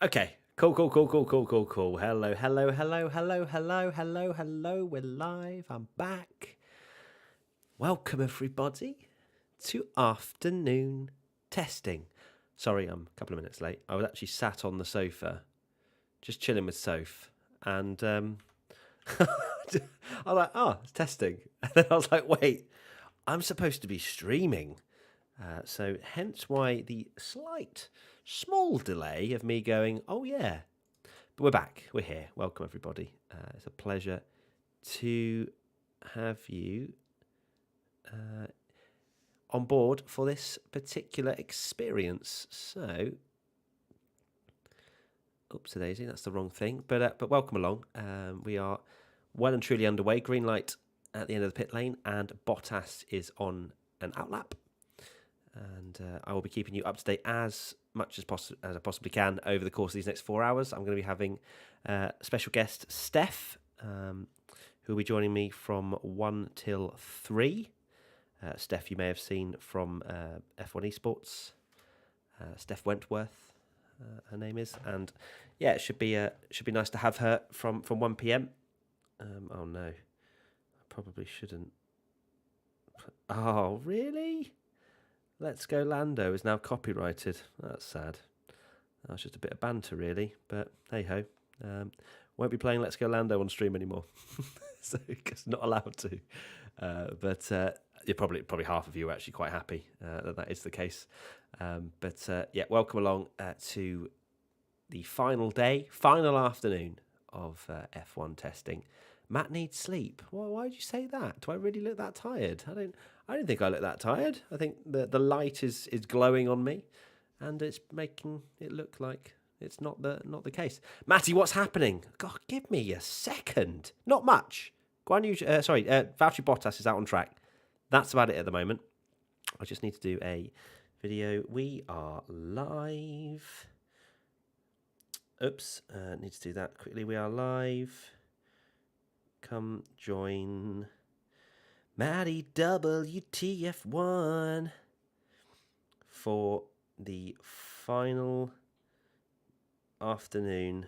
Okay. Cool. Hello. We're live. I'm back. Welcome, everybody, to afternoon testing. Sorry, I'm a couple of minutes late. I was actually sat on the sofa, just chilling with Soph, and I was like, oh, it's testing. And then I was like, wait, I'm supposed to be streaming. So hence why the small delay of me going, oh yeah. But we're back. We're here. Welcome, everybody. It's a pleasure to have you on board for this particular experience. So, oops, daisy, that's the wrong thing. But welcome along. We are well and truly underway. Green light at the end of the pit lane, and Bottas is on an outlap. And I will be keeping you up to date as much as I possibly can over the course of these next 4 hours. I'm going to be having special guest Steph, who will be joining me from 1 till 3. Steph, you may have seen from F1 Esports. Steph Wentworth, her name is, and yeah, it should be nice to have her from 1 p.m. Oh no, I probably shouldn't. Oh really? Let's Go Lando is now copyrighted. That's sad. That's just a bit of banter, really. But hey ho, won't be playing Let's Go Lando on stream anymore, so because not allowed to. But you're probably half of you are actually quite happy that is the case. But welcome along to the final afternoon of F1 testing. Matt needs sleep. Well, why did you say that? Do I really look that tired? I don't think I look that tired. I think the light is glowing on me, and it's making it look like it's not the case. Matty, what's happening? God, give me a second. Not much. Valtteri Bottas is out on track. That's about it at the moment. I just need to do a video. We are live. Oops, need to do that quickly. We are live. Come join Matty WTF1 for the final afternoon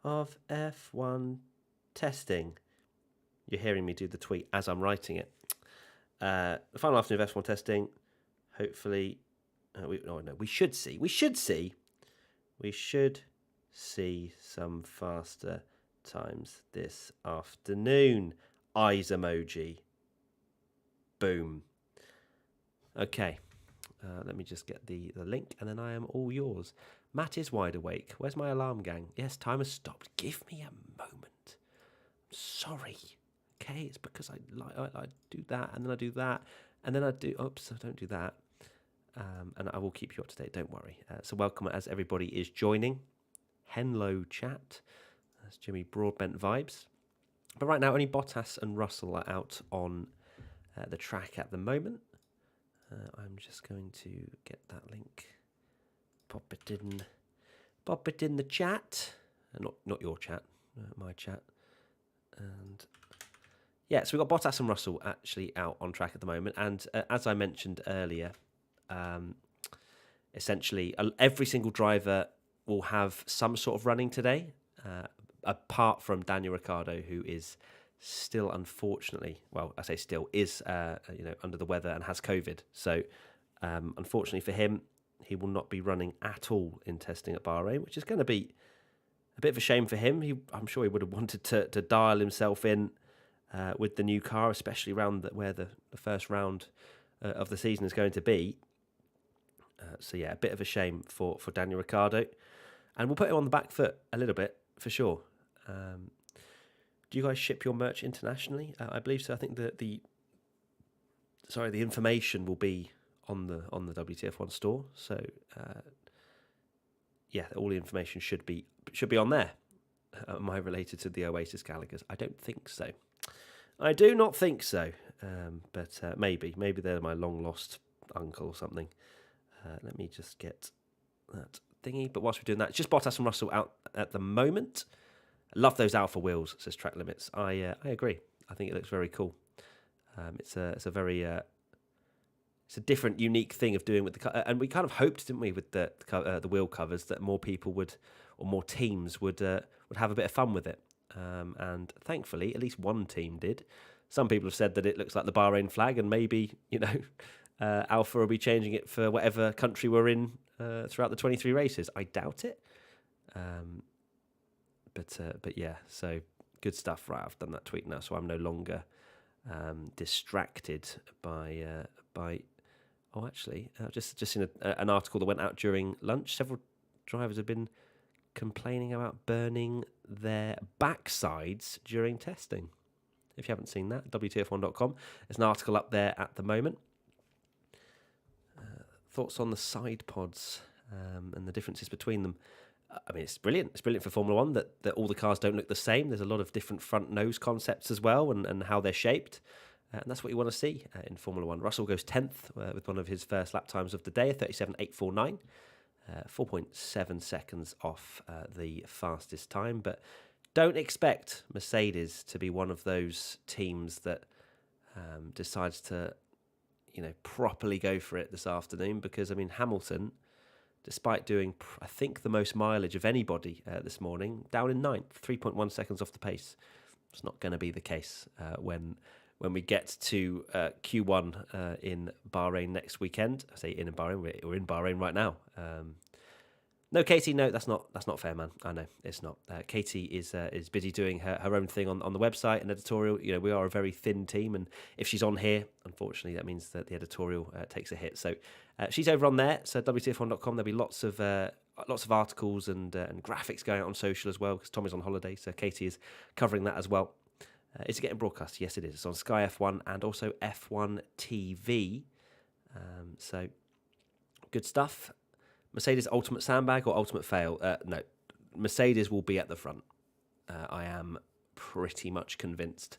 of F1 testing. You're hearing me do the tweet as I'm writing it. The final afternoon of F1 testing. Hopefully, we should see some faster times this afternoon. Eyes emoji. Boom. Okay. Let me just get the link, and then I am all yours. Matt is wide awake. Where's my alarm, gang? Yes, time has stopped. Give me a moment. I'm sorry. Okay, it's because I do that, and then I do that, and then I do. Oops, I don't do that. And I will keep you up to date. Don't worry. So welcome as everybody is joining. Hello, chat. That's Jimmy Broadbent vibes. But right now, only Bottas and Russell are out on the track at the moment. I'm just going to get that link. Pop it in the chat. Not your chat, my chat. And yeah, so we've got Bottas and Russell actually out on track at the moment. And as I mentioned earlier, essentially every single driver will have some sort of running today, apart from Daniel Ricciardo, who is still, unfortunately, well, I say still, is under the weather and has COVID. So unfortunately for him, he will not be running at all in testing at Bahrain, which is going to be a bit of a shame for him. I'm sure he would have wanted to dial himself in with the new car, especially around where the first round of the season is going to be. So yeah, a bit of a shame for Daniel Ricciardo. And we'll put him on the back foot a little bit, for sure. Do you guys ship your merch internationally? I believe so. I think the information will be on the WTF1 store. So all the information should be on there. Am I related to the Oasis Gallaghers? I don't think so. I do not think so. But maybe they're my long lost uncle or something. Let me just get that thingy. But whilst we're doing that, it's just Bottas and Russell out at the moment. I love those alpha wheels, says Track Limits. I agree. I think it looks very cool. It's a very it's a different, unique thing of doing with and we kind of hoped, didn't we, with the wheel covers, that more people would, or more teams would have a bit of fun with it. And thankfully, at least one team did. Some people have said that it looks like the Bahrain flag, and maybe Alpha will be changing it for whatever country we're in throughout the 23 races. I doubt it. But yeah, so good stuff. Right, I've done that tweet now, so I'm no longer distracted by. Oh, actually, just seen an article that went out during lunch. Several drivers have been complaining about burning their backsides during testing. If you haven't seen that, WTF1.com. There's an article up there at the moment. Thoughts on the side pods and the differences between them. I mean, it's brilliant. It's brilliant for Formula One that all the cars don't look the same. There's a lot of different front nose concepts as well, and how they're shaped. And that's what you want to see in Formula One. Russell goes 10th with one of his first lap times of the day, 37.849. 4.7 seconds off the fastest time. But don't expect Mercedes to be one of those teams that decides to, properly go for it this afternoon. Because, I mean, Hamilton, despite doing, I think, the most mileage of anybody this morning, down in 9th, 3.1 seconds off the pace. It's not going to be the case when we get to Q1 in Bahrain next weekend. I say in Bahrain, we're in Bahrain right now. No, Katie, no, that's not fair, man. I know, it's not. Katie is busy doing her own thing on the website and editorial. We are a very thin team, and if she's on here, unfortunately, that means that the editorial takes a hit. So she's over on there, so WTF1.com. There'll be lots of articles and graphics going out on social as well, because Tommy's on holiday, so Katie is covering that as well. Is it getting broadcast? Yes, it is. It's on Sky F1 and also F1 TV. So, good stuff. Mercedes ultimate sandbag or ultimate fail? No, Mercedes will be at the front. I am pretty much convinced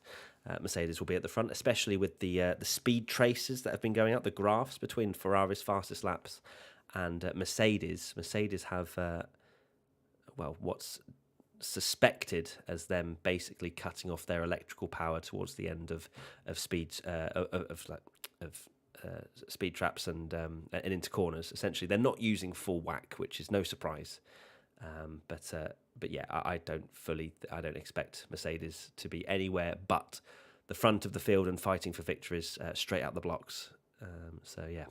Mercedes will be at the front, especially with the speed traces that have been going out, the graphs between Ferrari's fastest laps and Mercedes. Mercedes have, what's suspected as them basically cutting off their electrical power towards the end of speed speed traps and into corners. Essentially, they're not using full whack, which is no surprise. But yeah, I don't expect Mercedes to be anywhere but the front of the field and fighting for victories straight out the blocks. So yeah.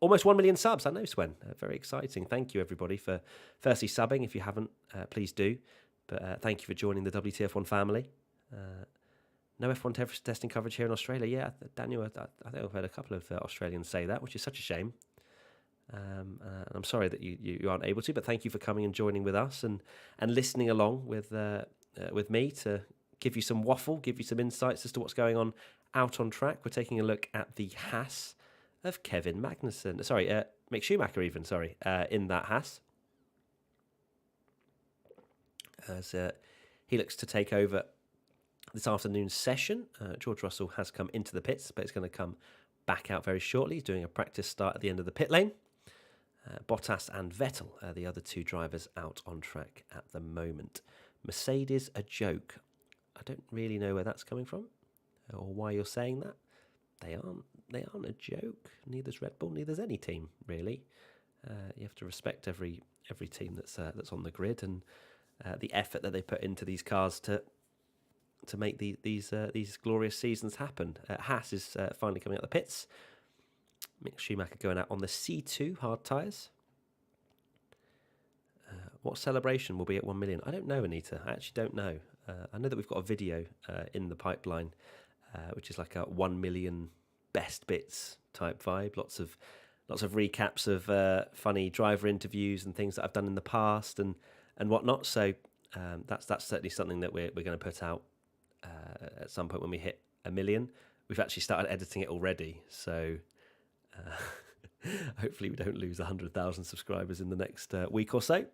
Almost 1 million subs. I know, Swen. Very exciting. Thank you, everybody, for firstly subbing. If you haven't, please do. But thank you for joining the WTF1 family. No F1 testing coverage here in Australia. Yeah, Daniel, I think I've heard a couple of Australians say that, which is such a shame. And I'm sorry that you aren't able to, but thank you for coming and joining with us and listening along with me to give you some waffle, give you some insights as to what's going on out on track. We're taking a look at the Haas of Kevin Magnussen. Sorry, Mick Schumacher even, in that Haas. As he looks to take over this afternoon's session. George Russell has come into the pits, but he's going to come back out very shortly. He's doing a practice start at the end of the pit lane. Bottas and Vettel are the other two drivers out on track at the moment. Mercedes, a joke. I don't really know where that's coming from or why you're saying that. They aren't a joke. Neither's Red Bull, neither's any team, really. You have to respect every team that's on the grid and the effort that they put into these cars to make these glorious seasons happen. Haas is finally coming out of the pits. Mick Schumacher going out on the C2 hard tyres. What celebration will be at 1 million? I don't know, Anita. I actually don't know. I know that we've got a video in the pipeline, which is like a 1 million best bits type vibe. Lots of recaps of funny driver interviews and things that I've done in the past and whatnot. So that's certainly something that we're going to put out at some point when we hit 1 million. We've actually started editing it already, so hopefully we don't lose 100,000 subscribers in the next week or so.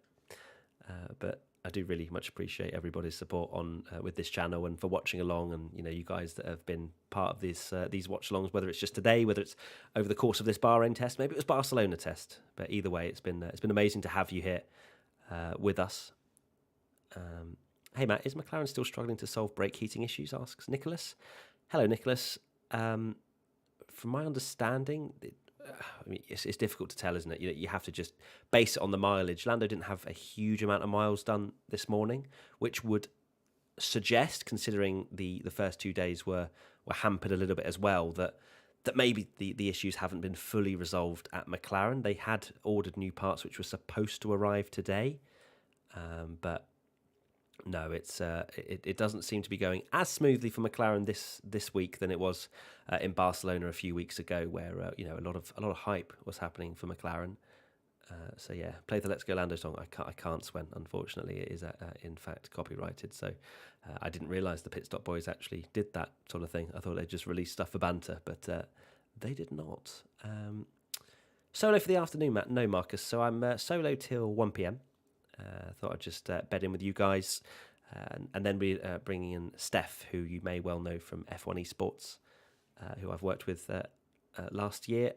But I do really much appreciate everybody's support on with this channel and for watching along, and you guys that have been part of these watch-alongs, whether it's just today, whether it's over the course of this Bahrain test, maybe it was Barcelona test, but either way, it's been amazing to have you here with us. Hey Matt, is McLaren still struggling to solve brake heating issues? Asks Nicholas. Hello, Nicholas. From my understanding, I mean, it's difficult to tell, isn't it? You have to just base it on the mileage. Lando didn't have a huge amount of miles done this morning, which would suggest, considering the first 2 days were hampered a little bit as well, that maybe the issues haven't been fully resolved at McLaren. They had ordered new parts which were supposed to arrive today, but no, it doesn't seem to be going as smoothly for McLaren this week than it was in Barcelona a few weeks ago, where a lot of hype was happening for McLaren. So yeah, play the Let's Go Lando song. I can't, Swen. Unfortunately, it is in fact copyrighted. So I didn't realise the Pit Stop Boys actually did that sort of thing. I thought they just released stuff for banter, but they did not. Solo for the afternoon, Matt. No, Marcus. So I'm solo till 1 p.m. Thought I'd just bed in with you guys, and then we bringing in Steph, who you may well know from F1 Esports, who I've worked with last year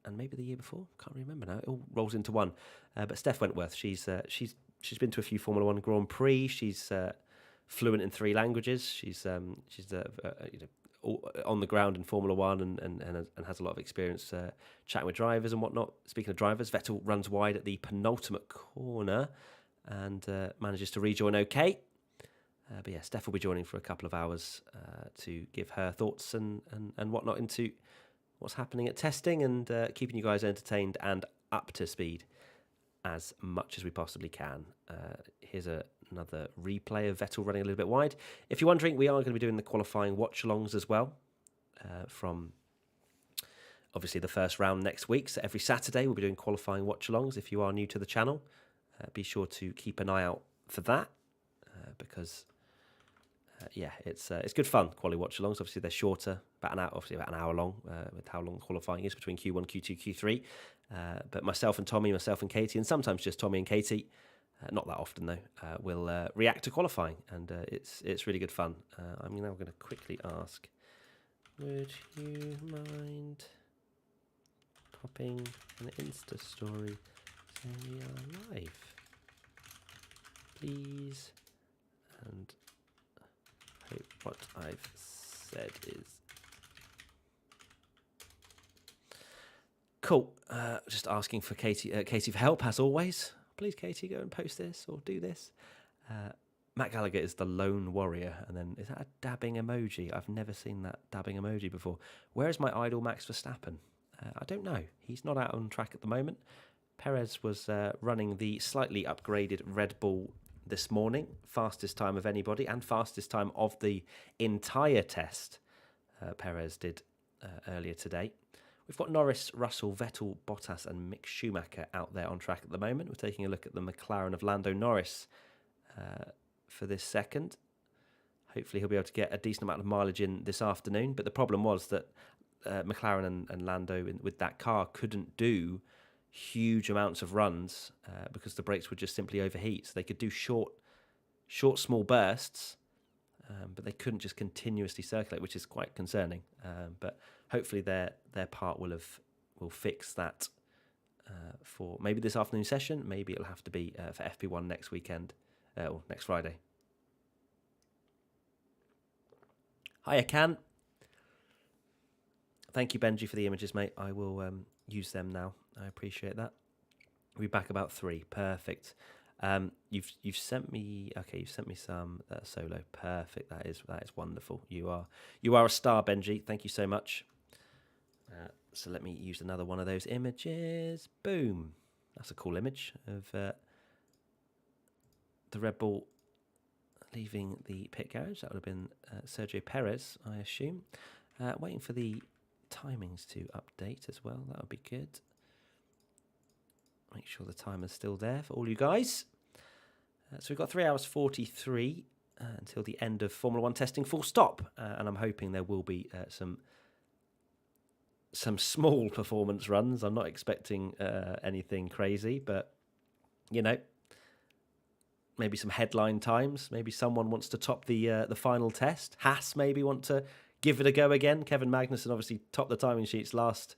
and maybe the year before. Can't remember now. It all rolls into one. But Steph Wentworth, she's been to a few Formula One Grand Prix. She's fluent in 3 languages. She's on the ground in Formula One and has a lot of experience chatting with drivers and whatnot. Speaking of drivers, Vettel runs wide at the penultimate corner and manages to rejoin okay. But yeah, Steph will be joining for a couple of hours to give her thoughts and whatnot into what's happening at testing and keeping you guys entertained and up to speed as much as we possibly can. Here's another replay of Vettel running a little bit wide. If you're wondering, we are going to be doing the qualifying watch-alongs as well from obviously the first round next week. So every Saturday we'll be doing qualifying watch-alongs. If you are new to the channel, be sure to keep an eye out for that because it's good fun. Quality watch-alongs. Obviously they're shorter, about an hour long with how long qualifying is between Q1, Q2, Q3. But myself and Katie, and sometimes just Tommy and Katie, not that often though, will react to qualifying, and it's really good fun. I'm now going to quickly ask, would you mind popping an Insta story saying we are live, please? And I hope what I've said is cool. Just asking for Katie for help, as always. Please, Katie, go and post this or do this. Matt Gallagher is the lone warrior. And then, is that a dabbing emoji? I've never seen that dabbing emoji before. Where is my idol, Max Verstappen? I don't know. He's not out on track at the moment. Perez was running the slightly upgraded Red Bull this morning. Fastest time of anybody and fastest time of the entire test. Perez did earlier today. We've got Norris, Russell, Vettel, Bottas and Mick Schumacher out there on track at the moment. We're taking a look at the McLaren of Lando Norris for this second. Hopefully he'll be able to get a decent amount of mileage in this afternoon. But the problem was that McLaren and Lando with that car couldn't do huge amounts of runs because the brakes would just simply overheat. So they could do short, small bursts, but they couldn't just continuously circulate, which is quite concerning. But hopefully their part will fix that for maybe this afternoon session. Maybe it'll have to be for FP1 next weekend or next Friday. Hiya, Can. Thank you, Benji, for the images, mate. I will use them now. I appreciate that. We'll be back about 3. Perfect. You've sent me. Okay, you've sent me some solo. Perfect. That is wonderful. You are a star, Benji. Thank you so much. So let me use another one of those images. Boom. That's a cool image of the Red Bull leaving the pit garage. That would have been Sergio Perez, I assume. Waiting for the timings to update as well. That would be good. Make sure the timer's still there for all you guys. So we've got 3 hours 43 until the end of Formula One testing, full stop. And I'm hoping there will be some small performance runs. I'm not expecting anything crazy, but maybe some headline times. Maybe someone wants to top the final test. Haas maybe want to give it a go again. Kevin Magnussen obviously topped the timing sheets last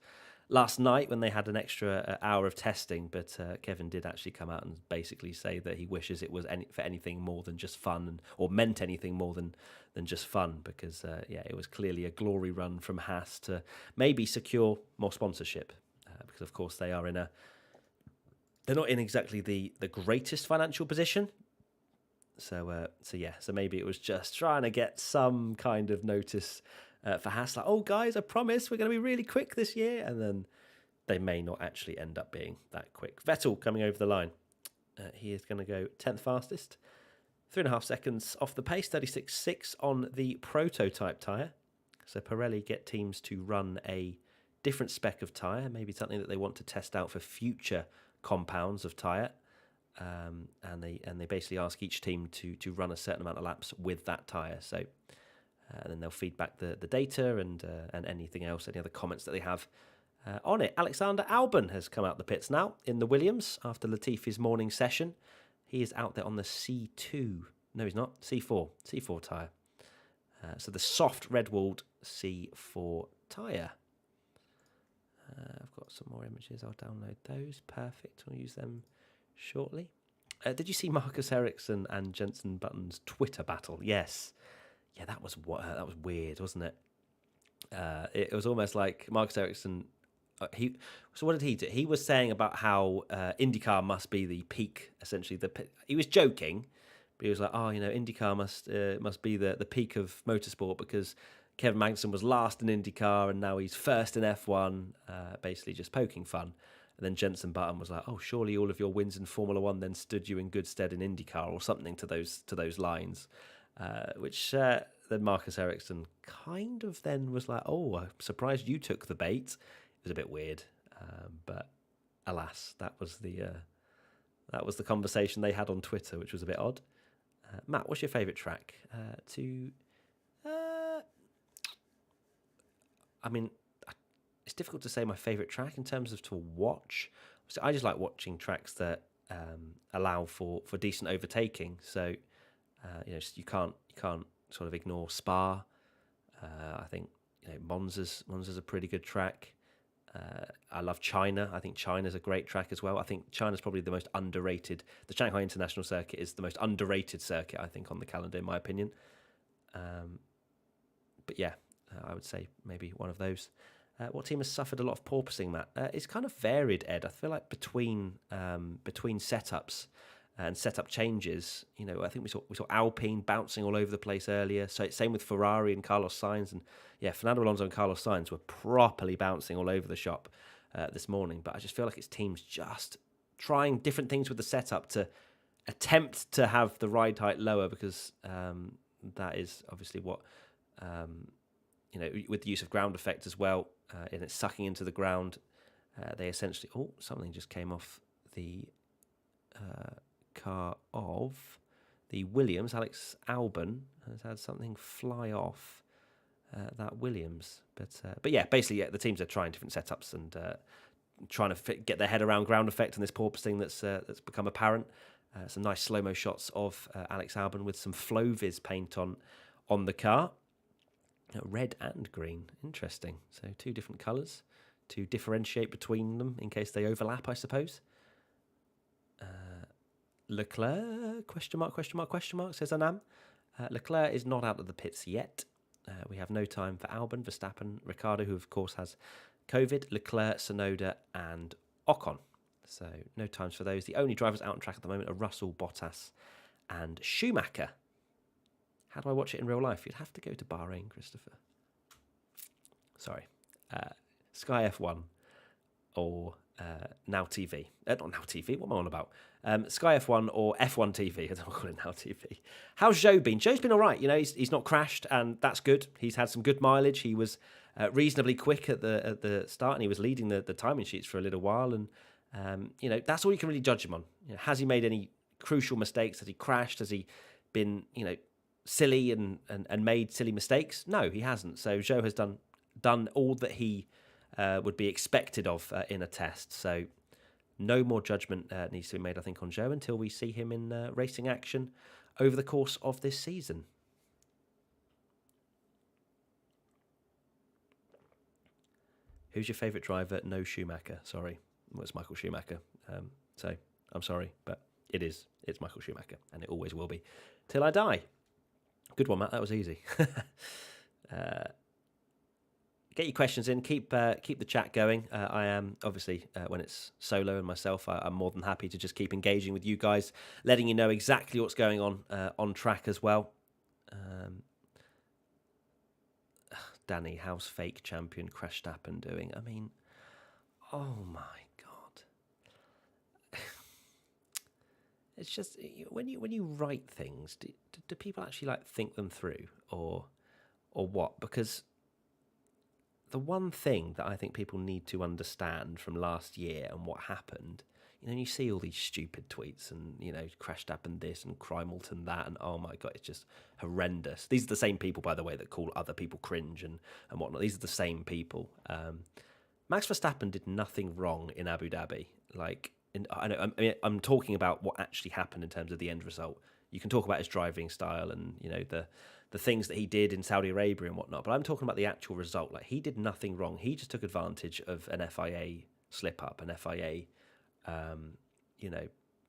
last night when they had an extra hour of testing, but Kevin did actually come out and basically say that he wishes it was for anything more than just fun, or meant anything more than just fun, because it was clearly a glory run from Haas to maybe secure more sponsorship, because of course they're not in exactly the greatest financial position. So maybe it was just trying to get some kind of notice for Haas, like, oh guys, I promise we're going to be really quick this year, and then they may not actually end up being that quick. Vettel coming over the line. He is going to go 10th fastest, 3.5 seconds off the pace, 36.6 on the prototype tyre. So Pirelli get teams to run a different spec of tyre, maybe something that they want to test out for future compounds of tyre. And they basically ask each team to run a certain amount of laps with that tyre. So and then they'll feed back the data and anything else, any other comments that they have on it. Alexander Albon has come out the pits now in the Williams after Latifi's morning session. He is out there on the C2. No, he's not. C4 tyre. So the soft red-walled C4 tyre. I've got some more images. I'll download those. Perfect. I'll use them shortly. Did you see Marcus Ericsson and Jenson Button's Twitter battle? Yes. Yeah, that was weird, wasn't it? It was almost like Marcus Ericsson. So what did he do? He was saying about how IndyCar must be the peak. Essentially, he was joking, but he was like, "Oh, IndyCar must be the peak of motorsport because Kevin Magnussen was last in IndyCar and now he's first in F1." Basically, just poking fun. And then Jenson Button was like, "Oh, surely all of your wins in Formula One then stood you in good stead in IndyCar," or something to those lines. Which then Marcus Ericsson kind of then was like, "Oh, I'm surprised you took the bait." It was a bit weird, but alas, that was the conversation they had on Twitter, which was a bit odd. Matt, what's your favourite track? I mean, it's difficult to say my favourite track in terms of to watch. So I just like watching tracks that allow for decent overtaking. So you can't sort of ignore Spa. I think Monza's a pretty good track. I love China. I think China's a great track as well. I think China's probably the most underrated. The Shanghai International Circuit is the most underrated circuit, I think, on the calendar, in my opinion. But yeah, I would say maybe one of those. What team has suffered a lot of porpoising, Matt? It's kind of varied, Ed. I feel like between setups and setup changes, I think we saw Alpine bouncing all over the place earlier. So same with Ferrari and Carlos Sainz, and Fernando Alonso and Carlos Sainz were properly bouncing all over the shop this morning. But I just feel like it's teams just trying different things with the setup to attempt to have the ride height lower, because that is obviously what with the use of ground effect as well, and it's sucking into the ground. They essentially something just came off the car of the Williams. Alex Albon has had something fly off that Williams, but yeah, basically the teams are trying different setups and trying to get their head around ground effect and this porpoising that's become apparent. Some nice slow-mo shots of Alex Albon with some Flovis paint on the car, red and green. Interesting. So two different colours to differentiate between them in case they overlap, I suppose. Leclerc, question mark, says Anam. Leclerc is not out of the pits yet. We have no time for Albon, Verstappen, Ricciardo, who of course has COVID, Leclerc, Tsunoda and Ocon. So no times for those. The only drivers out on track at the moment are Russell, Bottas and Schumacher. How do I watch it in real life? You'd have to go to Bahrain, Christopher. Sorry. Sky F1 or Now TV. Not Now TV, what am I on about? Sky F1 or F1 TV. I don't call it Now TV. How's Zhou been? Zhou's been all right. He's not crashed, and that's good. He's had some good mileage. He was reasonably quick at the start, and he was leading the timing sheets for a little while. And that's all you can really judge him on. Has he made any crucial mistakes? Has he crashed? Has he been silly and made silly mistakes? No, he hasn't. So Zhou has done all that he would be expected of in a test. So no more judgment needs to be made, I think, on Zhou until we see him in racing action over the course of this season. Who's your favourite driver? No Schumacher. Sorry. Well, it's Michael Schumacher. So I'm sorry, but it is. It's Michael Schumacher, and it always will be till I die. Good one, Matt. That was easy. Get your questions in. Keep the chat going. I am obviously when it's solo and myself, I'm more than happy to just keep engaging with you guys, letting you know exactly what's going on track as well. Danny, how's fake champion Verstappen doing? I mean, oh my god, it's just when you write things, do people actually like think them through or what? Because the one thing that I think people need to understand from last year and what happened, you see all these stupid tweets and, Verstappen this and Crimelton that, and oh my God, it's just horrendous. These are the same people, by the way, that call other people cringe and whatnot. These are the same people. Max Verstappen did nothing wrong in Abu Dhabi. I'm talking about what actually happened in terms of the end result. You can talk about his driving style and, the things that he did in Saudi Arabia and whatnot, but I'm talking about the actual result. Like, he did nothing wrong. He just took advantage of an FIA slip-up, an FIA,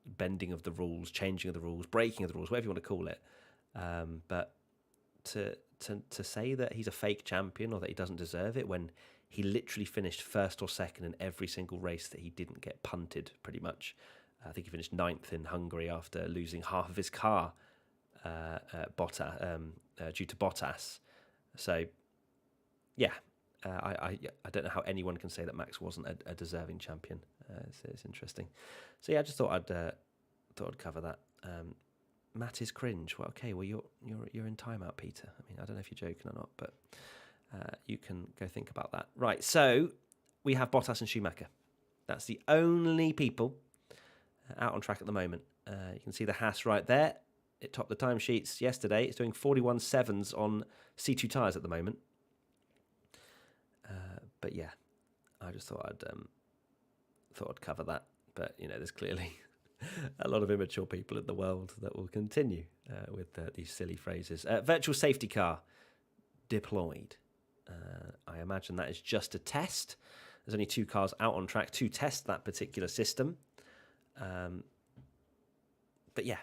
bending of the rules, changing of the rules, breaking of the rules, whatever you want to call it. But to say that he's a fake champion or that he doesn't deserve it when he literally finished first or second in every single race that he didn't get punted, pretty much. I think he finished 9th in Hungary after losing half of his car due to Bottas. So, yeah, I don't know how anyone can say that Max wasn't a deserving champion. It's interesting. So yeah, I just thought I'd cover that. Matt is cringe. Well, okay, well you're in timeout, Peter. I mean, I don't know if you're joking or not, but you can go think about that. Right. So we have Bottas and Schumacher. That's the only people out on track at the moment. You can see the Haas right there. It topped the timesheets yesterday. It's doing 41.7s on C2 tyres at the moment. But yeah, I just thought I'd cover that. But there's clearly a lot of immature people in the world that will continue with these silly phrases. Virtual safety car deployed. I imagine that is just a test. There's only 2 cars out on track to test that particular system. But yeah.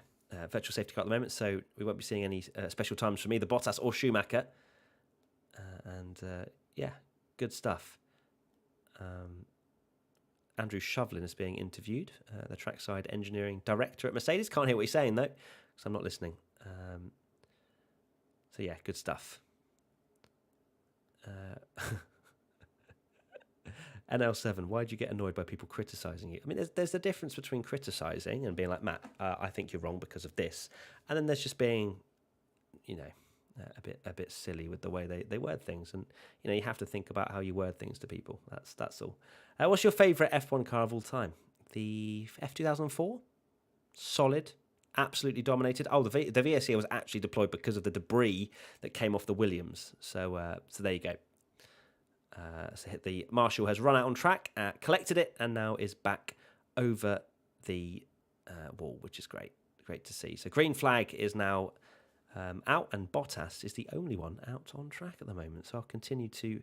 Virtual safety car at the moment, so we won't be seeing any special times from either Bottas or Schumacher. Yeah, good stuff. Andrew Shovlin is being interviewed, the trackside engineering director at Mercedes. Can't hear what he's saying, though, because I'm not listening. So yeah, good stuff. NL7, why do you get annoyed by people criticising you? I mean, there's a difference between criticising and being like, Matt, I think you're wrong because of this. And then there's just being, a bit silly with the way they word things. And, you have to think about how you word things to people. That's all. What's your favourite F1 car of all time? The F2004? Solid. Absolutely dominated. Oh, the VSC was actually deployed because of the debris that came off the Williams. So there you go. So the Marshall has run out on track, collected it, and now is back over the wall, which is great to see. So green flag is now out, and Bottas is the only one out on track at the moment. So I'll continue to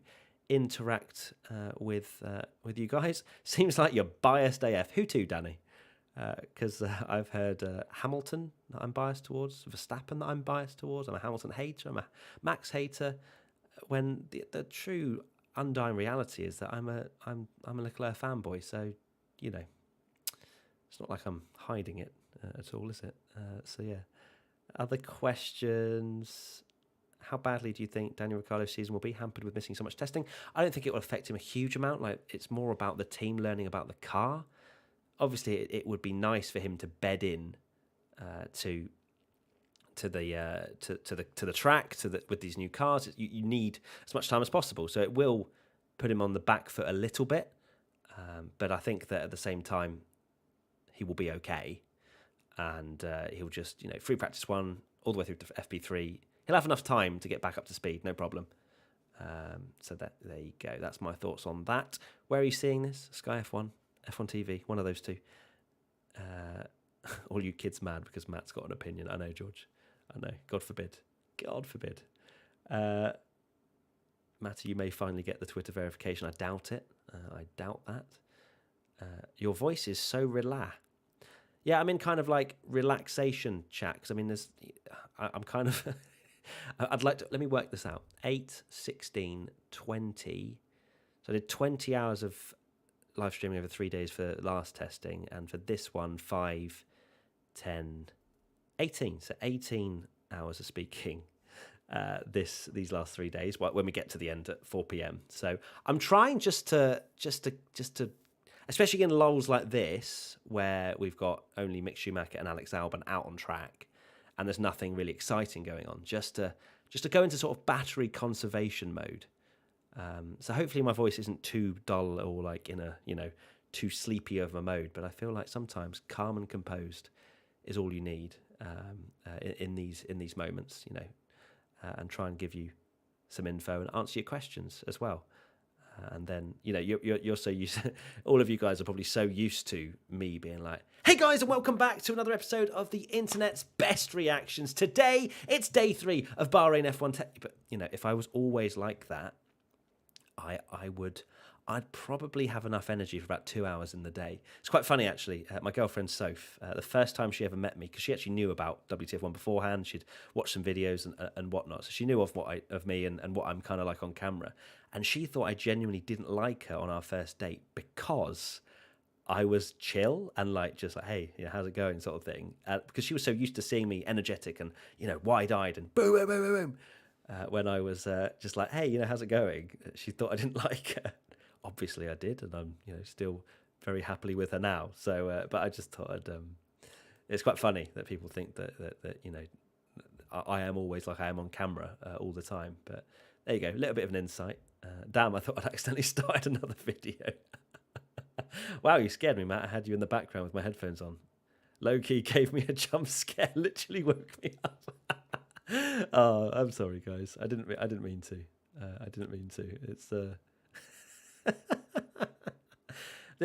interact with you guys. Seems like you're biased AF. Who to, Danny? Because I've heard Hamilton that I'm biased towards, Verstappen that I'm biased towards. I'm a Hamilton hater. I'm a Max hater. When the true undying reality is that I'm a Leclerc fanboy, so it's not like I'm hiding it at all, is it? So yeah. Other questions? How badly do you think Daniel Ricciardo's season will be hampered with missing so much testing? I don't think it will affect him a huge amount. Like, it's more about the team learning about the car. Obviously, it would be nice for him to bed in to the track with these new cars. You need as much time as possible, so it will put him on the back foot a little bit. But I think that at the same time, he will be okay, and he'll just free practice 1 all the way through to FP3. He'll have enough time to get back up to speed, no problem. So there you go. That's my thoughts on that. Where are you seeing this? Sky F1, F1 TV, one of those two. All you kids mad because Matt's got an opinion. I know, George. I know. God forbid. God forbid. Matty, you may finally get the Twitter verification. I doubt it. I doubt that. Your voice is so relaxed. Yeah, I'm in kind of like relaxation chat because I mean, I'm kind of. I'd like to. Let me work this out. 8, 16, 20. So I did 20 hours of live streaming over 3 days for last testing, and for this one, 5, 10, 18. So 18 hours of speaking these last 3 days. When we get to the end at 4 p.m. So I'm trying just to, especially in lulls like this where we've got only Mick Schumacher and Alex Albon out on track, and there's nothing really exciting going on. Just to go into sort of battery conservation mode. So hopefully my voice isn't too dull or like in a too sleepy of a mode. But I feel like sometimes calm and composed is all you need in these moments, and try and give you some info and answer your questions as well. And then you're so used. All of you guys are probably so used to me being like, "Hey guys, and welcome back to another episode of the internet's best reactions." Today it's day 3 of Bahrain F1. But if I was always like that, I'd probably have enough energy for about 2 hours in the day. It's quite funny, actually. My girlfriend, Soph, the first time she ever met me, because she actually knew about WTF1 beforehand, she'd watched some videos and whatnot, so she knew of me and what I'm kind of like on camera. And she thought I genuinely didn't like her on our first date because I was chill and just like, hey, how's it going, sort of thing. Because she was so used to seeing me energetic and, wide-eyed and boom, boom, boom, boom, boom. When I was just like, hey, how's it going? She thought I didn't like her. Obviously I did, and I'm still very happily with her now. So, but I just thought it's quite funny that people think that I am always like I am on camera all the time. But there you go, a little bit of an insight. Damn, I thought I'd accidentally started another video. Wow, you scared me, Matt. I had you in the background with my headphones on. Low key gave me a jump scare, literally woke me up. Oh, I'm sorry, guys. I didn't mean to. I didn't mean to. It's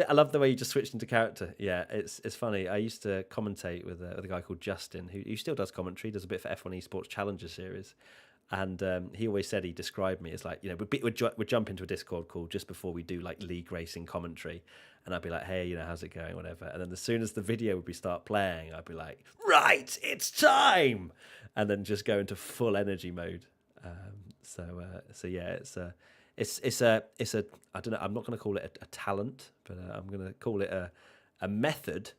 I love the way you just switched into character. Yeah, it's funny. I used to commentate with a guy called Justin, who still does commentary, does a bit for F1 Esports Challenger Series, and he always said he described me as like, we'd jump into a Discord call just before we do like league racing commentary, and I'd be like, hey, how's it going, whatever, and then as soon as the video would start playing, I'd be like, right, it's time, and then just go into full energy mode. So yeah, it's a I don't know, I'm not going to call it a talent, but I'm going to call it a method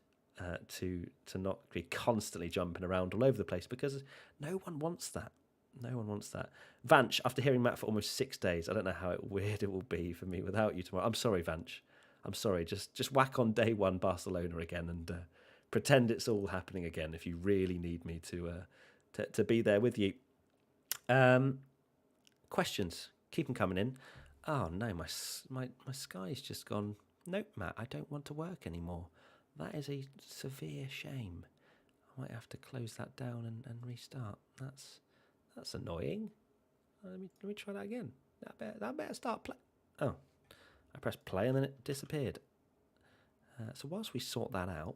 to not be constantly jumping around all over the place, because no one wants that. No one wants that. Vanch, after hearing Matt for almost 6 days, I don't know how weird it will be for me without you tomorrow. I'm sorry, Vanch. I'm sorry. Just whack on day 1 Barcelona again and pretend it's all happening again if you really need me to be there with you. Questions. Keep them coming in. Oh no, my sky's just gone. Nope, Matt, I don't want to work anymore. That is a severe shame. I might have to close that down and restart. That's annoying. Let me try that again. That better start play. Oh, I pressed play and then it disappeared. So whilst we sort that out,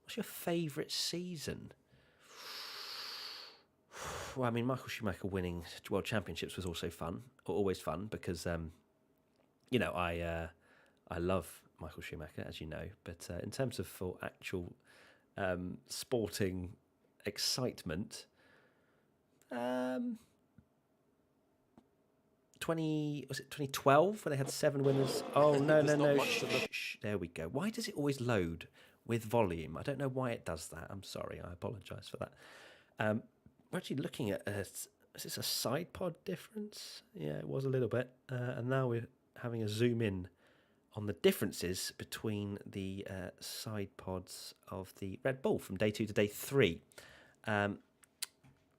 what's your favourite season? Well, I mean, Michael Schumacher winning World Championships was also fun, always fun, because I love Michael Schumacher, as you know. But in terms of for actual sporting excitement, 2012 when they had 7 winners? Oh no! There we go. Why does it always load with volume? I don't know why it does that. I'm sorry. I apologise for that. We're actually looking at is this a side pod difference? Yeah, it was a little bit, and now we're having a zoom in on the differences between the side pods of the Red Bull from day 2 to day 3.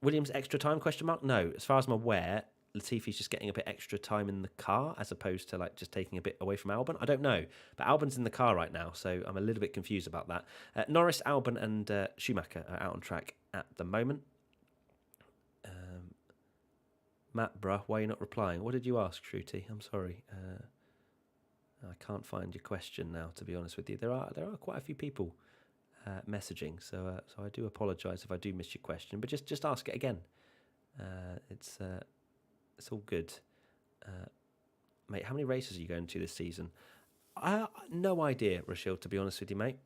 Williams extra time, question mark? No, as far as I'm aware, Latifi's just getting a bit extra time in the car as opposed to like just taking a bit away from Albon. I don't know, but Albon's in the car right now, so I'm a little bit confused about that. Norris, Albon and Schumacher are out on track at the moment. Matt, bruh, why are you not replying? What did you ask, Shruti? I'm sorry. I can't find your question now, to be honest with you. There are quite a few people messaging, so I do apologise if I do miss your question, but just ask it again. It's all good. mate, how many races are you going to this season? No idea, Rachel, to be honest with you, mate.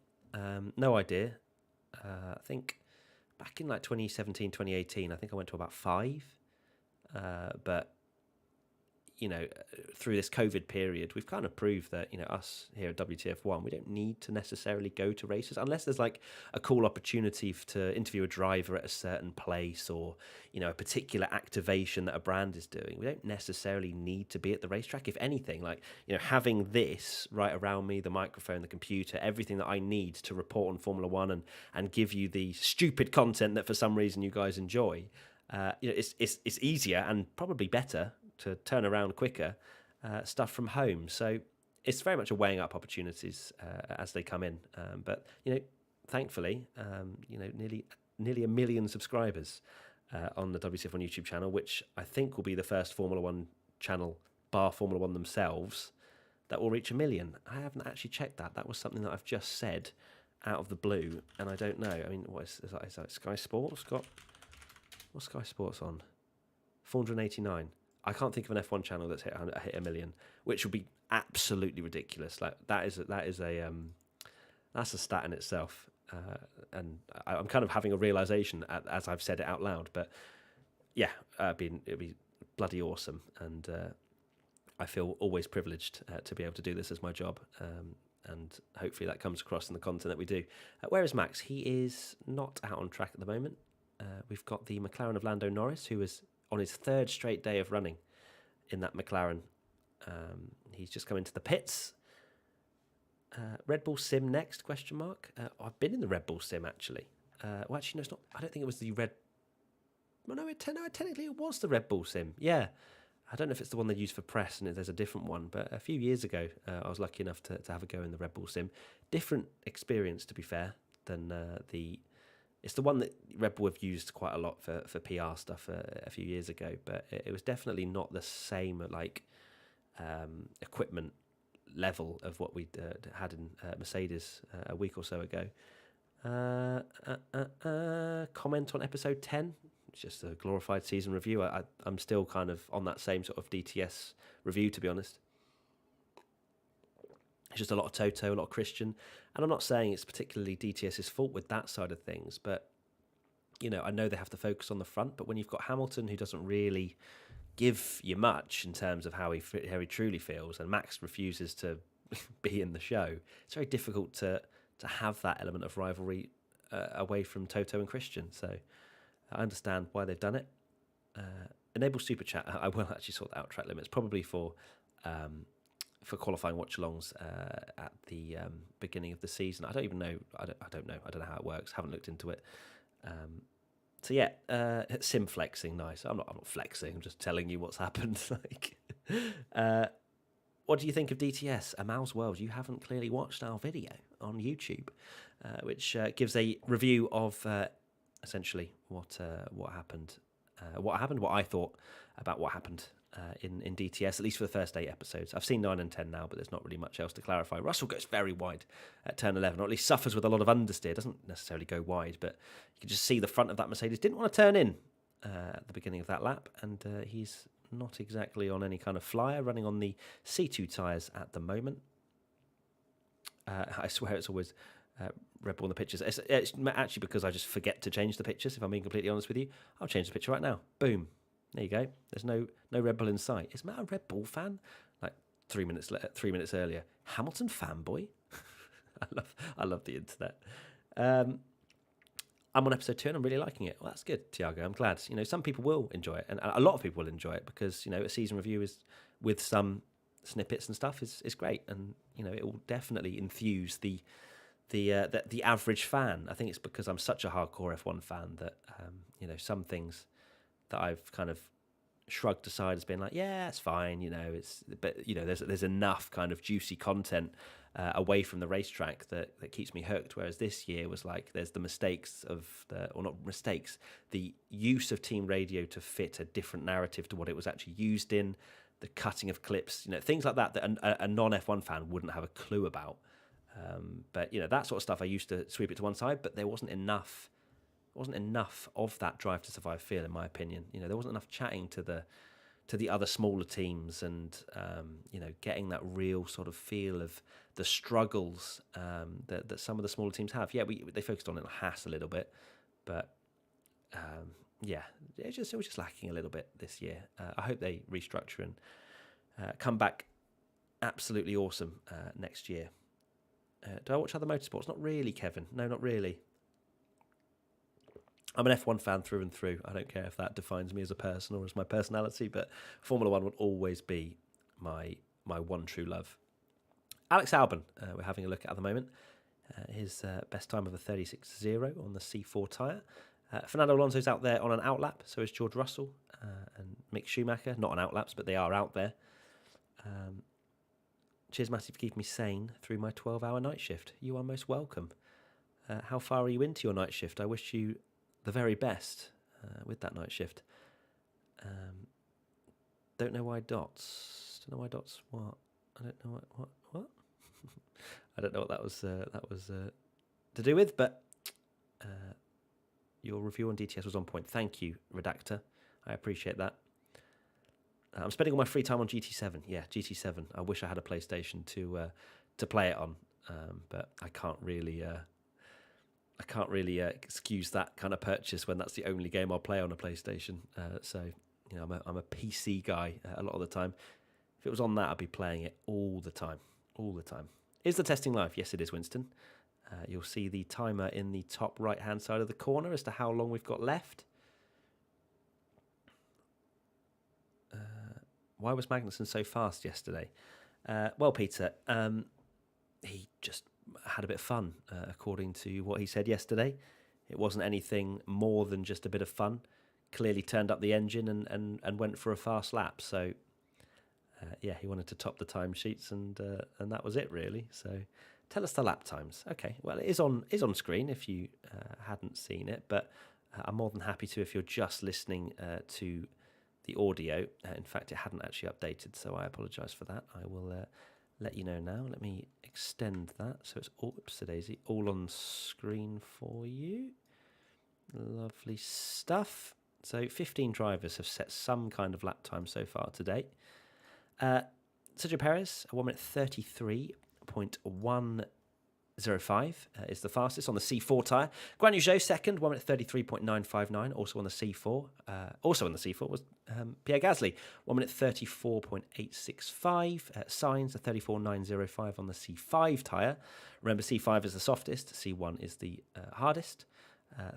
No idea. I think back in like 2017, 2018, I think I went to about 5. But through this COVID period, we've kind of proved that, us here at WTF1, we don't need to necessarily go to races unless there's like a cool opportunity to interview a driver at a certain place, or, a particular activation that a brand is doing. We don't necessarily need to be at the racetrack. If anything, like, having this right around me, the microphone, the computer, everything that I need to report on Formula One and give you the stupid content that for some reason you guys enjoy, it's easier and probably better to turn around quicker stuff from home. So it's very much a weighing up opportunities as they come in. But thankfully, nearly 1 million subscribers on the WTF1 YouTube channel, which I think will be the first Formula One channel, bar Formula One themselves, that will reach 1 million. I haven't actually checked that. That was something that I've just said out of the blue, and I don't know. I mean, what is that Sky Sports got? What's Sky Sports on? 489. I can't think of an F1 channel that's hit 1 million, which would be absolutely ridiculous. Like that's a stat in itself, and I'm kind of having a realization as I've said it out loud. But yeah, it'd be bloody awesome, and I feel always privileged to be able to do this as my job, and hopefully that comes across in the content that we do. Where is Max? He is not out on track at the moment. We've got the McLaren of Lando Norris, who is on his 3rd straight day of running in that McLaren. He's just come into the pits. Red Bull Sim next, question mark. I've been in the Red Bull Sim, actually. Well, actually, no, it's not. I don't think it was the Red... Well, no, technically it was the Red Bull Sim. Yeah. I don't know if it's the one they use for press and there's a different one, but a few years ago, I was lucky enough to have a go in the Red Bull Sim. Different experience, to be fair, than It's the one that Red Bull have used quite a lot for PR stuff a few years ago, but it was definitely not the same equipment level of what we had in Mercedes a week or so ago. Comment on episode 10. It's just a glorified season review. I'm still kind of on that same sort of DTS review, to be honest. It's just a lot of Toto, a lot of Christian. And I'm not saying it's particularly DTS's fault with that side of things, but, I know they have to focus on the front, but when you've got Hamilton, who doesn't really give you much in terms of how he truly feels, and Max refuses to be in the show, it's very difficult to have that element of rivalry away from Toto and Christian. So I understand why they've done it. Enable Super Chat. I will actually sort out track limits, probably for qualifying watch-alongs at the beginning of the season. I don't even know. I don't know. I don't know how it works. Haven't looked into it. So yeah, sim flexing, nice. I'm not flexing. I'm just telling you what's happened. What do you think of DTS? Amal's World. You haven't clearly watched our video on YouTube, which gives a review of essentially what happened. What I thought about what happened in DTS, at least for the first 8 episodes. I've seen 9 and 10 now, but there's not really much else to clarify. Russell goes very wide at turn 11, or at least suffers with a lot of understeer. Doesn't necessarily go wide, but you can just see the front of that Mercedes didn't want to turn in at the beginning of that lap, and he's not exactly on any kind of flyer, running on the C2 tyres at the moment. I swear it's always Red Bull in the pictures. It's actually because I just forget to change the pictures, if I'm being completely honest with you. I'll change the picture right now. Boom. There you go. There's no Red Bull in sight. Is Matt a Red Bull fan? Like 3 minutes earlier. Hamilton fanboy? I love the internet. I'm on episode 2 and I'm really liking it. Well, that's good, Tiago. I'm glad. Some people will enjoy it, and a lot of people will enjoy it because, a season review is with some snippets and stuff is great, and it will definitely enthuse the average fan. I think it's because I'm such a hardcore F1 fan that some things that I've kind of shrugged aside as being like, yeah, it's fine, there's enough kind of juicy content away from the racetrack that keeps me hooked. Whereas this year was like, there's the mistakes the use of team radio to fit a different narrative to what it was actually used in, the cutting of clips, things like that a non-F1 fan wouldn't have a clue about. But that sort of stuff, I used to sweep it to one side, but there wasn't enough of that drive to survive feel, in my opinion. There wasn't enough chatting to the other smaller teams, and getting that real sort of feel of the struggles that some of the smaller teams have. Yeah, they focused on it Haas a little bit, but it was just lacking a little bit this year. I hope they restructure and come back absolutely awesome next year. Do I watch other motorsports? Not really, Kevin. No, not really. I'm an F1 fan through and through. I don't care if that defines me as a person or as my personality, but Formula One will always be my one true love. Alex Albon, we're having a look at the moment. His best time of a 36.0 on the C4 tyre. Fernando Alonso's out there on an outlap, so is George Russell and Mick Schumacher. Not on outlaps, but they are out there. Cheers, Matty, for keeping me sane through my 12-hour night shift. You are most welcome. How far are you into your night shift? I wish you the very best with that night shift. Don't know why dots. Don't know why dots. What? I don't know what. I don't know what that was to do with, but your review on DTS was on point. Thank you, Redactor. I appreciate that. I'm spending all my free time on GT7. Yeah, GT7. I wish I had a PlayStation to play it on, but I can't really. I can't really excuse that kind of purchase when that's the only game I'll play on a PlayStation. So I'm a PC guy a lot of the time. If it was on that, I'd be playing it all the time. Is the testing live? Yes, it is, Winston. You'll see the timer in the top right-hand side of the corner as to how long we've got left. Why was Magnussen so fast yesterday? Well, Peter, he just had a bit of fun, according to what he said yesterday. It wasn't anything more than just a bit of fun. Clearly turned up the engine and went for a fast lap. So, he wanted to top the timesheets, and that was it, really. So, tell us the lap times. Okay, well, it is on screen if you hadn't seen it, but I'm more than happy to if you're just listening to the audio. In fact, it hadn't actually updated, so I apologise for that. I will let you know now. Let me extend that so it's all on screen for you. Lovely stuff. So 15 drivers have set some kind of lap time so far today. Sergio Perez, 1 minute 33.105 is the fastest on the C4 tyre. Guan Yu Zhou second, 1 minute 33.959, also on the C4. Also on the C4 was Pierre Gasly, 1 minute 34.865. Sainz, a 34.905 on the C5 tyre. Remember, C5 is the softest, C1 is the hardest.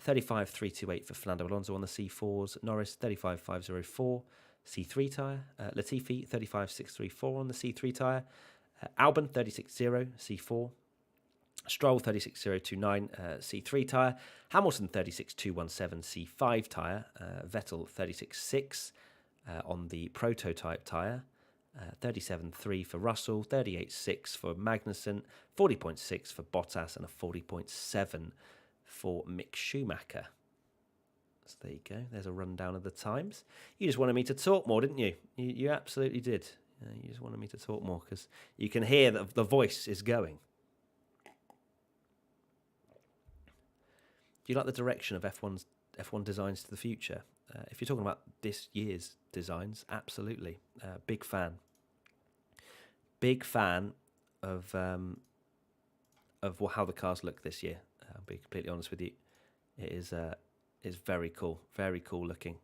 35.328 for Fernando Alonso on the C4s. Norris, 35.504. C3 tyre. Latifi, 35.634 on the C3 tyre. Albon, 36.0, C4. Stroll, 36.029, C3 tyre. Hamilton, 36.217, C5 tyre. Vettel, 36.6 on the prototype tyre. 37.3 for Russell, 38.6 for Magnussen, 40.6 for Bottas, and a 40.7 for Mick Schumacher. So there you go. There's a rundown of the times. You just wanted me to talk more, didn't you? You absolutely did. You just wanted me to talk more because you can hear that the voice is going. Do you like the direction of F1 designs to the future? If you're talking about this year's designs, absolutely. Big fan. Big fan of how the cars look this year. I'll be completely honest with you. It is very cool looking.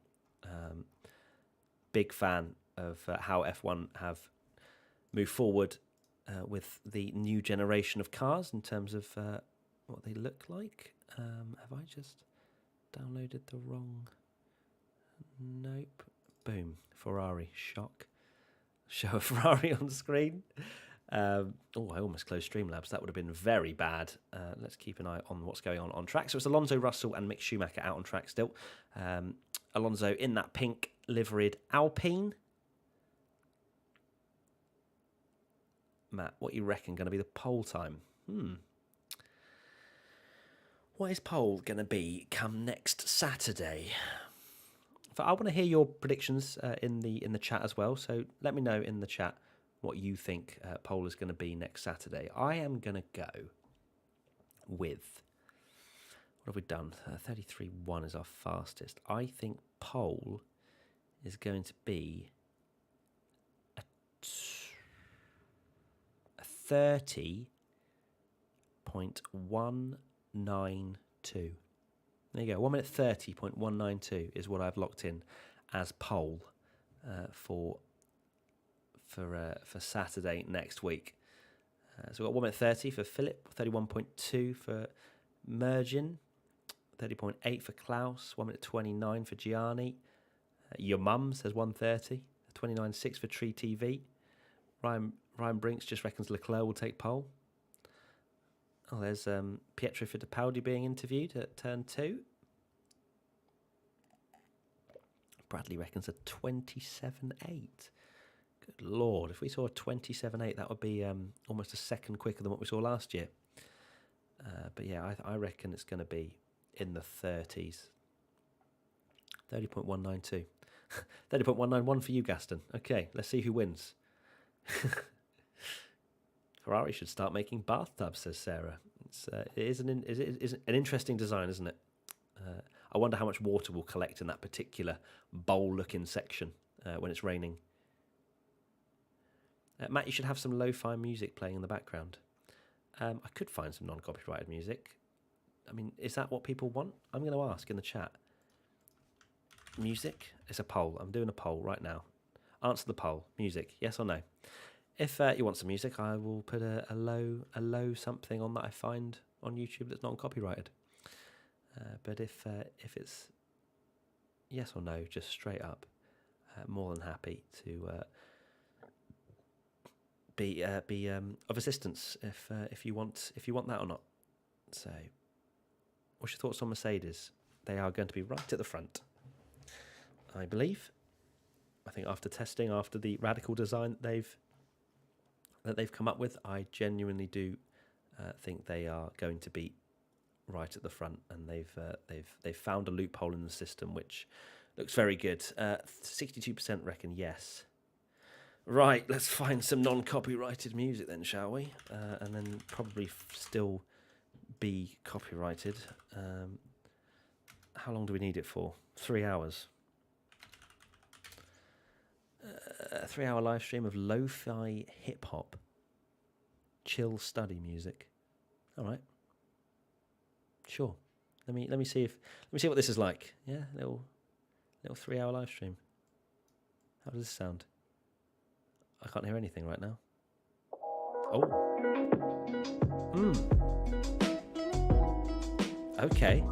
Big fan of how F1 have moved forward with the new generation of cars in terms of what they look like. Have I just downloaded the wrong? Nope. Boom. Ferrari. Shock. Show a Ferrari on screen. I almost closed Streamlabs. That would have been very bad. Let's keep an eye on what's going on track. So it's Alonso, Russell and Mick Schumacher out on track still. Alonso in that pink liveried Alpine. Matt, what you reckon going to be the pole time? What is pole going to be come next Saturday? I want to hear your predictions in the chat as well. So let me know in the chat what you think pole is going to be next Saturday. I am going to go with, what have we done? 33.1 is our fastest. I think pole is going to be 30.192. There you go. 1 minute 30.192 is what I've locked in as poll for Saturday next week. So we've got 1 minute 30 for Philip, 31.2 for Mergin, 30.8 for Klaus, 1 minute 29 for Gianni. Your Mum says 1:30, 29.6 for Tree TV. Ryan Brinks just reckons Leclerc will take pole. Oh, there's Pietro Fittipaldi being interviewed at turn 2. Bradley reckons a 27.8. Good Lord, if we saw a 27.8, that would be almost a second quicker than what we saw last year. But yeah, I reckon it's going to be in the 30s. 30.192. 30.191 for you, Gaston. Okay, let's see who wins. Ferrari should start making bathtubs, says Sarah. It is an interesting design, isn't it? I wonder how much water will collect in that particular bowl-looking section when it's raining. Matt, you should have some lo-fi music playing in the background. I could find some non-copyrighted music. I mean, is that what people want? I'm going to ask in the chat. Music? It's a poll. I'm doing a poll right now. Answer the poll. Music, yes or no? If you want some music, I will put a low something on that I find on YouTube that's non-copyrighted. But if it's yes or no, just straight up, more than happy to be of assistance if you want that or not. So, what's your thoughts on Mercedes? They are going to be right at the front, I believe. I think after testing, after the radical design that they've come up with, I genuinely do think they are going to be right at the front, and they've found a loophole in the system which looks very good. 62% reckon yes. Right, let's find some non-copyrighted music then, shall we? And then probably still be copyrighted. How long do we need it for? 3 hours. A 3-hour live stream of lo-fi hip-hop chill study music. All right. Sure. Let me see what this is like. Yeah, little 3-hour live stream. How does this sound? I can't hear anything right now. Oh. Okay.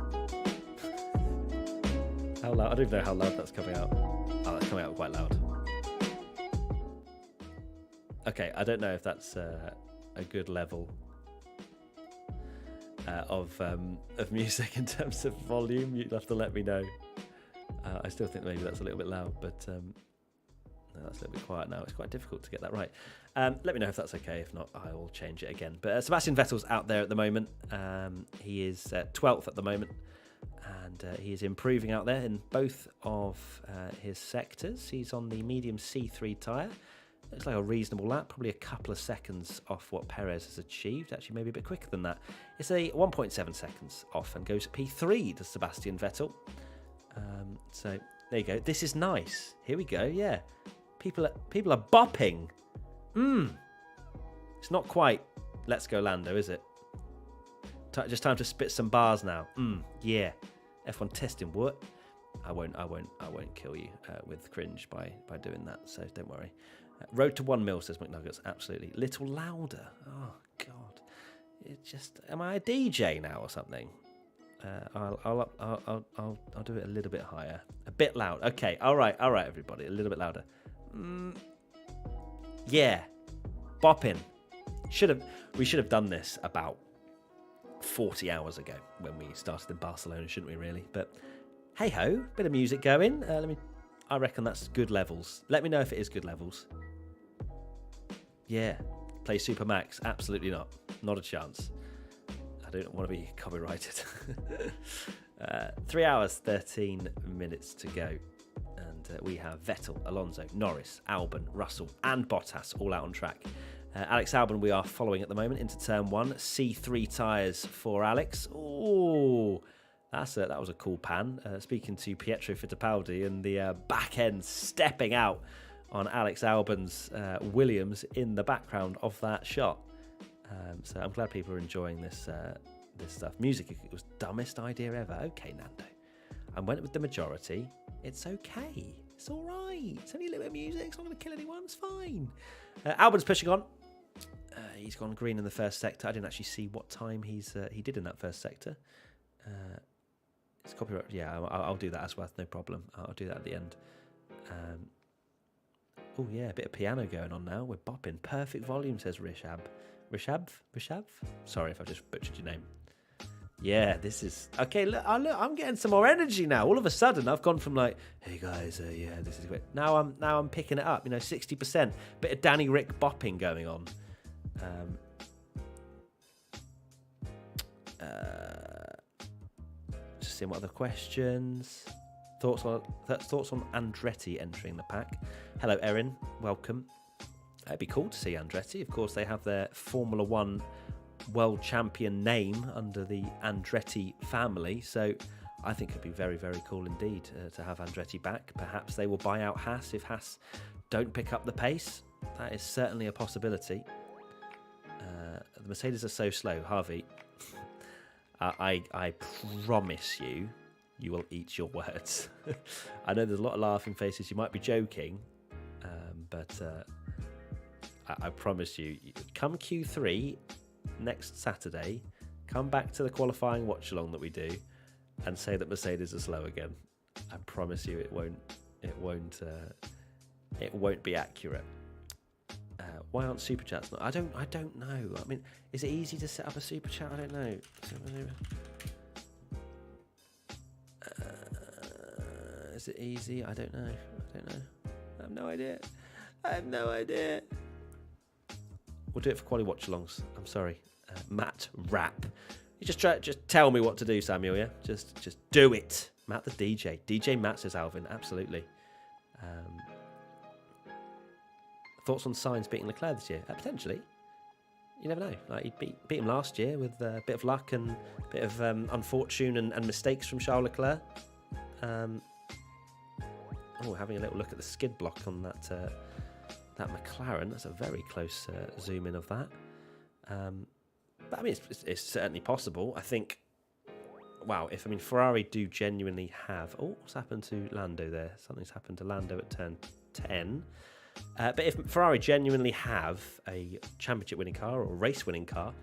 How loud? I don't even know how loud that's coming out. Oh, that's coming out quite loud. Okay, I don't know if that's a good level of music in terms of volume. You'd have to let me know. I still think maybe that's a little bit loud, but no, that's a little bit quiet now. It's quite difficult to get that right. Let me know if that's okay. If not, I will change it again. But Sebastian Vettel's out there at the moment. He is 12th at the moment, and he is improving out there in both of his sectors. He's on the medium C3 tyre. Looks like a reasonable lap, probably a couple of seconds off what Perez has achieved. Actually, maybe a bit quicker than that. It's a 1.7 seconds off and goes P3 to Sebastian Vettel. So there you go. This is nice. Here we go. Yeah, people are bopping. It's not quite Let's Go Lando, is it? Just time to spit some bars now. Yeah. F1 testing. What? I won't kill you with cringe by doing that. So don't worry. Road to 1 mil, says McNuggets. Absolutely. Little louder. Oh God. It just. Am I a DJ now or something? I'll do it a little bit higher. A bit loud. Okay. All right, everybody. A little bit louder. Yeah. Bopping. We should have done this about 40 hours ago when we started in Barcelona, shouldn't we? Really, but hey ho, bit of music going. I reckon that's good levels. Let me know if it is good levels. Yeah, play Super Max. Absolutely not a chance. I don't want to be copyrighted. 3 hours 13 minutes to go, and we have Vettel, Alonso, Norris, Albon, Russell, and Bottas all out on track. Alex Albon we are following at the moment into turn 1. C3 tyres for Alex. Oh, that was a cool pan. Speaking to Pietro Fittipaldi, and the back end stepping out on Alex Albon's Williams in the background of that shot. So I'm glad people are enjoying this this stuff. Music, it was dumbest idea ever. Okay, Nando. I went with the majority. It's okay. It's all right. It's only a little bit of music. It's not going to kill anyone. It's fine. Albin's pushing on. He's gone green in the first sector. I didn't actually see what time he did in that first sector. It's copyright. Yeah, I'll do that as well. No problem. I'll do that at the end. Oh yeah, a bit of piano going on now. We're bopping. Perfect volume, says Rishab. Rishav? Sorry if I just butchered your name. Yeah, this is... Okay, look, I'm getting some more energy now. All of a sudden, I've gone from like, hey guys, yeah, this is great. Now I'm picking it up, 60%. Bit of Danny Rick bopping going on. Just seeing what other questions. Thoughts on Andretti entering the pack. Hello, Erin. Welcome. It'd be cool to see Andretti. Of course, they have their Formula One world champion name under the Andretti family. So I think it'd be very, very cool indeed to have Andretti back. Perhaps they will buy out Haas if Haas don't pick up the pace. That is certainly a possibility. The Mercedes are so slow. Harvey, I promise you will eat your words. I know there's a lot of laughing faces. You might be joking, but I promise you, come Q3 next Saturday, come back to the qualifying watch along that we do, and say that Mercedes are slow again. I promise you, it won't be accurate. Why aren't super chats not? I don't know. I mean, is it easy to set up a super chat? I don't know. Is it easy? I don't know. I have no idea. We'll do it for quality watch-alongs. I'm sorry, Matt Rapp. You just tell me what to do, Samuel. Yeah, just do it. Matt the DJ. DJ Matt, says Alvin. Absolutely. Thoughts on Sainz beating Leclerc this year? Potentially. You never know. Like he beat him last year with a bit of luck and a bit of unfortune and mistakes from Charles Leclerc. Having a little look at the skid block on that McLaren. That's a very close zoom in of that. But I mean, it's certainly possible. I think. Wow, if Ferrari do genuinely have. Oh, what's happened to Lando there? Something's happened to Lando at turn 10. But if Ferrari genuinely have a championship-winning car or a race-winning car,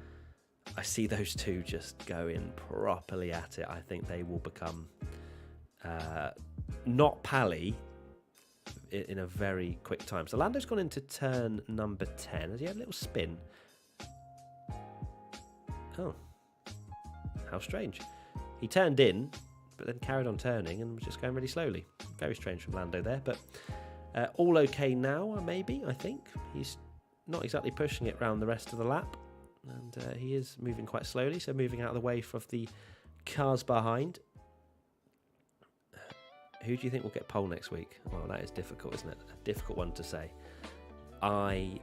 I see those two just going properly at it. I think they will become not pally in a very quick time. So Lando's gone into turn number 10. Has he had a little spin? Oh, how strange. He turned in, but then carried on turning and was just going really slowly. Very strange from Lando there, but all okay now, maybe, I think. He's not exactly pushing it round the rest of the lap, and he is moving quite slowly, so moving out of the way of the cars behind. Who do you think will get pole next week? Well, that is difficult, isn't it? A difficult one to say. I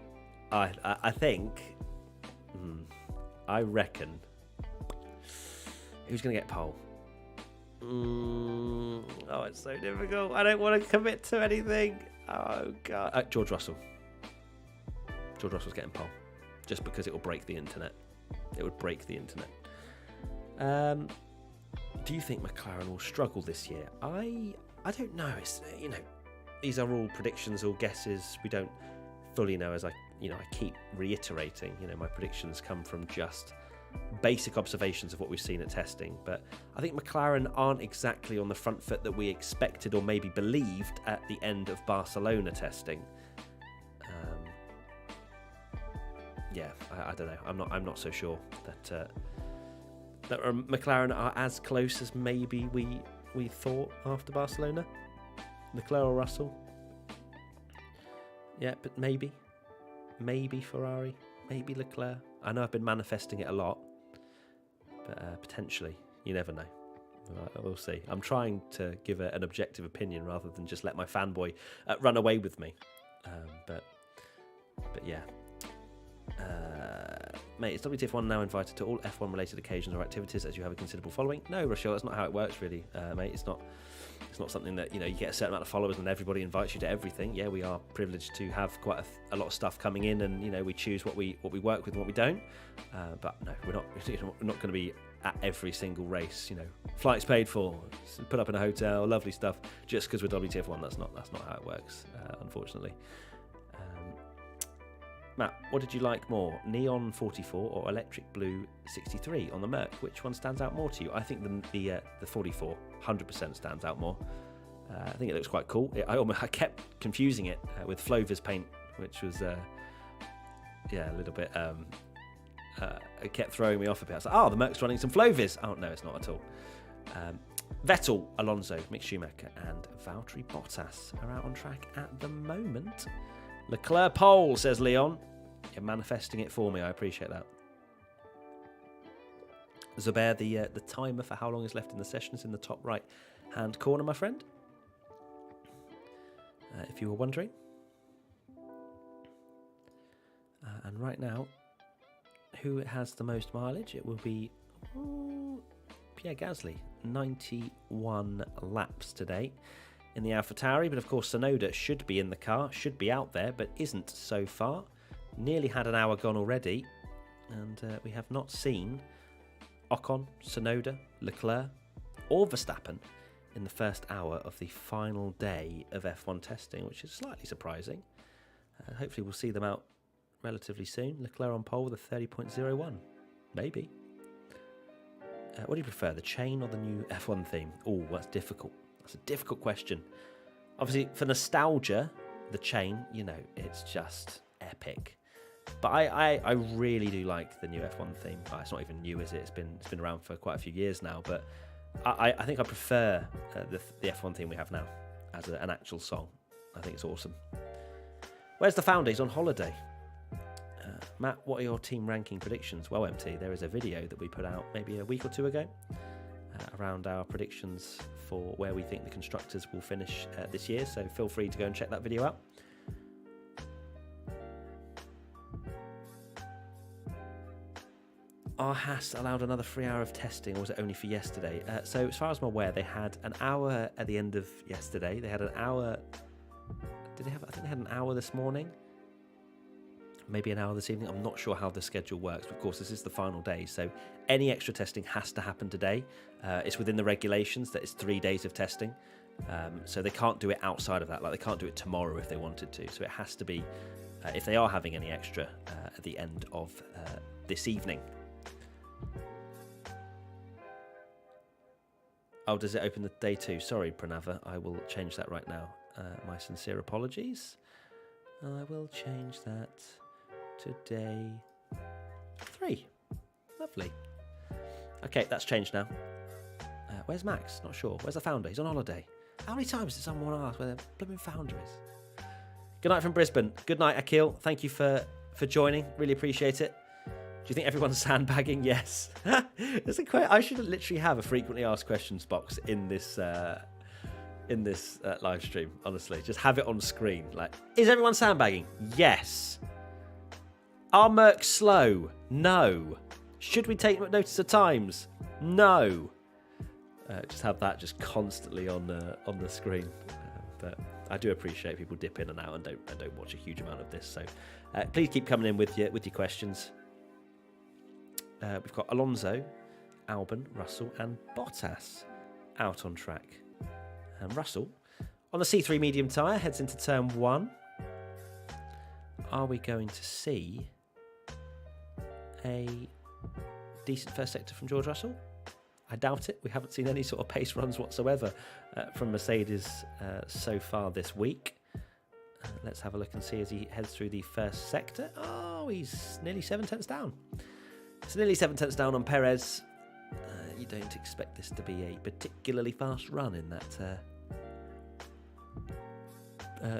think, I reckon, who's going to get pole? Oh, it's so difficult. I don't want to commit to anything. Oh, God. George Russell. George Russell's getting pole. Just because it will break the internet. It would break the internet. Do you think McLaren will struggle this year? I don't know. It's, these are all predictions or guesses. We don't fully know, as I keep reiterating. My predictions come from just basic observations of what we've seen at testing, but I think McLaren aren't exactly on the front foot that we expected or maybe believed at the end of Barcelona testing. I don't know. I'm not so sure that McLaren are as close as maybe we thought after Barcelona. Leclerc or Russell? Yeah, but maybe Ferrari, maybe Leclerc. I know I've been manifesting it a lot, but potentially, you never know. We'll see. I'm trying to give an objective opinion rather than just let my fanboy run away with me. But yeah. Mate, is WTF1 now invited to all F1 related occasions or activities as you have a considerable following? No, Rochelle, that's not how it works really, mate. It's not something that, you know, you get a certain amount of followers and everybody invites you to everything. Yeah, we are privileged to have quite a lot of stuff coming in, and, you know, we choose what we work with and what we don't. But no, we're not going to be at every single race, you know, flights paid for, put up in a hotel, lovely stuff, just because we're WTF1. That's not how it works, unfortunately. Matt, what did you like more, Neon 44 or Electric Blue 63 on the Merc? Which one stands out more to you? I think the 44 100% stands out more. I think it looks quite cool. I kept confusing it with Flover's paint, which was a little bit. It kept throwing me off a bit. I was like, oh, the Merc's running some Flover's. Oh no, it's not at all. Vettel, Alonso, Mick Schumacher, and Valtteri Bottas are out on track at the moment. Leclerc pole, says Leon. You're manifesting it for me. I appreciate that. Zubair, the timer for how long is left in the session is in the top right hand corner, my friend. If you were wondering. And right now, who has the most mileage? It will be Pierre Gasly. 91 laps today in the AlphaTauri, but of course Tsunoda should be in the car, should be out there, but isn't so far. Nearly had an hour gone already, and we have not seen Ocon, Tsunoda, Leclerc or Verstappen in the first hour of the final day of F1 testing, which is slightly surprising. Hopefully we'll see them out relatively soon. Leclerc on pole with a 30.01, maybe. What do you prefer, the chain or the new F1 theme? Oh, that's difficult. That's a difficult question. Obviously, for nostalgia, the chain, you know, it's just epic. But I really do like the new F1 theme. It's not even new, is it? It's been around for quite a few years now. But I think I prefer the F1 theme we have now as an actual song. I think it's awesome. Where's the founder? He's on holiday. Matt, what are your team ranking predictions? Well, MT, there is a video that we put out maybe a week or two ago around our predictions for where we think the constructors will finish this year, so feel free to go and check that video out. Are Haas allowed another 3 hour of testing, or was it only for yesterday? So as far as I'm aware, they had an hour at the end of yesterday. They had an hour. I think they had an hour this morning. Maybe an hour this evening. I'm not sure how the schedule works. But of course, this is the final day, so any extra testing has to happen today. It's within the regulations that it's 3 days of testing, so they can't do it outside of that. Like, they can't do it tomorrow if they wanted to. So it has to be, if they are having any extra, at the end of this evening. Oh, does it open the day 2? Sorry, Pranava. I will change that right now. My sincere apologies. I will change that to day 3. Lovely. Okay, that's changed now. Where's Max? Not sure. Where's the founder? He's on holiday. How many times did someone ask where the blooming founder is? Good night from Brisbane. Good night, Akil. Thank you for joining. Really appreciate it. Do you think everyone's sandbagging? Yes. I should literally have a frequently asked questions box in this live stream. Honestly, just have it on screen. Like, is everyone sandbagging? Yes. Are Mercs slow? No. Should we take notice of times? No. Just have that just constantly on the screen. But I do appreciate people dip in and out and don't watch a huge amount of this. So please keep coming in with your questions. We've got Alonso, Albon, Russell, and Bottas out on track. And Russell on the C3 medium tyre heads into turn 1. Are we going to see a decent first sector from George Russell? I doubt it. We haven't seen any sort of pace runs whatsoever from Mercedes so far this week. Let's have a look and see as he heads through the first sector. Oh, he's nearly 7 tenths down. It's nearly 7 tenths down on Perez. You don't expect this to be a particularly fast run in that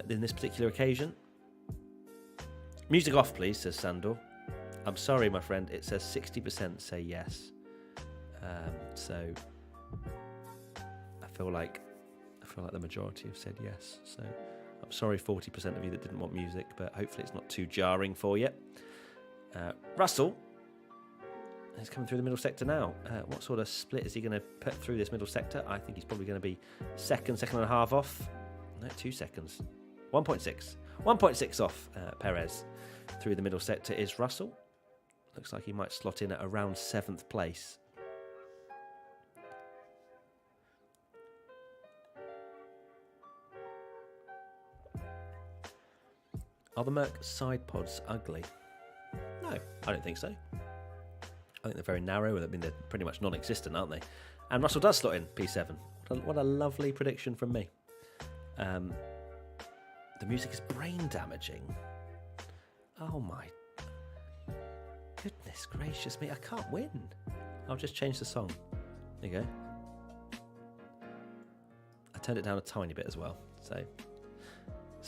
in this particular occasion. Music off, please, says Sandor. I'm sorry, my friend. It says 60% say yes. So I feel like the majority have said yes. So I'm sorry, 40% of you that didn't want music, but hopefully it's not too jarring for you. Russell He's coming through the middle sector now. What sort of split is he going to put through this middle sector? I think he's probably going to be second and a half off. No, 2 seconds. 1.6. 1.6 off Perez. Through the middle sector is Russell. Looks like he might slot in at around 7th place. Are the Merc side pods ugly? No, I don't think so. I think they're very narrow. I mean, they're pretty much non-existent, aren't they? And Russell does slot in P7. What a lovely prediction from me. The music is brain damaging. Oh my goodness gracious me! I can't win. I'll just change the song. There you go. I turned it down a tiny bit as well. So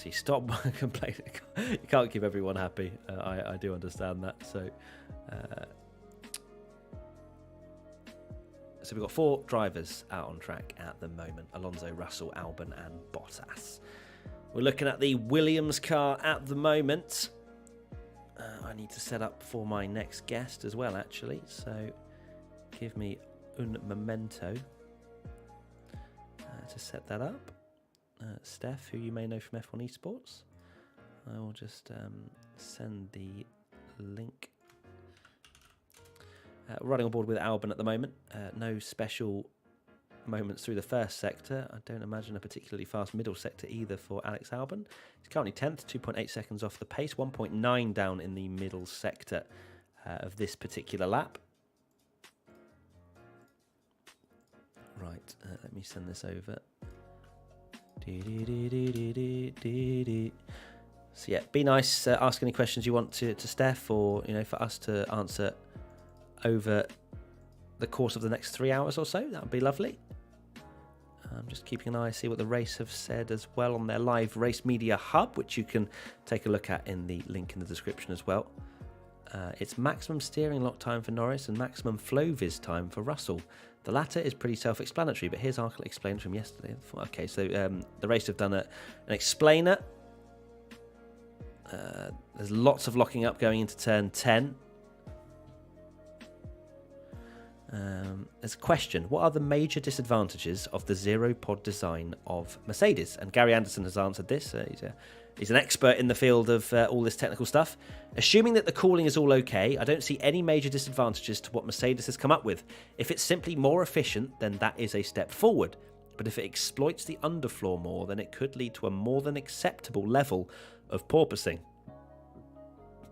you stop complaining. You can't keep everyone happy. I do understand that. So we've got 4 drivers out on track at the moment. Alonso, Russell, Albon and Bottas. We're looking at the Williams car at the moment. I need to set up for my next guest as well, actually. So give me un momento to set that up. Steph, who you may know from F1 Esports. I will just send the link. Running on board with Albon at the moment. No special moments through the first sector. I don't imagine a particularly fast middle sector either for Alex Albon. He's currently 10th, 2.8 seconds off the pace, 1.9 down in the middle sector of this particular lap. Right, let me send this over. So yeah, be nice. Ask any questions you want to Steph, or for us to answer over the course of the next 3 hours or so. That would be lovely. I'm just keeping an eye, see what the race have said as well on their live race media hub, which you can take a look at in the link in the description as well. It's maximum steering lock time for Norris and maximum flow vis time for Russell. The latter is pretty self-explanatory, but here's our explainer from yesterday. Okay, so the race have done an explainer. There's lots of locking up going into turn 10. There's a question. What are the major disadvantages of the zero-pod design of Mercedes? And Gary Anderson has answered this. He's an expert in the field of all this technical stuff. Assuming that the cooling is all okay, I don't see any major disadvantages to what Mercedes has come up with. If it's simply more efficient, then that is a step forward. But if it exploits the underfloor more, then it could lead to a more than acceptable level of porpoising.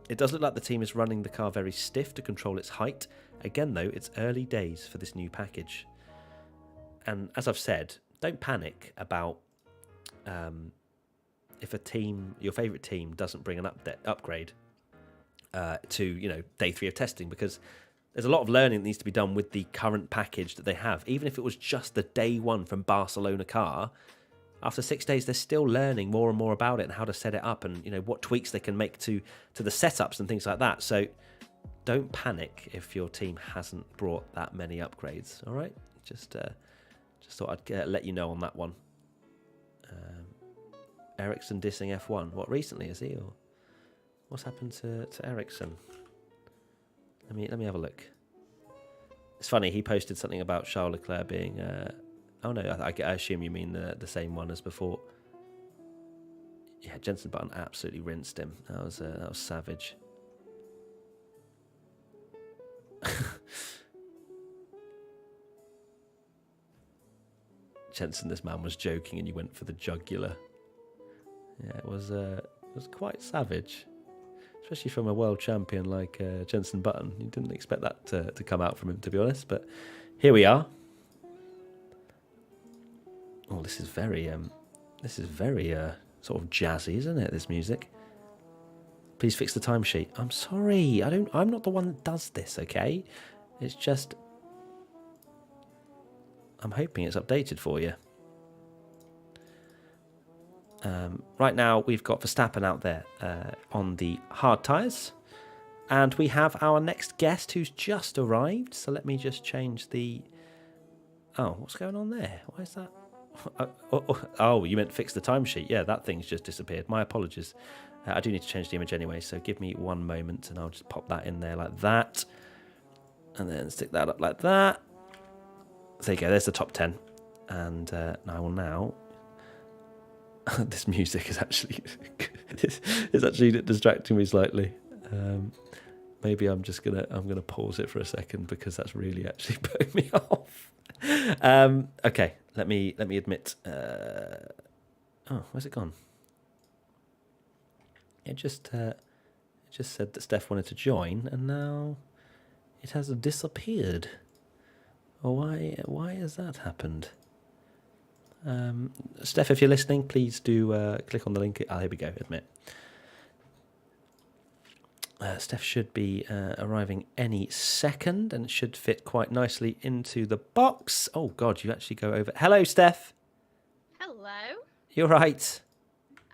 It does look like the team is running the car very stiff to control its height. Again, though, it's early days for this new package. And as I've said, don't panic about if a team, your favourite team, doesn't bring an upgrade to day 3 of testing, because there's a lot of learning that needs to be done with the current package that they have. Even if it was just the day 1 from Barcelona car, after 6 days, they're still learning more and more about it and how to set it up, and what tweaks they can make to the setups and things like that. So don't panic if your team hasn't brought that many upgrades. All right, just thought I'd let you know on that one. Ericsson dissing F1. What, recently is he, or what's happened to Ericsson? Let me have a look. It's funny, he posted something about Charles Leclerc being. Oh no, I assume you mean the same one as before. Yeah, Jenson Button absolutely rinsed him. That was savage. Jenson, this man was joking, and you went for the jugular. Yeah, it was quite savage, especially from a world champion like Jenson Button. You didn't expect that to come out from him, to be honest. But here we are. Oh, this is very sort of jazzy, isn't it? This music. Please fix the timesheet. I'm sorry, I'm not the one that does this. Okay, it's just I'm hoping it's updated for you. Right now we've got Verstappen out there on the hard tyres, and we have our next guest who's just arrived. So let me just change the. Oh, what's going on there? Why is that? Oh, you meant fix the timesheet. Yeah, that thing's just disappeared. My apologies. I do need to change the image anyway, so give me one moment and I'll just pop that in there like that. and then stick that up like that. There you go. There's the top 10, and I will now. This music is actually distracting me slightly. Maybe I'm gonna pause it for a second because that's really actually putting me off. Okay, let me admit. Oh, where's it gone? It just said that Steph wanted to join, and now it has disappeared. Why has that happened? Steph, if you're listening, please do click on the link. Here we go. Admit. Steph should be arriving any second, and it should fit quite nicely into the box. Oh God, you actually go over. Hello, Steph. Hello. You're right.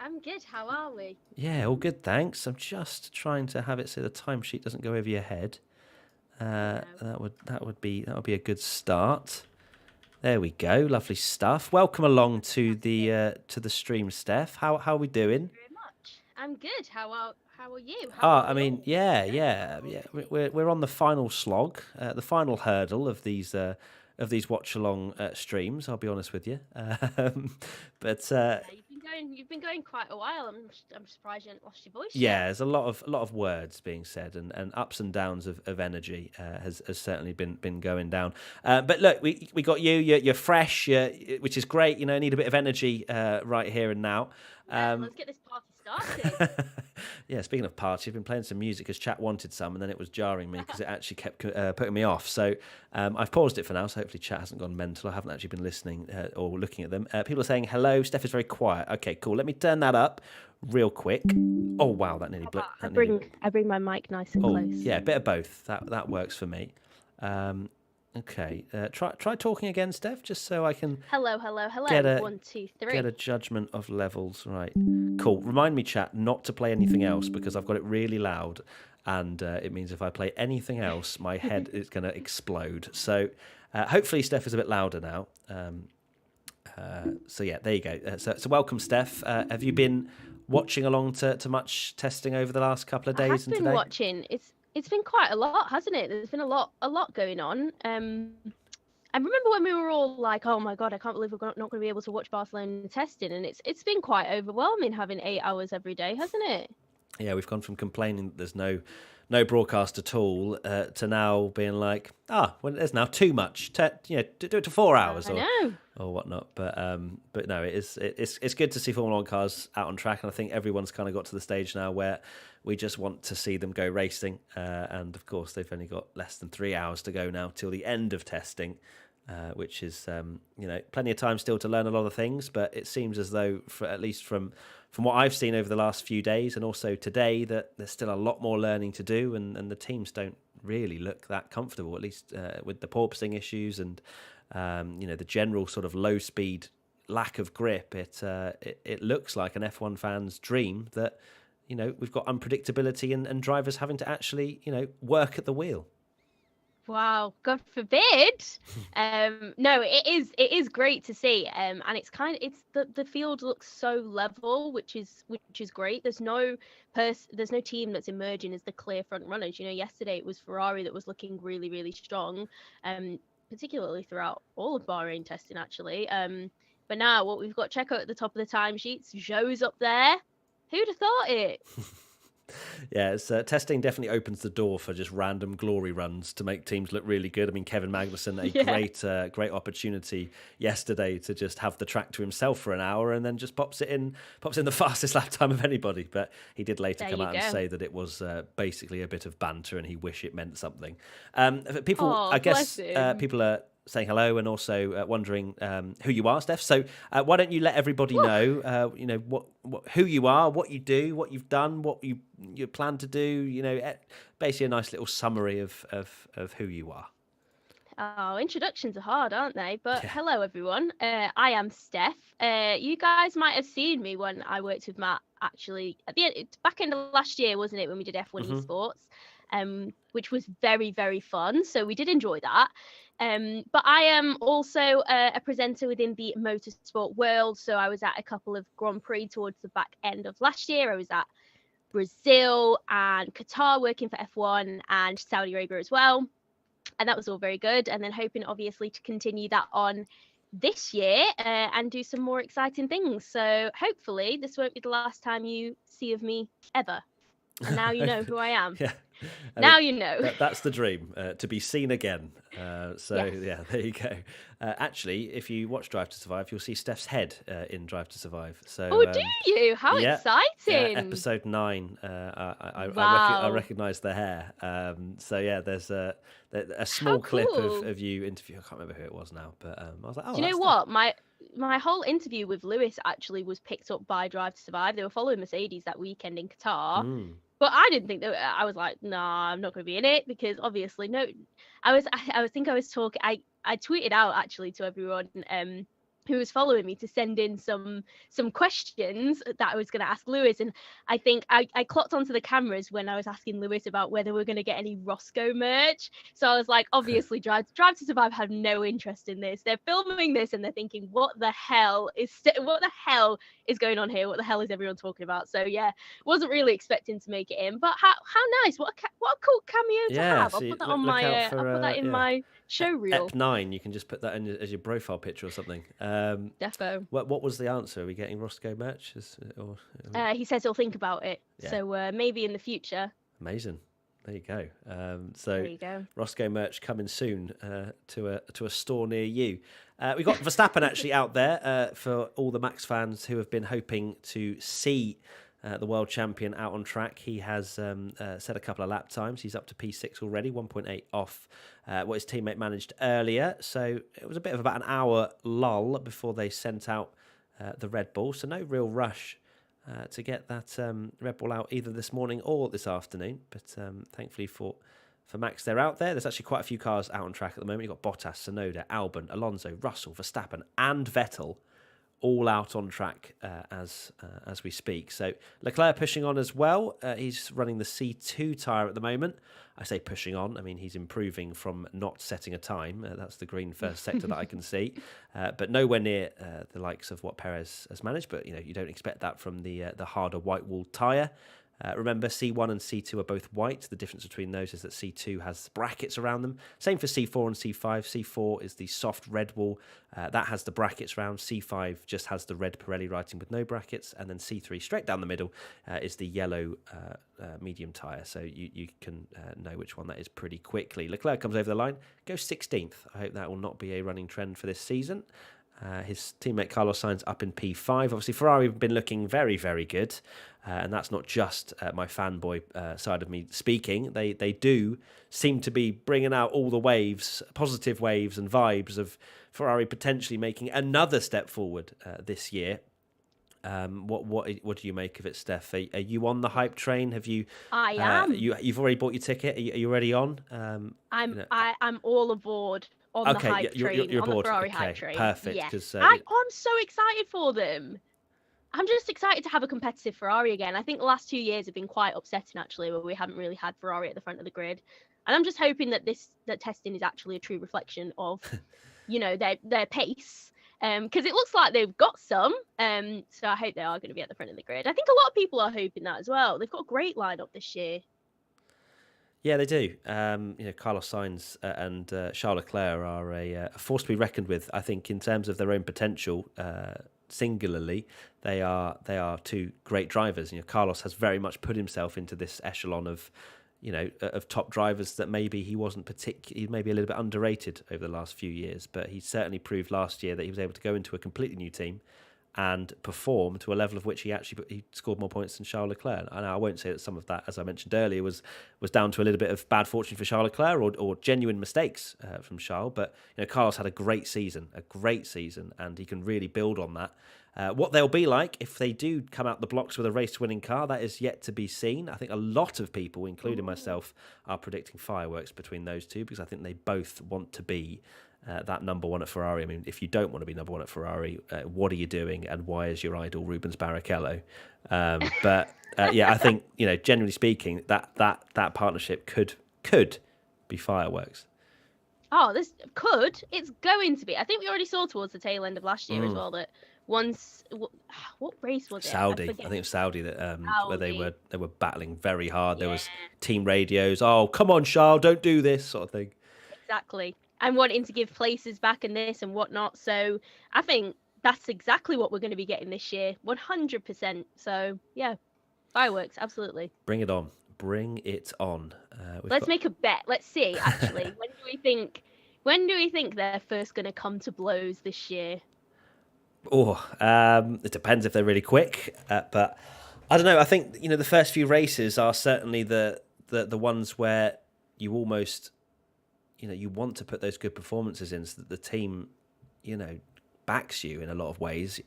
I'm good. How are we? Yeah, all good, thanks. I'm just trying to have it so the timesheet doesn't go over your head. That would be a good start. There we go. Lovely stuff. Welcome along to the stream, Steph. How are we doing? Thank you very much. I'm good. How are you? I mean, yeah. We're on the final slog, the final hurdle of these watch along streams. I'll be honest with you, but. You've been going quite a while. I'm surprised you haven't lost your voice. Yeah, there's a lot of words being said, and ups and downs of energy has certainly been going down. But look, we got you. You're fresh, which is great. You know, need a bit of energy right here and now. Let's get this party started. Yeah, speaking of party, I've been playing some music because chat wanted some, and then it was jarring me because it actually kept putting me off. So I've paused it for now, so hopefully chat hasn't gone mental. I haven't actually been listening or looking at them. People are saying hello. Steph is very quiet. Okay, cool. Let me turn that up real quick. Oh wow, that nearly blew. I bring my mic nice and close. Yeah, a bit of both. That works for me. Okay, try talking again, Steph, just so I can. Hello. 1, 2, 3. Get a judgment of levels, right? Cool. Remind me, chat, not to play anything else because I've got it really loud, and it means if I play anything else, my head is going to explode. So hopefully, Steph is a bit louder now. So yeah, there you go. So welcome, Steph. Have you been watching along to much testing over the last couple of days? I've been watching. It's been quite a lot, hasn't it? There's been a lot going on. I remember when we were all like, "Oh my God, I can't believe we're not going to be able to watch Barcelona testing," and it's been quite overwhelming having 8 hours every day, hasn't it? Yeah, we've gone from complaining that there's no broadcast at all to now being like, well, there's now too much. Do it to 4 hours or whatnot. But no, it's good to see Formula One cars out on track, and I think everyone's kind of got to the stage now where we just want to see them go racing. And of course, they've only got less than 3 hours to go now till the end of testing, which is plenty of time still to learn a lot of things. But it seems as though, at least from what I've seen over the last few days and also today, that there's still a lot more learning to do, and the teams don't really look that comfortable, at least with the porpoising issues and the general sort of low speed lack of grip. It looks like an F1 fan's dream that we've got unpredictability and drivers having to actually work at the wheel. Wow, God forbid. No, it is great to see. And it's the field looks so level, which is great. There's no team that's emerging as the clear front runners. Yesterday it was Ferrari that was looking really, really strong, particularly throughout all of Bahrain testing actually. But now what we've got, Checo at the top of the timesheets, Zhou's up there. Who'd have thought it? Yeah, testing definitely opens the door for just random glory runs to make teams look really good. I mean, Kevin Magnussen, great opportunity yesterday to just have the track to himself for an hour and then just pops in the fastest lap time of anybody. But he did later come out and say that it was basically a bit of banter and he wished it meant something. People are saying hello and also wondering who you are, Steph. So why don't you let everybody know, who you are, what you do, what you've done, what you plan to do. Basically a nice little summary of who you are. Oh, introductions are hard, aren't they? But Hello, everyone. I am Steph. You guys might have seen me when I worked with Matt. Actually, at the end, back end of last year, wasn't it, when we did F1 Esports, which was very, very fun. So we did enjoy that. But I am also a presenter within the motorsport world. So I was at a couple of Grand Prix towards the back end of last year. I was at Brazil and Qatar working for F1 and Saudi Arabia as well. And that was all very good. And then hoping, obviously, to continue that on this year and do some more exciting things. So hopefully this won't be the last time you see of me ever. And now you know who I am. Yeah. Now you know. That's the dream, to be seen again. Yes. Yeah, there you go. Actually, if you watch Drive to Survive, you'll see Steph's head in Drive to Survive. So, Oh, do you? How exciting! Episode 9. I Wow. recognise the hair. So yeah, there's a small clip cool. of you interview. I can't remember who it was now, but I was like, oh, Do you know that's what? My whole interview with Lewis actually was picked up by Drive to Survive. They were following Mercedes that weekend in Qatar. But I didn't think that. I was like, nah, I'm not going to be in it because obviously, no. I think I was talking. I tweeted out actually to everyone who was following me to send in some questions that I was going to ask Lewis, and I think I clocked onto the cameras when I was asking Lewis about whether we're going to get any Roscoe merch. So I was like, obviously, Drive to Survive have no interest in this. They're filming this and they're thinking, what the hell is going on here? What the hell is everyone talking about? So yeah, wasn't really expecting to make it in, but how nice! What a cool cameo to have. I'll put that on my I'll put that in my show reel. EP9, you can just put that in as your profile picture or something. Defo. What was the answer? Are we getting Roscoe merch? He says he'll think about it. Yeah. So maybe in the future. Amazing. There you go. So there you go. Roscoe merch coming soon to a store near you. We got Verstappen actually out there for all the Max fans who have been hoping to see the world champion out on track. He has set a couple of lap times. He's up to P6 already, 1.8 off what his teammate managed earlier. So it was a bit of about an hour lull before they sent out the Red Bull. So no real rush to get that Red Bull out either this morning or this afternoon. But thankfully for Max, they're out there. There's actually quite a few cars out on track at the moment. You've got Bottas, Tsunoda, Albon, Alonso, Russell, Verstappen and Vettel all out on track as we speak. So Leclerc pushing on as well. He's running the C2 tyre at the moment. I say pushing on. I mean, he's improving from not setting a time. That's the green first sector that I can see. But nowhere near the likes of what Perez has managed. But, you don't expect that from the harder white wall tyre. Remember, C1 and C2 are both white. The difference between those is that C2 has brackets around them. Same for C4 and C5. C4 is the soft red wall. That has the brackets around. C5 just has the red Pirelli writing with no brackets. And then C3, straight down the middle, is the yellow medium tyre. So you can know which one that is pretty quickly. Leclerc comes over the line, goes 16th. I hope that will not be a running trend for this season. His teammate Carlos Sainz up in P5. Obviously, Ferrari have been looking very, very good. And that's not just my fanboy side of me speaking. They do seem to be bringing out all the waves, positive waves and vibes of Ferrari potentially making another step forward this year. What do you make of it, Steph? Are you on the hype train? Have you? I am. You've already bought your ticket. Are you already on? I'm all aboard on the hype train. You're on aboard. The Ferrari hype train. Perfect. Yes. I'm so excited for them. I'm just excited to have a competitive Ferrari again. I think the last 2 years have been quite upsetting, actually, where we haven't really had Ferrari at the front of the grid. And I'm just hoping that that testing is actually a true reflection of, their pace. Because it looks like they've got some. So I hope they are going to be at the front of the grid. I think a lot of people are hoping that as well. They've got a great lineup this year. Yeah, they do. Carlos Sainz and Charles Leclerc are a force to be reckoned with. I think in terms of their own potential, singularly, they are two great drivers. Carlos has very much put himself into this echelon of top drivers that maybe he wasn't he's maybe a little bit underrated over the last few years, but he certainly proved last year that he was able to go into a completely new team and perform to a level of which he scored more points than Charles Leclerc. And I won't say that some of that, as I mentioned earlier, was down to a little bit of bad fortune for Charles Leclerc or genuine mistakes from Charles. But Carlos had a great season, and he can really build on that. What they'll be like if they do come out the blocks with a race-winning car, that is yet to be seen. I think a lot of people, including myself, are predicting fireworks between those two because I think they both want to be that number one at Ferrari. I mean, if you don't want to be number one at Ferrari, what are you doing and why is your idol Rubens Barrichello? But I think, generally speaking, that partnership could be fireworks. Oh, this could. It's going to be. I think we already saw towards the tail end of last year as well that once, what race was it? Saudi. I think it was Saudi that where they were battling very hard. There was team radios. Oh, come on, Charles, don't do this sort of thing. Exactly. And wanting to give places back and this and whatnot. So I think that's exactly what we're going to be getting this year. 100%. So yeah, fireworks, absolutely. Bring it on. Bring it on. Let's make a bet. Let's see, actually. When do we think they're first going to come to blows this year? It depends if they're really quick. But I don't know. I think, the first few races are certainly the ones where you almost, you want to put those good performances in so that the team, backs you in a lot of ways.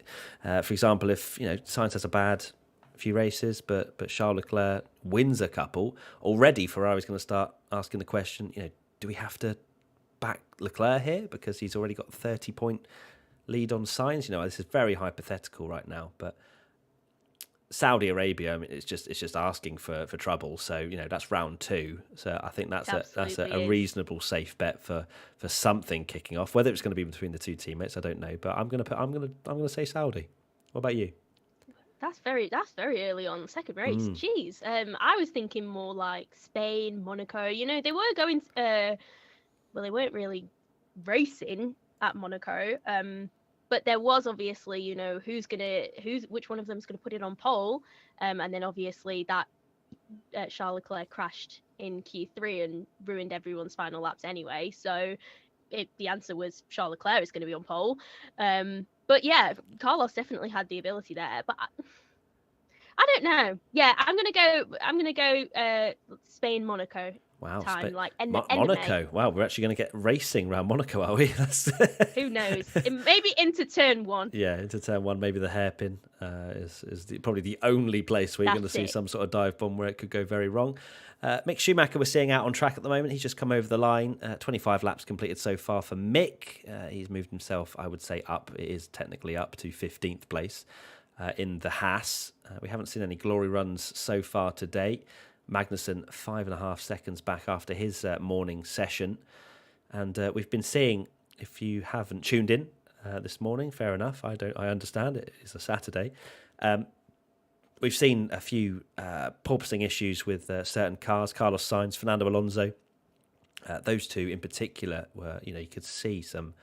For example, if, Sainz has a bad few races, but Charles Leclerc wins a couple, already Ferrari's going to start asking the question, do we have to back Leclerc here because he's already got 30-point lead on Sainz? This is very hypothetical right now, but Saudi Arabia, I mean, it's just asking for trouble. So that's round 2. So I think that's a reasonable safe bet for something kicking off. Whether it's going to be between the two teammates, I don't know. But I'm gonna say Saudi. What about you? That's very early on, second race. Jeez. I was thinking more like Spain, Monaco. They were going. Well, they weren't really racing at Monaco. But there was obviously, which one of them is going to put it on pole, and then obviously that Charles Leclerc crashed in Q3 and ruined everyone's final laps anyway. So the answer was Charles Leclerc is going to be on pole. But yeah, Carlos definitely had the ability there. But I don't know. Yeah, I'm gonna go Spain, Monaco. Wow, time, like end Monaco. Wow, we're actually going to get racing around Monaco, are we? Who knows? Maybe into turn 1. Yeah, into turn 1. Maybe the hairpin is probably the only place where you're going to see some sort of dive bomb where it could go very wrong. Mick Schumacher we're seeing out on track at the moment. He's just come over the line. 25 laps completed so far for Mick. He's moved himself, I would say, up. It is technically up to 15th place in the Haas. We haven't seen any glory runs so far today. Magnussen 5.5 seconds back after his morning session. And we've been seeing, if you haven't tuned in this morning, fair enough, I understand it is a Saturday. We've seen a few porpoising issues with certain cars, Carlos Sainz, Fernando Alonso. Those two in particular were, you could see some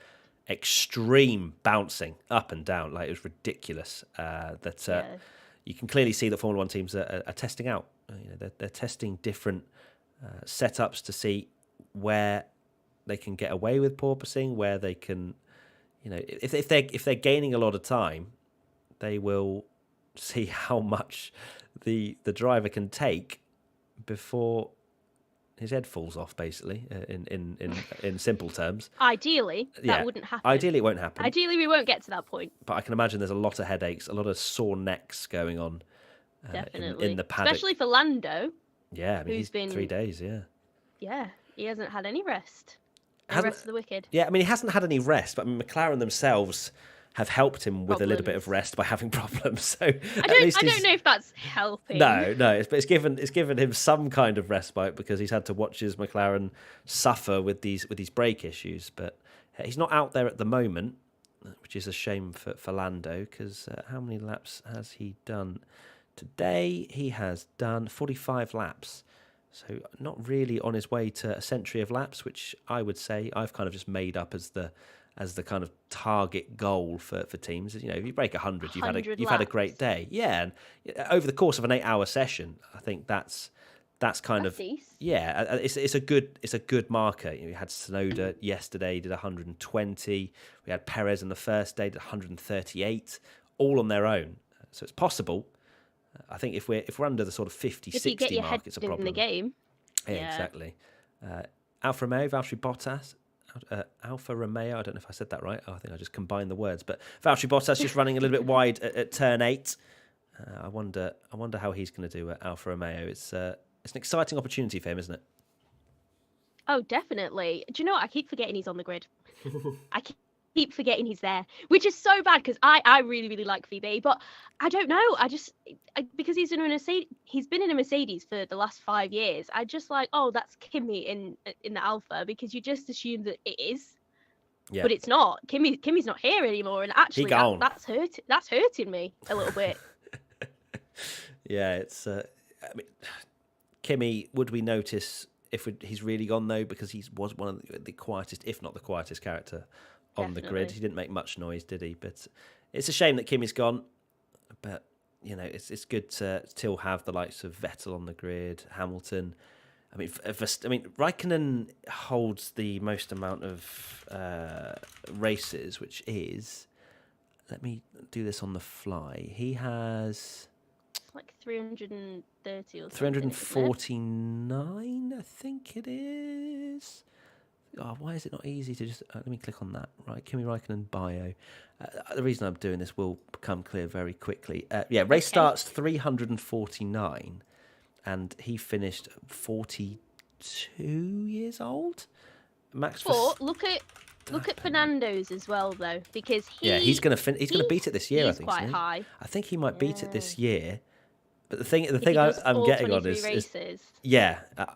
extreme bouncing up and down. Like, it was ridiculous you can clearly see that Formula One teams are testing out. They're testing different setups to see where they can get away with porpoising, where they can, if they're gaining a lot of time, they will see how much the driver can take before his head falls off, basically, in simple terms. Ideally, that wouldn't happen. Ideally, it won't happen. Ideally, we won't get to that point. But I can imagine there's a lot of headaches, a lot of sore necks going on. Definitely. In the paddock. Especially for Lando. Yeah, I mean, he's been 3 days, Yeah, he hasn't had any rest. The rest of the wicked. Yeah, I mean, he hasn't had any rest, but McLaren themselves have helped him with a little bit of rest by having problems. So I don't know if that's helping. No, but it's given him some kind of respite because he's had to watch his McLaren suffer with these brake issues. But he's not out there at the moment, which is a shame for Lando, because how many laps has he done today? He has done 45 laps. So not really on his way to a century of laps, which I would say I've kind of just made up as the kind of target goal for teams. If you break 100, you've had a great day. Yeah, and over the course of an 8-hour session, I think that's kind of decent. Yeah. It's a good marker. We had Tsunoda yesterday did 120. We had Perez on the first day did 138, all on their own. So it's possible. I think if we're under the sort of 50, 60 mark, it's a problem. In the game. Yeah, exactly. Alfa Romeo, Valtteri Bottas. Alfa Romeo, I don't know if I said that right. I think I just combined the words. But Valtteri Bottas just running a little bit wide at turn 8. I wonder how he's going to do at Alfa Romeo. It's an exciting opportunity for him, isn't it? Oh, definitely. Do you know what? I keep forgetting he's on the grid. I keep forgetting he's there, which is so bad because I really, really like VB, but I don't know. Because he's been in a Mercedes for the last 5 years. I just like, oh, that's Kimi in the Alpha, because you just assume that it is, but it's not. Kimi's not here anymore, and actually that's hurting me a little bit. Yeah, it's. I mean, Kimi, would we notice he's really gone though, because he was one of the quietest, if not the quietest character on the grid. He didn't make much noise, did he? But it's a shame that Kimi's gone. But it's good to still have the likes of Vettel on the grid, Hamilton. I mean, Raikkonen holds the most amount of races, which is, let me do this on the fly. He has like 330 or 349, I think it is. Oh, why is it not easy to just... let me click on that. Right, Kimi Raikkonen bio. The reason I'm doing this will become clear very quickly. Race starts 349, and he finished 42 years old. Max. But look at Fernando's as well, though, because he's going to beat it this year. I think quite high. I think he might beat it this year. But the thing I'm getting on is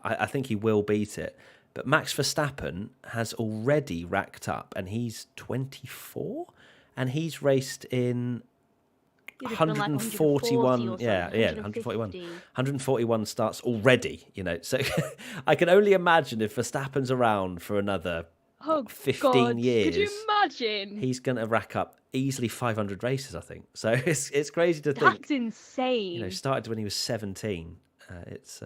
I think he will beat it. But Max Verstappen has already racked up, and he's 24, and he's raced in 141. 141. 141 starts already. So I can only imagine if Verstappen's around for another 15 years. Could you imagine? He's going to rack up easily 500 races, I think. So it's crazy to think. That's insane. Started when he was 17. It's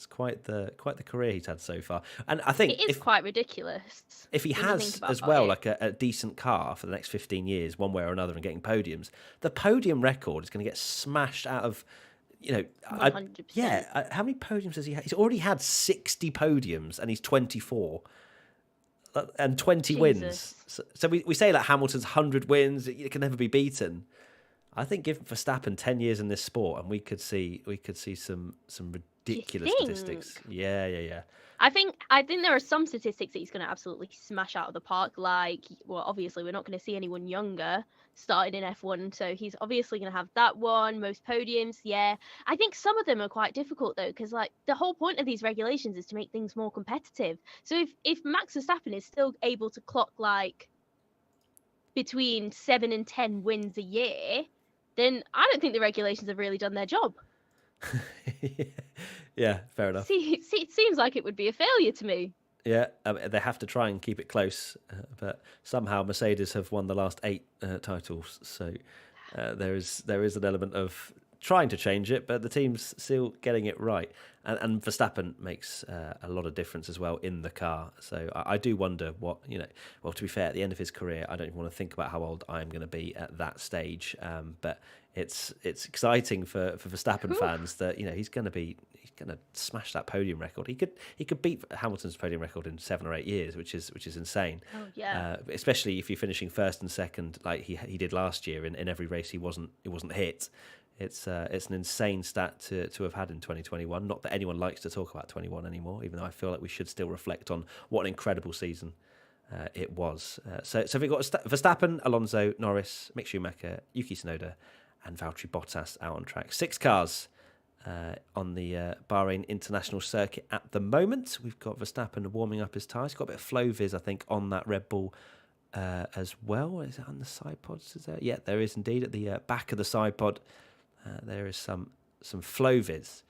quite the career he's had so far, and I think it is quite ridiculous. If he has as well, like a decent car for the next 15 years, one way or another, and getting podiums, the podium record is going to get smashed out of. 100%. How many podiums has he had? He's already had 60 podiums, and he's 24. And 20 wins. So we say like Hamilton's 100 wins, it can never be beaten. I think give Verstappen 10 years in this sport, and we could see some ridiculous statistics. Yeah. I think there are some statistics that he's going to absolutely smash out of the park. Like, well, obviously we're not going to see anyone younger started in F1, so he's obviously going to have that one. Most podiums, yeah. I think some of them are quite difficult though, because like the whole point of these regulations is to make things more competitive. So if Max Verstappen is still able to clock like between 7 and 10 wins a year, then I don't think the regulations have really done their job. Yeah, fair enough. See, it seems like it would be a failure to me. Yeah, they have to try and keep it close, but somehow Mercedes have won the last 8 titles, so there is an element of trying to change it, but the team's still getting it right. And Verstappen makes a lot of difference as well in the car. So I do wonder what, well, to be fair, at the end of his career, I don't even want to think about how old I'm going to be at that stage. But it's exciting for Verstappen fans that, he's going to smash that podium record. He could beat Hamilton's podium record in 7 or 8 years, which is insane. Oh yeah. Especially if you're finishing first and second, like he did last year in every race he wasn't hit. It's an insane stat to have had in 2021. Not that anyone likes to talk about 21 anymore, even though I feel like we should still reflect on what an incredible season it was. So we've got Verstappen, Alonso, Norris, Mick Schumacher, Yuki Tsunoda, and Valtteri Bottas out on track. 6 cars on the Bahrain International Circuit at the moment. We've got Verstappen warming up his tyres. Got a bit of flow viz, I think, on that Red Bull as well. Is it on the side pods? Is there? Yeah, there is indeed at the back of the side pod. There is some flow viz.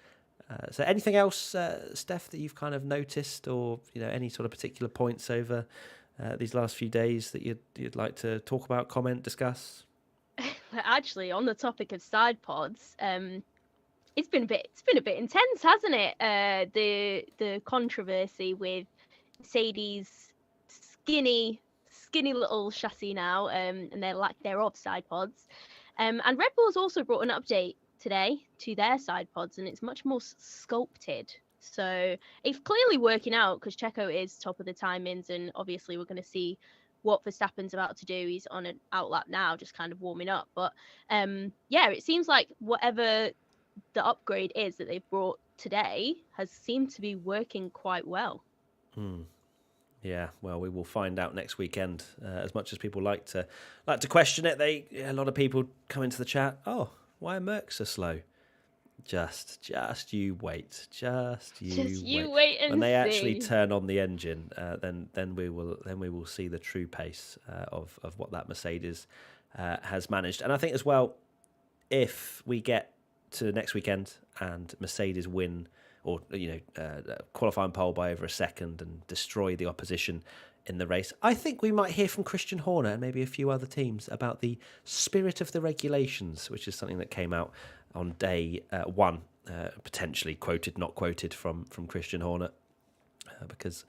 So anything else, Steph, that you've kind of noticed, or any sort of particular points over these last few days that you'd like to talk about, comment, discuss? Actually, on the topic of side pods, it's been a bit intense, hasn't it? The controversy with Mercedes' skinny little chassis now, and their lack thereof side pods. And Red Bull's also brought an update today to their side pods, and it's much more sculpted. So it's clearly working out because Checo is top of the timings, and obviously we're going to see what Verstappen's about to do. He's on an outlap now, just kind of warming up. But it seems like whatever the upgrade is that they've brought today has seemed to be working quite well. Yeah, well, we will find out next weekend. As much as people like to question it, a lot of people come into the chat. Oh, why are Mercs so slow? Just you wait. Just you wait and when they see. Actually turn on the engine, then we will see the true pace of what that Mercedes has managed. And I think as well, if we get to next weekend and Mercedes win or qualifying pole by over a second and destroy the opposition in the race. I think we might hear from Christian Horner and maybe a few other teams about the spirit of the regulations, which is something that came out on day one, potentially quoted, not quoted from Christian Horner, because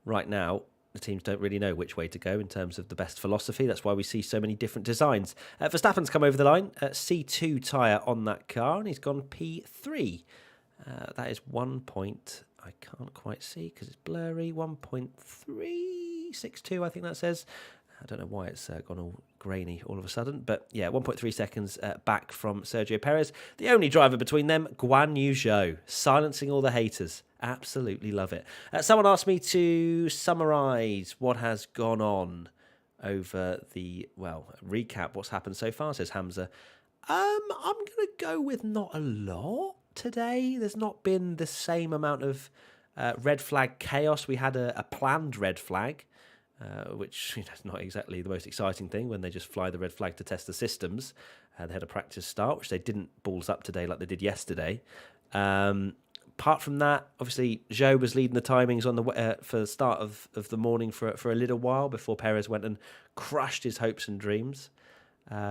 right now the teams don't really know which way to go in terms of the best philosophy. That's why we see so many different designs. Verstappen's come over the line, C2 tyre on that car, and he's gone P3. That is 1 point. I can't quite see because it's blurry. 1.362, I think that says. I don't know why it's gone all grainy all of a sudden. But yeah, 1.3 seconds back from Sergio Perez. The only driver between them, Guan Yu Zhou, silencing all the haters. Absolutely love it. Someone asked me to summarise what has gone on over the, recap what's happened so far, says Hamza. I'm going to go with not a lot today. There's not been the same amount of red flag chaos. We had a planned red flag, which is not exactly the most exciting thing when they just fly the red flag to test the systems. They had a practice start, which they didn't balls up today like they did yesterday. Apart from that, obviously, Zhou was leading the timings on the for the start of the morning for a little while before Perez went and crushed his hopes and dreams.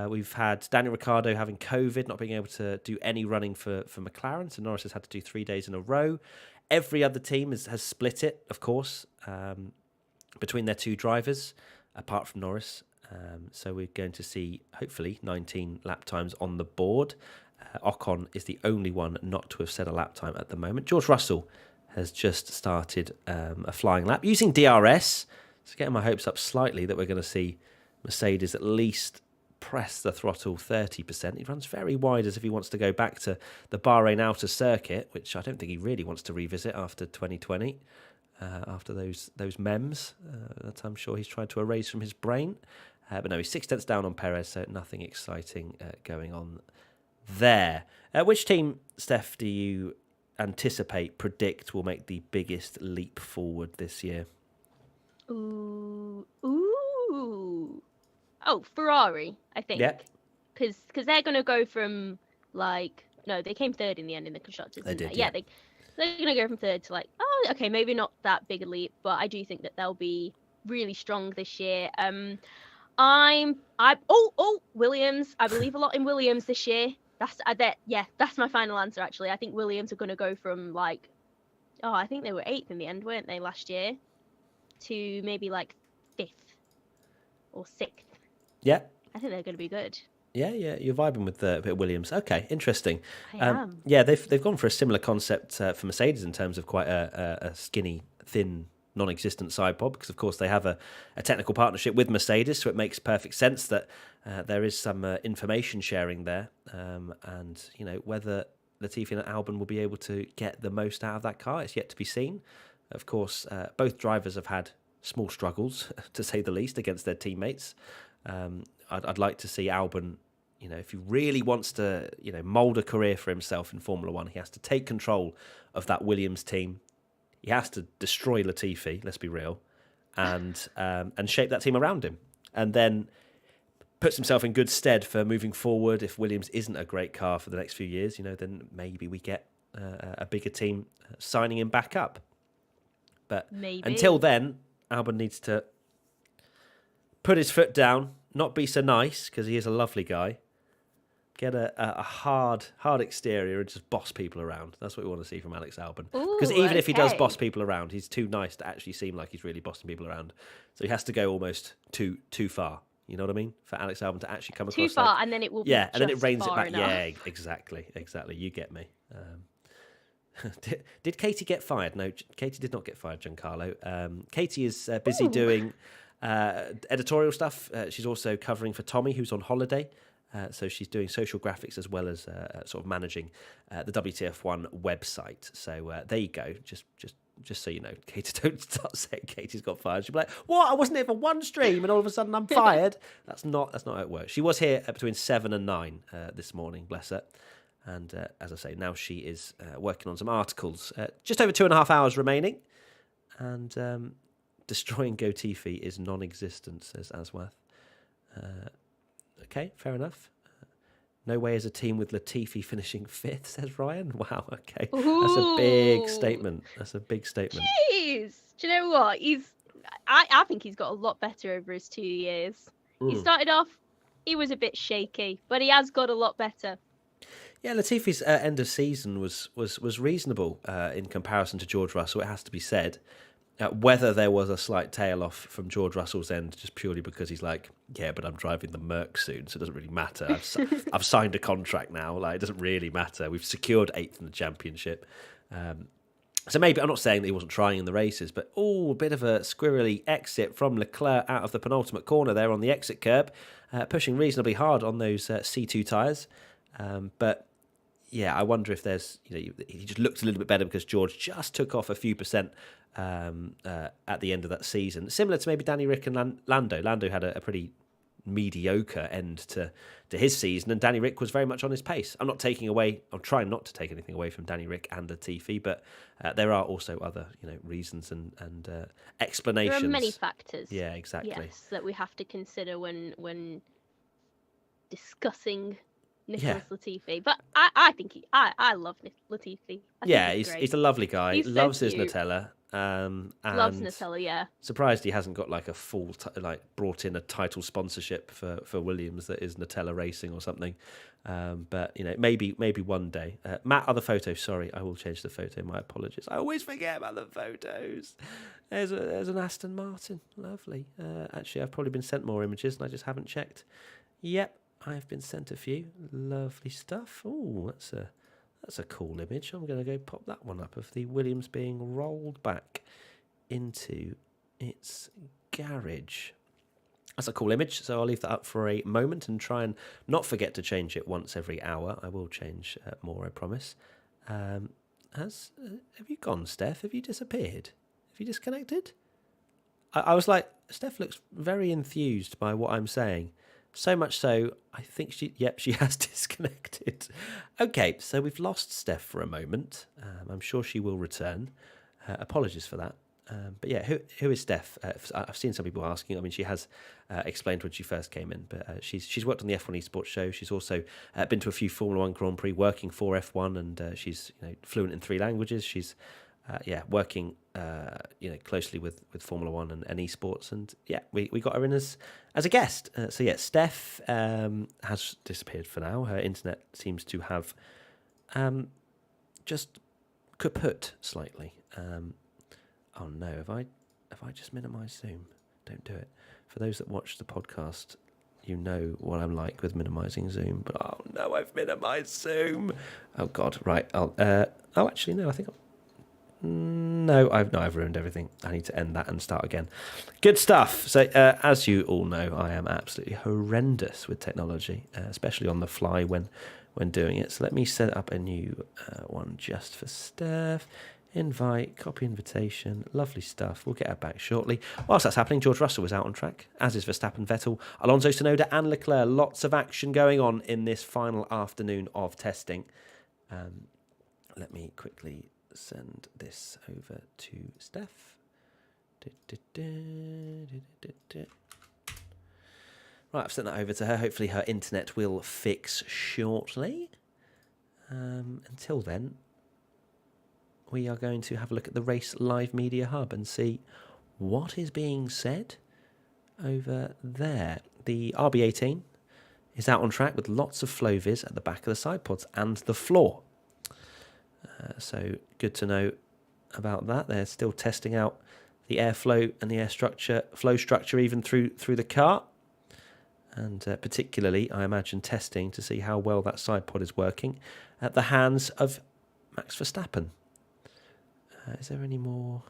We've had Daniel Ricciardo having COVID, not being able to do any running for McLaren, so Norris has had to do 3 days in a row. Every other team has split it, of course, between their two drivers, apart from Norris. So we're going to see, hopefully, 19 lap times on the board. Ocon is the only one not to have set a lap time at the moment. George Russell has just started a flying lap using DRS. So getting my hopes up slightly that we're going to see Mercedes at least press the throttle 30%. He runs very wide as if he wants to go back to the Bahrain outer circuit, which I don't think he really wants to revisit after 2020, after those memes that I'm sure he's tried to erase from his brain. But no, he's 6 tenths down on Perez, so nothing exciting going on there. Which team, Steph, do you predict will make the biggest leap forward this year? Ooh. Oh, Ferrari, I think. Yeah. Because they're going to go from, they came third in the end in the Constructors. They did, yeah. They're going to go from third to okay, maybe not that big a leap, but I do think that they'll be really strong this year. Williams. I believe a lot in Williams this year. That's my final answer, actually. I think Williams are going to go from, I think they were 8th in the end, weren't they, last year, to maybe, 5th or 6th. Yeah. I think they're going to be good. Yeah, you're vibing with a bit of Williams. Okay, interesting. I am. Yeah, they've gone for a similar concept for Mercedes in terms of quite a skinny, thin, non-existent side pod, because of course they have a technical partnership with Mercedes, so it makes perfect sense that there is some information sharing there, and whether Latifi and Albon will be able to get the most out of that car, it's yet to be seen. Of course, both drivers have had small struggles, to say the least, against their teammates. I'd like to see Albon, if he really wants to, mould a career for himself in Formula One, he has to take control of that Williams team. He has to destroy Latifi, let's be real, and shape that team around him. And then puts himself in good stead for moving forward. If Williams isn't a great car for the next few years, then maybe we get a bigger team signing him back up. But until then, Albon needs to put his foot down, not be so nice, because he is a lovely guy. Get a hard exterior and just boss people around. That's what we want to see from Alex Albon. Because even if he does boss people around, he's too nice to actually seem like he's really bossing people around. So he has to go almost too far. You know what I mean? For Alex Albon to actually come across too far, and then it will be and then it reins it back. Enough. Yeah, exactly. You get me. Did Katie get fired? No, Katie did not get fired, Giancarlo. Katie is busy doing editorial stuff. She's also covering for Tommy, who's on holiday. So she's doing social graphics as well as sort of managing the WTF1 website. So there you go. Just so you know, Katie, don't start saying Katie's got fired. She'll be like, "What? I wasn't here for one stream, and all of a sudden I'm fired." That's not how it works. She was here between 7 and 9 this morning, bless her. And as I say, now she is working on some articles. Just over 2.5 hours remaining, and destroying Gotifi is non-existent, says Aswath. Okay, fair enough. No way as a team with Latifi finishing 5th, says Ryan. Wow, okay. That's a big Ooh. statement. That's a big statement. Jeez. Do you know what? I think he's got a lot better over his 2 years. He started off, he was a bit shaky, but he has got a lot better. Yeah, Latifi's end of season was reasonable in comparison to George Russell, it has to be said. Whether there was a slight tail off from George Russell's end just purely because he's like, yeah, but I'm driving the Merc soon, so it doesn't really matter. I've signed a contract now. Like, it doesn't really matter. We've secured 8th in the championship. So maybe, I'm not saying that he wasn't trying in the races, but a bit of a squirrely exit from Leclerc out of the penultimate corner there on the exit curb, pushing reasonably hard on those C2 tyres. But yeah, I wonder if there's, he just looked a little bit better because George just took off a few percent at the end of that season. Similar to maybe Danny Rick and Lando. Lando had a pretty mediocre end to his season, and Danny Rick was very much on his pace. I'm trying not to take anything away from Danny Rick and Latifi, but there are also other reasons and explanations. There are many factors. Yeah, exactly. Yes, that we have to consider when discussing Nicholas Latifi. But I think I love Latifi. He's a lovely guy. He's loves so his cute. Nutella. And Loves Nutella, yeah. Surprised he hasn't got like a full brought in a title sponsorship for Williams that is Nutella Racing or something. But maybe one day. Matt, other photos. Sorry, I will change the photo. My apologies. I always forget about the photos. There's an Aston Martin. Lovely. Actually, I've probably been sent more images and I just haven't checked. Yep, I've been sent a few. Lovely stuff. Oh, that's a cool image. I'm going to go pop that one up of the Williams being rolled back into its garage. That's a cool image, so I'll leave that up for a moment and try and not forget to change it once every hour. I will change more, I promise. Have you gone, Steph? Have you disappeared? Have you disconnected? I was like, Steph looks very enthused by what I'm saying. So much so, I think she has disconnected. Okay, so we've lost Steph for a moment. I'm sure she will return. Apologies for that. But yeah, who is Steph? I've seen some people asking. I mean, she has explained when she first came in, but she's worked on the F1 Esports show. She's also been to a few Formula One Grand Prix, working for F1, and she's fluent in 3 languages. She's working closely with Formula One and esports, and we got her in as a guest. So Steph has disappeared for now. Her internet seems to have just kaput slightly. Oh no, have I just minimised Zoom? Don't do it. For those that watch the podcast, you know what I'm like with minimising Zoom. But oh no, I've minimised Zoom. Oh god, right. Actually no, I think I've ruined everything. I need to end that and start again. Good stuff. So as you all know, I am absolutely horrendous with technology, especially on the fly when doing it. So let me set up a new one just for Steph. Invite, copy invitation, lovely stuff. We'll get her back shortly. Whilst that's happening, George Russell was out on track, as is Verstappen, Vettel, Alonso, Tsunoda and Leclerc. Lots of action going on in this final afternoon of testing. Let me quickly send this over to Steph. Right, I've sent that over to her. Hopefully her internet will fix shortly. Until then, we are going to have a look at the Race Live Media Hub and see what is being said over there. The RB18 is out on track with lots of flow vis at the back of the side pods and the floor. So good to know about that. They're still testing out the airflow and the flow structure even through the car. And particularly, I imagine, testing to see how well that side pod is working at the hands of Max Verstappen. Is there any more?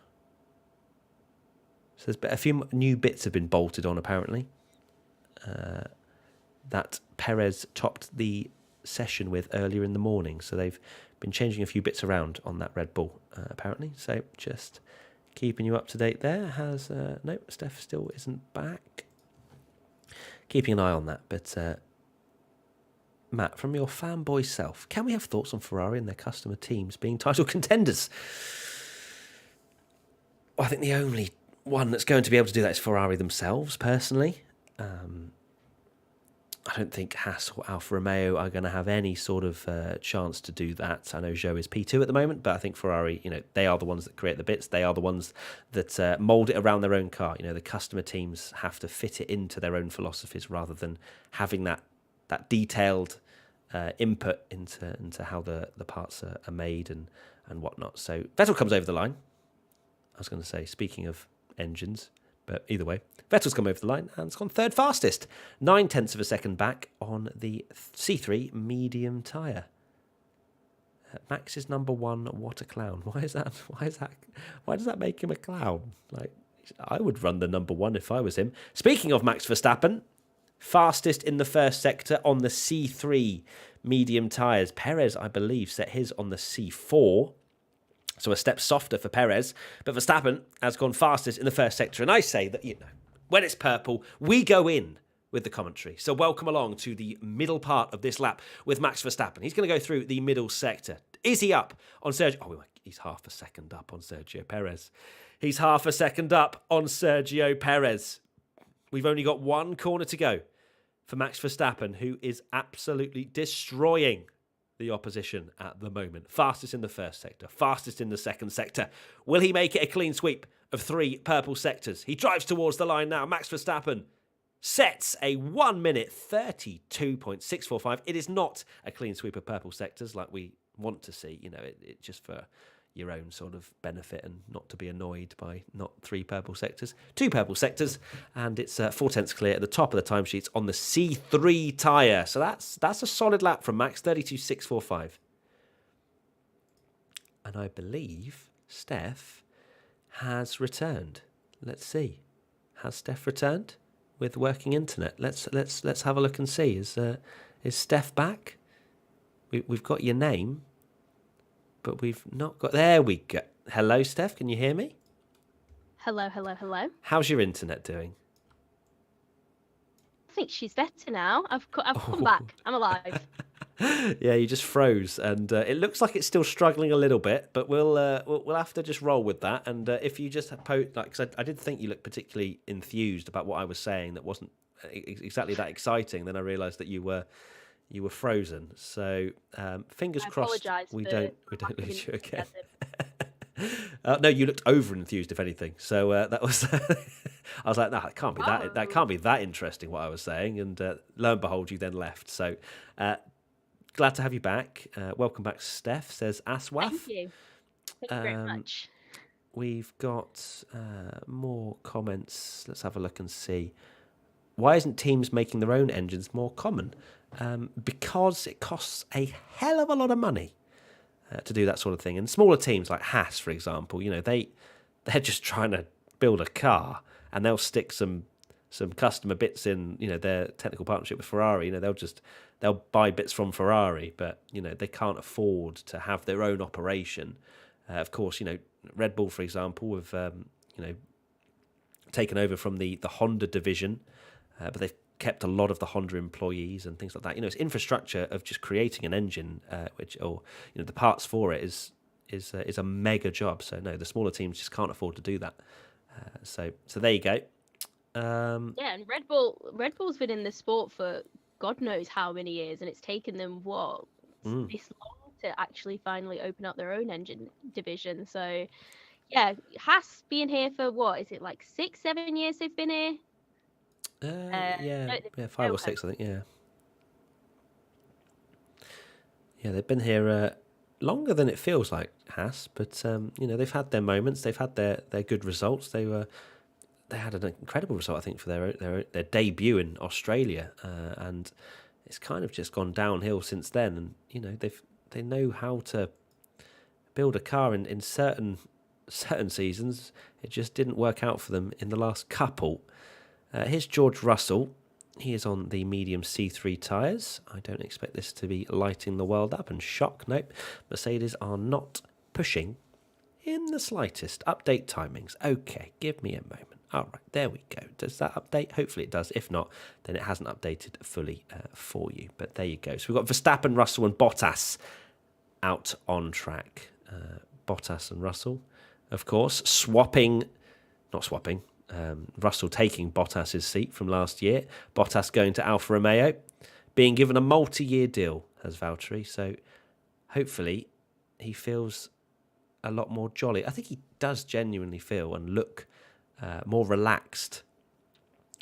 So there's a few new bits have been bolted on, apparently. That Perez topped the session with earlier in the morning. So they've been changing a few bits around on that Red Bull, apparently. So just keeping you up to date there. No, Steph still isn't back. Keeping an eye on that. But Matt, from your fanboy self, can we have thoughts on Ferrari and their customer teams being title contenders? Well, I think the only one that's going to be able to do that is Ferrari themselves, personally. I don't think Haas or Alfa Romeo are going to have any sort of chance to do that. I know Zhou is P2 at the moment, but I think Ferrari, they are the ones that create the bits. They are the ones that mould it around their own car. The customer teams have to fit it into their own philosophies rather than having that detailed input into how the parts are made and whatnot. So Vettel comes over the line. I was going to say, speaking of engines, but either way, Vettel's come over the line and it's gone third fastest. 0.9 of a second back on the C3 medium tyre. Max is number one. What a clown. Why is that? Why does that make him a clown? Like, I would run the number one if I was him. Speaking of Max Verstappen, fastest in the first sector on the C3 medium tyres. Perez, I believe, set his on the C4. So a step softer for Perez. But Verstappen has gone fastest in the first sector. And I say that, when it's purple, we go in with the commentary. So welcome along to the middle part of this lap with Max Verstappen. He's going to go through the middle sector. Is he up on Sergio? Oh, he's half a second up on Sergio Perez. He's half a second up on Sergio Perez. We've only got one corner to go for Max Verstappen, who is absolutely destroying the opposition at the moment. Fastest in the first sector, fastest in the second sector. Will he make it a clean sweep of 3 purple sectors? He drives towards the line now. Max Verstappen sets a 1 minute 32.645. It is not a clean sweep of purple sectors like we want to see. It just for your own sort of benefit and not to be annoyed by not 3 purple sectors. 2 purple sectors, and it's 4/10 clear at the top of the timesheets on the C3 tyre. So that's a solid lap from Max, 32.645. And I believe Steph has returned. Let's see. Has Steph returned with working internet? Let's have a look and see. Is Steph back? We've got your name, but we've not got... There we go. Hello, Steph. Can you hear me? Hello. How's your internet doing? I think she's better now. I've come back. I'm alive. Yeah, you just froze, and it looks like it's still struggling a little bit, but we'll have to just roll with that. And if you just because I did think you looked particularly enthused about what I was saying, that wasn't exactly that exciting. Then I realised that you were frozen. So fingers crossed we don't lose you again. No, you looked over enthused, if anything. So that was. I was like, no, that can't be that. That can't be that interesting. What I was saying, and lo and behold, you then left. So. Glad to have you back. Welcome back, Steph, says Aswaf. Thank you. Thank you very much. We've got more comments. Let's have a look and see. Why isn't teams making their own engines more common? Because it costs a hell of a lot of money to do that sort of thing. And smaller teams like Haas, for example, they're just trying to build a car, and they'll stick some customer bits in, their technical partnership with Ferrari. They'll buy bits from Ferrari, but they can't afford to have their own operation. Of course, Red Bull, for example, have taken over from the Honda division, but they've kept a lot of the Honda employees and things like that. It's infrastructure of just creating an engine, the parts for it is a mega job. So no, the smaller teams just can't afford to do that. So there you go. And Red Bull's been in the sport for God knows how many years, and it's taken them this long to actually finally open up their own engine division. So yeah, Haas being here for what is it, like 6-7 years they've been here? Yeah, 5 or 6, I think. Yeah, they've been here longer than it feels like, Haas, but they've had their moments, they've had their good results. They had an incredible result, I think, for their debut in Australia, and it's kind of just gone downhill since then. And they know how to build a car in certain seasons. It just didn't work out for them in the last couple. Here's George Russell. He is on the medium C3 tyres. I don't expect this to be lighting the world up, and shock, nope. Mercedes are not pushing in the slightest. Update timings. Okay, give me a moment. All right, there we go. Does that update? Hopefully it does. If not, then it hasn't updated fully for you. But there you go. So we've got Verstappen, Russell and Bottas out on track. Bottas and Russell, of course, Russell taking Bottas's seat from last year. Bottas going to Alfa Romeo. being given a multi-year deal, has Valtteri. So hopefully he feels a lot more jolly. I think he does genuinely feel and look more relaxed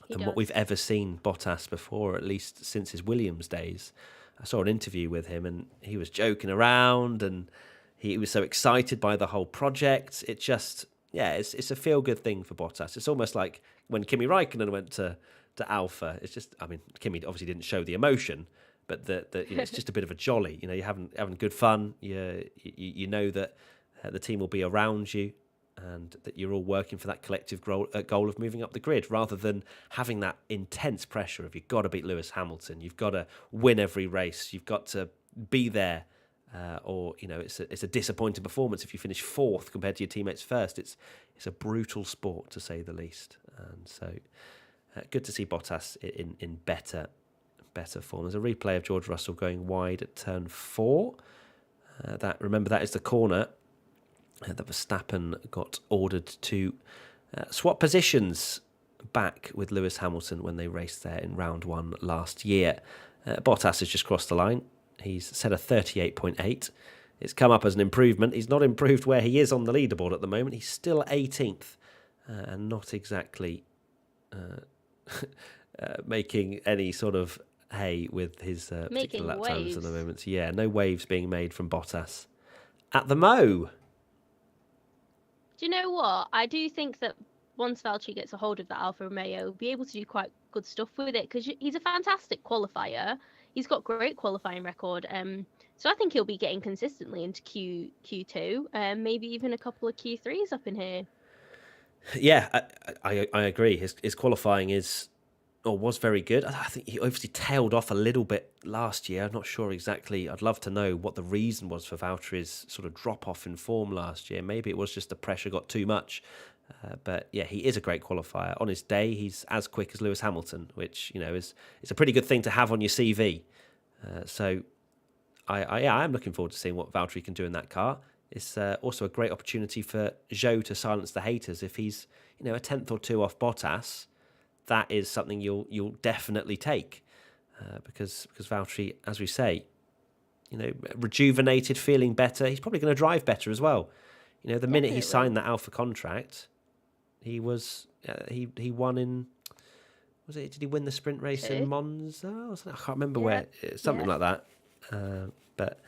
than what we've ever seen Bottas before, at least since his Williams days. I saw an interview with him and he was joking around and he was so excited by the whole project. It just, it's a feel-good thing for Bottas. It's almost like when Kimi Raikkonen went to Alpha. It's just, I mean, Kimi obviously didn't show the emotion, but it's just a bit of a jolly. You're having good fun. You know that the team will be around you, and that you're all working for that collective goal of moving up the grid, rather than having that intense pressure of you've got to beat Lewis Hamilton, you've got to win every race, you've got to be there, or it's a disappointing performance if you finish fourth compared to your teammates first. It's a brutal sport, to say the least, and so good to see Bottas in better form. There's a replay of George Russell going wide at turn 4. That is the corner that Verstappen got ordered to swap positions back with Lewis Hamilton when they raced there in round 1 last year. Bottas has just crossed the line. He's set a 38.8. It's come up as an improvement. He's not improved where he is on the leaderboard at the moment. He's still 18th and not exactly making any sort of hay with his particular lap times at the moment. So, no waves being made from Bottas at the Mo. Do you know what? I do think that once Valtteri gets a hold of that Alfa Romeo, he'll be able to do quite good stuff with it, because he's a fantastic qualifier. He's got great qualifying record. So I think he'll be getting consistently into Q2, maybe even a couple of Q3s up in here. Yeah, I agree. His qualifying was very good. I think he obviously tailed off a little bit last year. I'm not sure exactly. I'd love to know what the reason was for Valtteri's sort of drop-off in form last year. Maybe it was just the pressure got too much. But he is a great qualifier. On his day, he's as quick as Lewis Hamilton, which is a pretty good thing to have on your CV. So I am looking forward to seeing what Valtteri can do in that car. It's also a great opportunity for Zhou to silence the haters. If he's a tenth or two off Bottas, that is something you'll definitely take, because Valtteri, as we say, rejuvenated, feeling better. He's probably going to drive better as well. The minute he signed that Alpha contract, he was he won in. Did he win the sprint race in Monza? I can't remember where. Something like that. But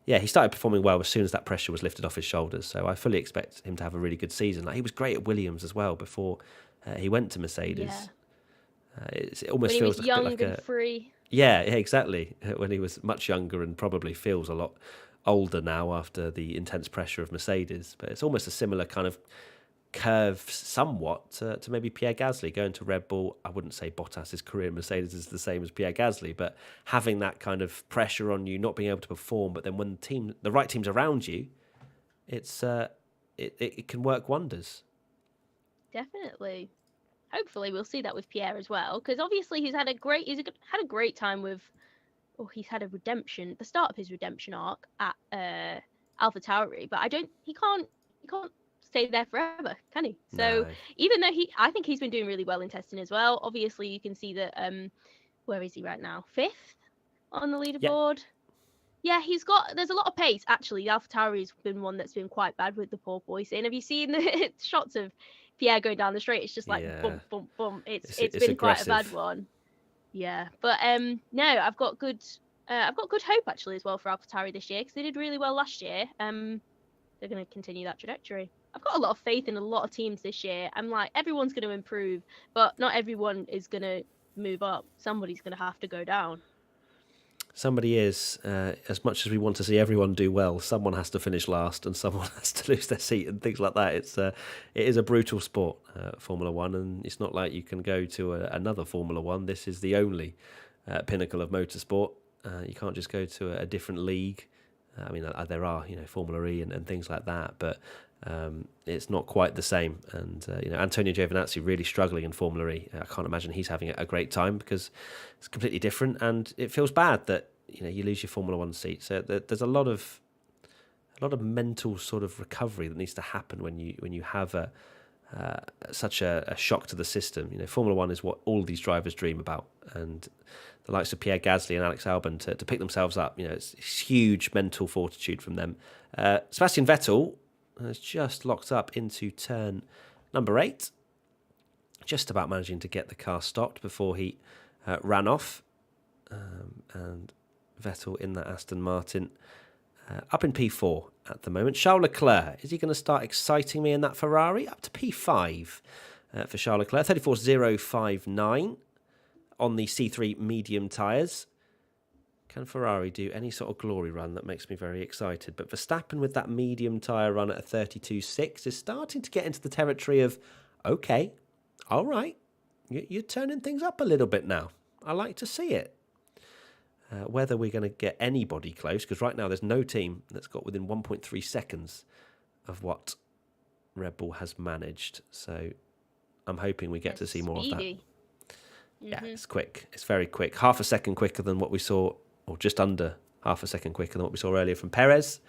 he started performing well as soon as that pressure was lifted off his shoulders. So I fully expect him to have a really good season. He was great at Williams as well before he went to Mercedes. Yeah. It almost when feels he was like young a bit like and free. Yeah, exactly. When he was much younger and probably feels a lot older now after the intense pressure of Mercedes. But it's almost a similar kind of curve somewhat to maybe Pierre Gasly going to Red Bull. I wouldn't say Bottas's career in Mercedes is the same as Pierre Gasly, but having that kind of pressure on you, not being able to perform, but then when the right team's around you, it can work wonders. Definitely. Hopefully we'll see that with Pierre as well, because obviously he's had a great time with, he's had a redemption, the start of his redemption arc at AlphaTauri, but he can't stay there forever, can he? So even though I think he's been doing really well in testing as well. Obviously you can see that where is he right now? 5th on the leaderboard. Yeah, there's a lot of pace actually. AlphaTauri's been one that's been quite bad with the porpoising. Have you seen the shots of Pierre going down the straight? It's just like bump, bump, bump. It's been aggressive. Quite a bad one. Yeah, but no, I've got good hope actually as well for AlphaTauri this year, because they did really well last year. They're going to continue that trajectory. I've got a lot of faith in a lot of teams this year. I'm like, everyone's going to improve, but not everyone is going to move up. Somebody's going to have to go down. Somebody is. As much as we want to see everyone do well, someone has to finish last and someone has to lose their seat and things like that. It is a brutal sport, Formula One, and it's not like you can go to another Formula One. This is the only pinnacle of motorsport. You can't just go to a different league. I mean, there are, Formula E and things like that, but it's not quite the same. And, Antonio Giovinazzi really struggling in Formula E. I can't imagine he's having a great time, because it's completely different, and it feels bad that, you lose your Formula One seat. So there's a lot of mental sort of recovery that needs to happen when you have a such a shock to the system. You know, Formula One is what all these drivers dream about, and the likes of Pierre Gasly and Alex Albon to pick themselves up, you know, it's huge mental fortitude from them. Sebastian Vettel has just locked up into turn number 8, just about managing to get the car stopped before he ran off. And Vettel in that Aston Martin up in P4 at the moment. Charles Leclerc, is he going to start exciting me in that Ferrari? Up to P5 for Charles Leclerc. 34.059 on the C3 medium tyres. Can Ferrari do any sort of glory run that makes me very excited? But Verstappen with that medium tyre run at a 32.6 is starting to get into the territory of, okay, all right, you're turning things up a little bit now. I like to see it. Whether we're going to get anybody close, because right now there's no team that's got within 1.3 seconds of what Red Bull has managed. So I'm hoping we get to see more of that. Mm-hmm. Yeah, it's quick. It's very quick. Half a second quicker than what we saw, or just under half a second quicker than what we saw earlier from Perez.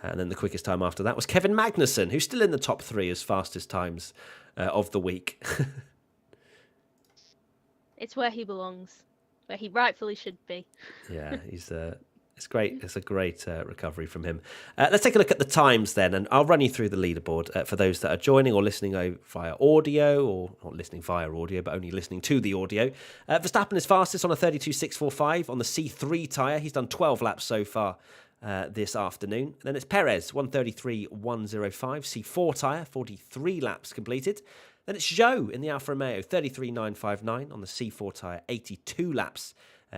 And then the quickest time after that was Kevin Magnussen, who's still in the top 3 as fastest times of the week. It's where he belongs. Where he rightfully should be. Yeah, it's great. It's a great recovery from him. Let's take a look at the times then, and I'll run you through the leaderboard for those that are joining or listening via audio, or not listening via audio, but only listening to the audio. Verstappen is fastest on a 32.645 on the C3 tyre. He's done 12 laps so far this afternoon. And then it's Perez, 133.105, C4 tyre, 43 laps completed. Then it's Zhou in the Alfa Romeo, 33.959 on the C4 tyre, 82 laps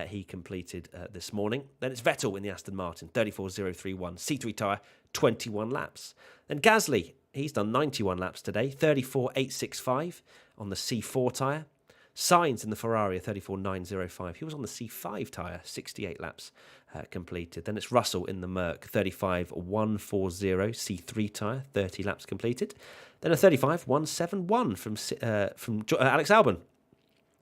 he completed this morning. Then it's Vettel in the Aston Martin, 34.031, C3 tyre, 21 laps. Then Gasly, he's done 91 laps today, 34.865 on the C4 tyre. Sainz in the Ferrari, 34.905. He was on the C5 tyre, 68 laps completed. Then it's Russell in the Merc, 35.140, C3 tyre, 30 laps completed. Then a 35.171 from Alex Albon.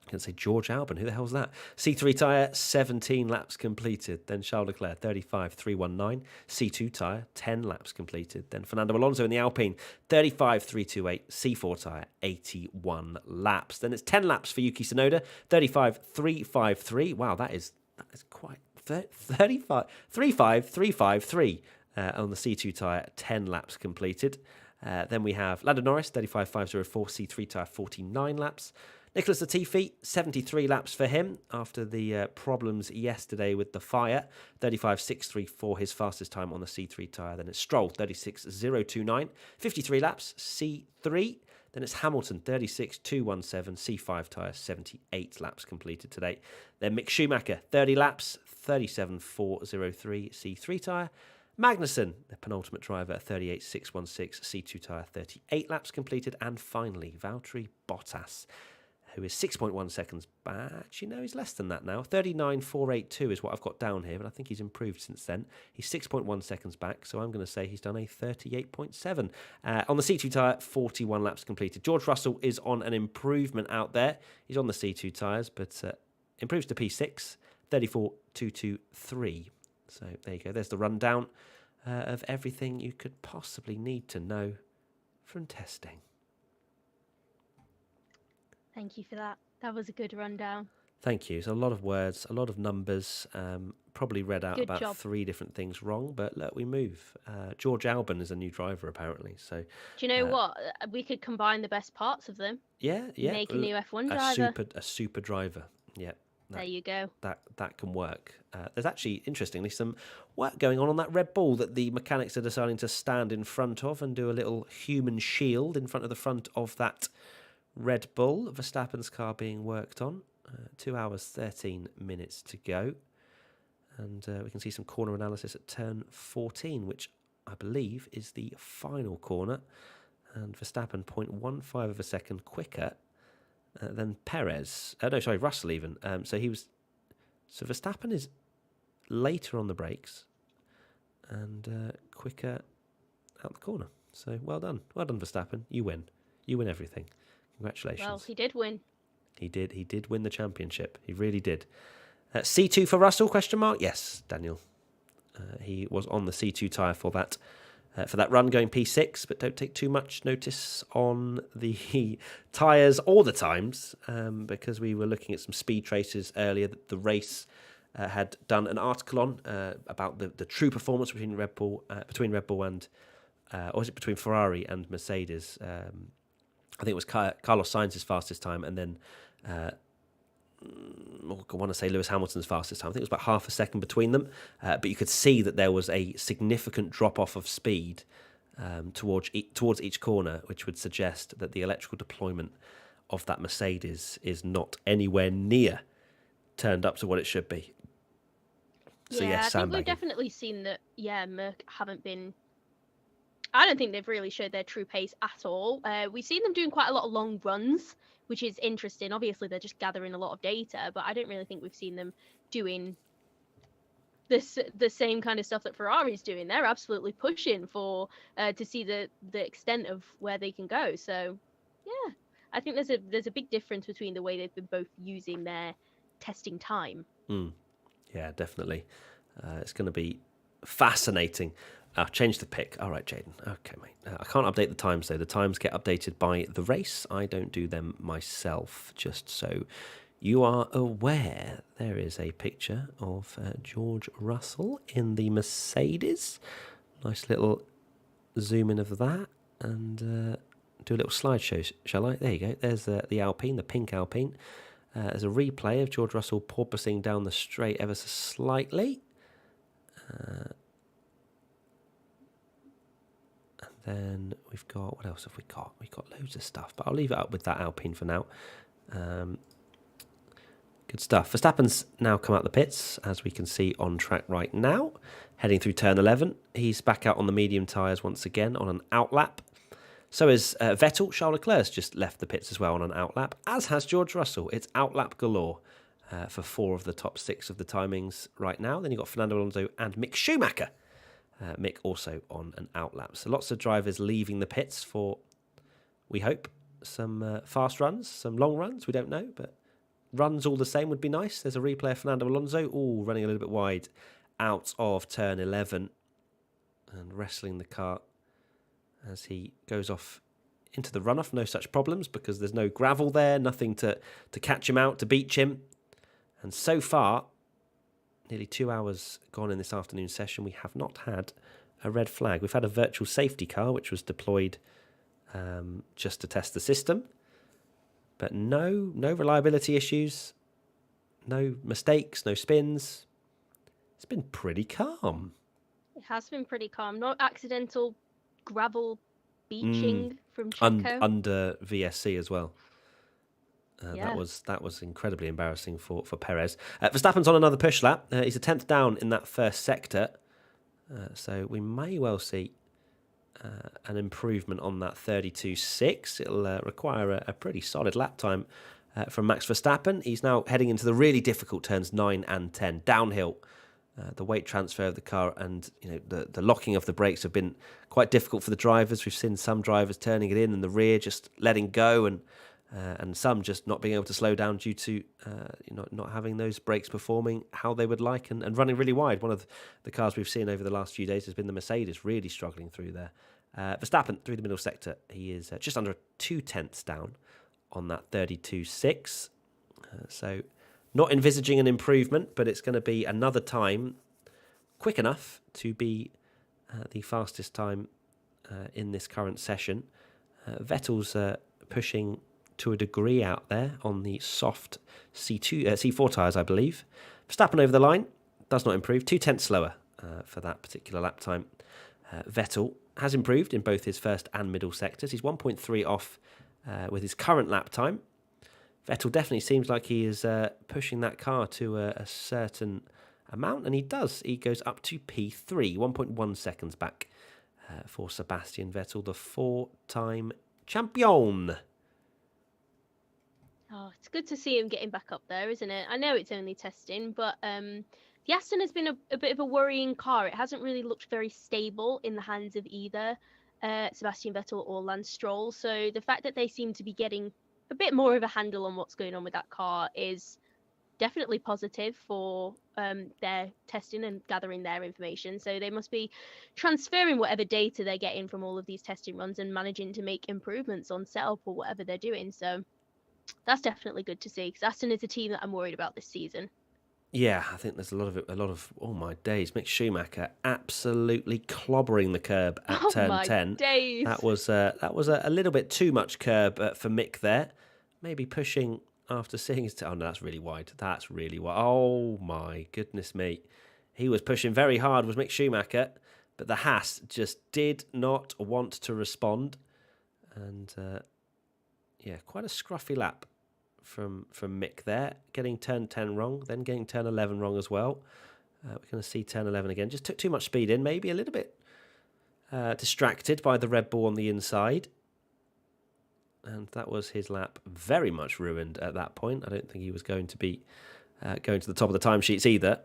I can say George Albon. Who the hell's that? C3 tyre, 17 laps completed. Then Charles Leclerc, 35.319. C2 tyre, 10 laps completed. Then Fernando Alonso in the Alpine, 35.328. C4 tyre, 81 laps. Then it's 10 laps for Yuki Tsunoda, 35.353. Wow, that is quite 35.353 on the C2 tyre, 10 laps completed. Then we have Lando Norris, 35.504, C3 tyre, 49 laps. Nicholas Latifi, 73 laps for him after the problems yesterday with the fire. 35.634, his fastest time on the C3 tyre. Then it's Stroll, 36.029, 53 laps, C3. Then it's Hamilton, 36.217, C5 tyre, 78 laps completed today. Then Mick Schumacher, 30 laps, 37.403, C3 tyre. Magnussen, the penultimate driver, 38.616, C2 tyre, 38 laps completed. And finally, Valtteri Bottas, who is 6.1 seconds back. Actually, no, he's less than that now. 39.482 is what I've got down here, but I think he's improved since then. He's 6.1 seconds back, so I'm going to say he's done a 38.7. On the C2 tyre, 41 laps completed. George Russell is on an improvement out there. He's on the C2 tyres, but improves to P6, 34.223. So there you go. There's the rundown of everything you could possibly need to know from testing. Thank you for that. That was a good rundown. Thank you. It's a lot of words, a lot of numbers. Probably read out Good about job. 3 different things wrong, but look, we move. George Albon is a new driver, apparently. So do you know what? We could combine the best parts of them. Yeah. Make a new F1 driver. A super driver. Yeah. There you go. That can work. There's actually, interestingly, some work going on that Red Bull that the mechanics are deciding to stand in front of and do a little human shield in front of the front of that Red Bull. Verstappen's car being worked on. 2 hours, 13 minutes to go. And we can see some corner analysis at turn 14, which I believe is the final corner. And Verstappen 0.15 of a second quicker than Perez. Russell even. So Verstappen is later on the brakes and quicker out the corner. So well done. Well done, Verstappen. You win. You win everything. Congratulations. Well, he did win. He did win the championship. He really did. C2 for Russell, question mark? Yes, Daniel. He was on the C2 tyre for that for that run, going P6, but don't take too much notice on the tyres or the times, because we were looking at some speed traces earlier that the race had done an article on about the true performance between Red Bull and, or was it between Ferrari and Mercedes? I think it was Carlos Sainz's fastest time, and then I want to say Lewis Hamilton's fastest time. I think it was about half a second between them, but you could see that there was a significant drop-off of speed towards each corner, which would suggest that the electrical deployment of that Mercedes is not anywhere near turned up to what it should be. So, I think sandbagging. we've definitely seen that, Merc haven't been... I don't think they've really showed their true pace at all. We've seen them doing quite a lot of long runs, which is interesting. Obviously, they're just gathering a lot of data, but I don't really think we've seen them doing the same kind of stuff that Ferrari's doing. They're absolutely pushing for to see the extent of where they can go. So, yeah, I think there's a big difference between the way they've been both using their testing time. Yeah, definitely. It's going to be fascinating. I'll change the pick. All right, Jaden. Okay, mate. I can't update the times, though. The times get updated by the race. I don't do them myself, just so you are aware. There is a picture of George Russell in the Mercedes. Nice little zoom in of that, and do a little slideshow, shall I? There you go. There's the Alpine, the pink Alpine. There's a replay of George Russell porpoising down the straight ever so slightly. Then we've got, what else have we got? We've got loads of stuff, but I'll leave it up with that Alpine for now. Good stuff. Verstappen's now come out the pits, as we can see on track right now, heading through turn 11. He's back out on the medium tyres once again on an outlap. So is Vettel. Charles Leclerc's just left the pits as well on an outlap, as has George Russell. It's outlap galore for 4 of the top 6 of the timings right now. Then you've got Fernando Alonso and Mick Schumacher. Mick also on an outlap. So lots of drivers leaving the pits for, we hope, some fast runs, some long runs. We don't know, but runs all the same would be nice. There's a replay of Fernando Alonso. Running a little bit wide out of turn 11 and wrestling the car as he goes off into the runoff. No such problems because there's no gravel there, nothing to catch him out, to beach him. And so far, nearly 2 hours gone in this afternoon session, we have not had a red flag. We've had a virtual safety car, which was deployed just to test the system. But no reliability issues, no mistakes, no spins. It's been pretty calm. It has been pretty calm. No accidental gravel beaching from Checo. Under VSC as well. That was incredibly embarrassing for Perez. Verstappen's on another push lap. He's a 10th down in that first sector. So we may well see an improvement on that 32.6. It'll require a pretty solid lap time from Max Verstappen. He's now heading into the really difficult turns 9 and 10. Downhill. The weight transfer of the car and the locking of the brakes have been quite difficult for the drivers. We've seen some drivers turning it in and the rear just letting go, and some just not being able to slow down due to not having those brakes performing how they would like and running really wide. One of the cars we've seen over the last few days has been the Mercedes, really struggling through there. Verstappen through the middle sector, he is just under 0.2 down on that 32.6. So not envisaging an improvement, but it's going to be another time quick enough to be the fastest time in this current session. Vettel's pushing to a degree out there on the soft C4 tyres, I believe. Verstappen over the line, does not improve, 0.2 slower for that particular lap time. Vettel has improved in both his first and middle sectors. He's 1.3 off with his current lap time. Vettel definitely seems like he is pushing that car to a certain amount, and he does. He goes up to P3, 1.1 seconds back for Sebastian Vettel, the 4-time champion. Oh, it's good to see him getting back up there, isn't it? I know it's only testing, but the Aston has been a bit of a worrying car. It hasn't really looked very stable in the hands of either Sebastian Vettel or Lance Stroll. So the fact that they seem to be getting a bit more of a handle on what's going on with that car is definitely positive for their testing and gathering their information. So they must be transferring whatever data they're getting from all of these testing runs and managing to make improvements on setup or whatever they're doing. So that's definitely good to see, because Aston is a team that I'm worried about this season. Yeah, I think there's a lot of oh my days, Mick Schumacher absolutely clobbering the curb at Oh turn my 10. days. That was a little bit too much curb for Mick there. Maybe pushing after seeing his. Oh no, that's really wide. That's really wide. Oh my goodness me, he was pushing very hard. Was Mick Schumacher, but the Haas just did not want to respond, and yeah, quite a scruffy lap from Mick there, getting turn 10 wrong, then getting turn 11 wrong as well. We're going to see turn 11 again. Just took too much speed in, maybe a little bit distracted by the Red Bull on the inside. And that was his lap very much ruined at that point. I don't think he was going to be going to the top of the timesheets either.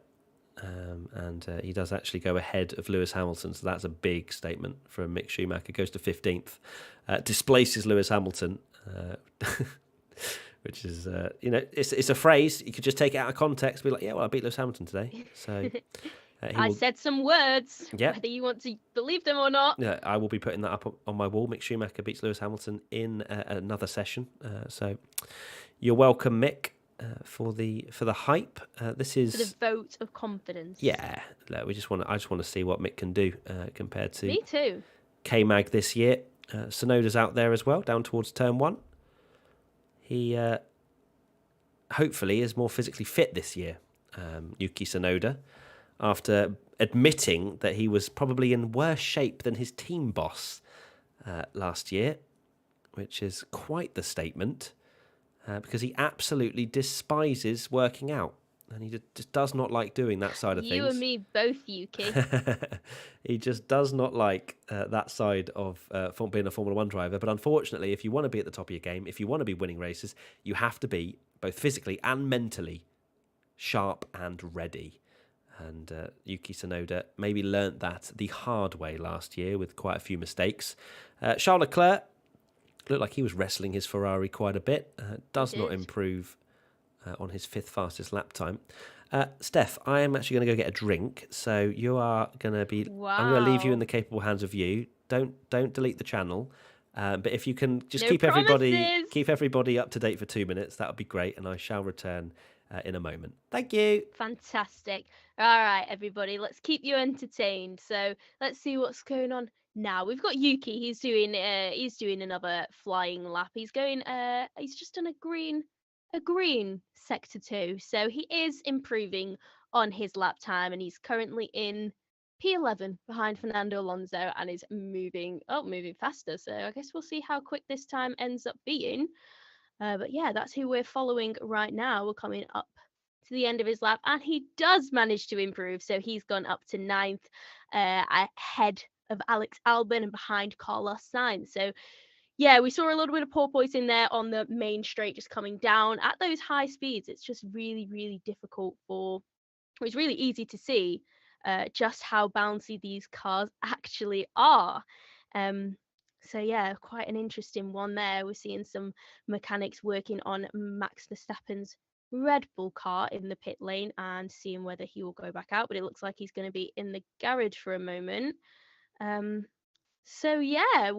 And he does actually go ahead of Lewis Hamilton. So that's a big statement from Mick Schumacher. Goes to 15th. Displaces Lewis Hamilton. Which is, it's a phrase. You could just take it out of context. Be like, yeah, well, I beat Lewis Hamilton today. So I said some words, yeah, whether you want to believe them or not. Yeah, I will be putting that up on my wall. Mick Schumacher beats Lewis Hamilton in another session. So you're welcome, Mick, for the hype. This is for the vote of confidence. Yeah, look, I just want to see what Mick can do compared to Me too. K-Mag this year. Sonoda's out there as well, down towards turn 1. He hopefully is more physically fit this year, Yuki Tsunoda, after admitting that he was probably in worse shape than his team boss last year, which is quite the statement, because he absolutely despises working out. And he just does not like doing that side of things. You and me both, Yuki. He just does not like that side of being a Formula 1 driver. But unfortunately, if you want to be at the top of your game, if you want to be winning races, you have to be both physically and mentally sharp and ready. And Yuki Tsunoda maybe learnt that the hard way last year with quite a few mistakes. Charles Leclerc looked like he was wrestling his Ferrari quite a bit. Does not improve on his 5th fastest lap time. Steph, I am actually going to go get a drink, so you are going to be. Wow. I'm going to leave you in the capable hands of you. Don't delete the channel, but if you can just No keep promises. everybody up to date for 2 minutes, that would be great, and I shall return in a moment. Thank you. Fantastic. All right, everybody, let's keep you entertained. So let's see what's going on now. We've got Yuki. He's doing another flying lap. He's going. He's just done a green sector 2, so he is improving on his lap time, and he's currently in P11 behind Fernando Alonso and is moving faster. So I guess we'll see how quick this time ends up being. But yeah, that's who we're following right now. We're coming up to the end of his lap, and he does manage to improve. So he's gone up to 9th, ahead of Alex Albon and behind Carlos Sainz. So yeah, we saw a little bit of porpoise in there on the main straight, just coming down at those high speeds. It's just really, really difficult it's really easy to see just how bouncy these cars actually are. So yeah, quite an interesting one there. We're seeing some mechanics working on Max Verstappen's Red Bull car in the pit lane and seeing whether he will go back out, but it looks like he's going to be in the garage for a moment. So yeah,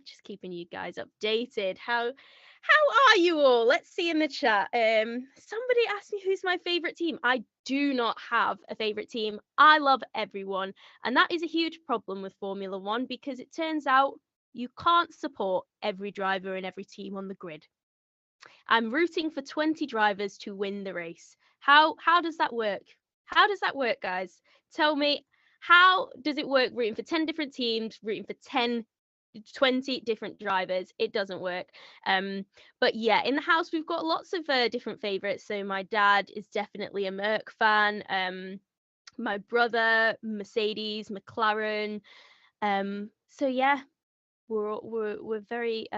just keeping you guys updated. How are you all? Let's see in the chat. Somebody asked me who's my favorite team. I do not have a favorite team. I love everyone, and that is a huge problem with Formula 1 because it turns out you can't support every driver and every team on the grid. I'm rooting for 20 drivers to win the race. How does that work? How does that work, guys? Tell me, how does it work rooting for 10 different teams, rooting for 20 different drivers? It doesn't work. But yeah, in the house we've got lots of different favorites. So my dad is definitely a Merc fan. My brother, Mercedes, McLaren. So yeah, we're very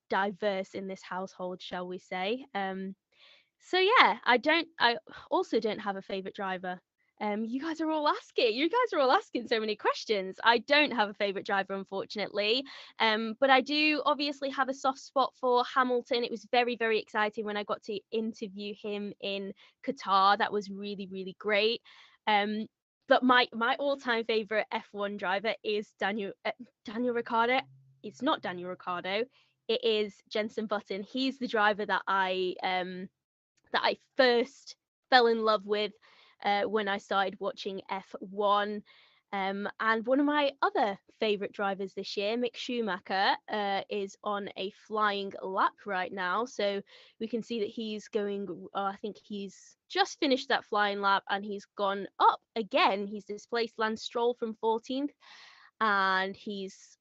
diverse in this household, shall we say. So yeah, I also don't have a favorite driver. You guys are all asking. You guys are all asking so many questions. I don't have a favourite driver, unfortunately. But I do obviously have a soft spot for Hamilton. It was very, very exciting when I got to interview him in Qatar. That was really, really great. But my all-time favourite F1 driver is Daniel Ricciardo. It's not Daniel Ricciardo. It is Jenson Button. He's the driver that I first fell in love with when I started watching F1. And one of my other favourite drivers this year, Mick Schumacher, is on a flying lap right now. So we can see that he's going, I think he's just finished that flying lap and he's gone up again. He's displaced Lance Stroll from 14th and he's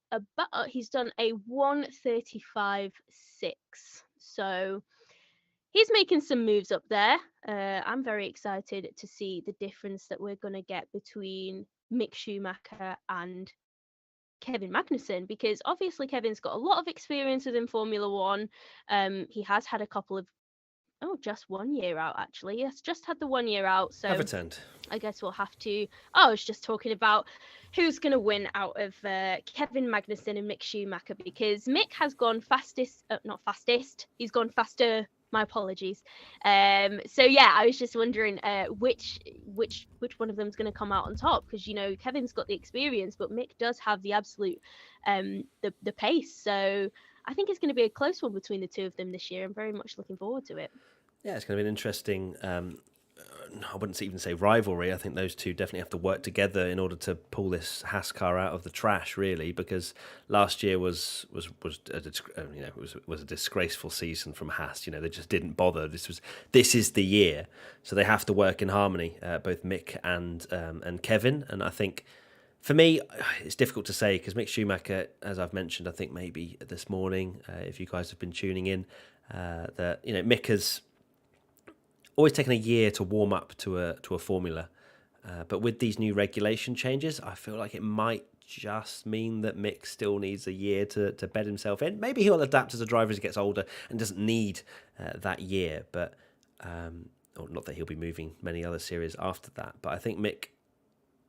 done a 1:35.6. So he's making some moves up there. I'm very excited to see the difference that we're going to get between Mick Schumacher and Kevin Magnussen, because obviously Kevin's got a lot of experience within Formula One. He has had a couple of, just 1 year out, actually. He has just had the 1 year out. So Have attend. I guess we'll have to. I was just talking about who's going to win out of Kevin Magnussen and Mick Schumacher, because Mick has gone not fastest. He's gone faster. My apologies. So yeah, I was just wondering which one of them is going to come out on top, because Kevin's got the experience, but Mick does have the absolute the pace. So I think it's going to be a close one between the two of them this year. I'm very much looking forward to it. Yeah, it's going to be an interesting. I wouldn't even say rivalry. I think those two definitely have to work together in order to pull this Haas car out of the trash, really, because last year was a disgraceful season from Haas. They just didn't bother. This is the year, so they have to work in harmony, both Mick and Kevin. And I think for me, it's difficult to say because Mick Schumacher, as I've mentioned, I think maybe this morning, if you guys have been tuning in, that Mick has always taken a year to warm up to a formula, but with these new regulation changes, I feel like it might just mean that Mick still needs a year to bed himself in. Maybe he'll adapt as a driver as he gets older and doesn't need that year, but or not that he'll be moving many other series after that. But I think Mick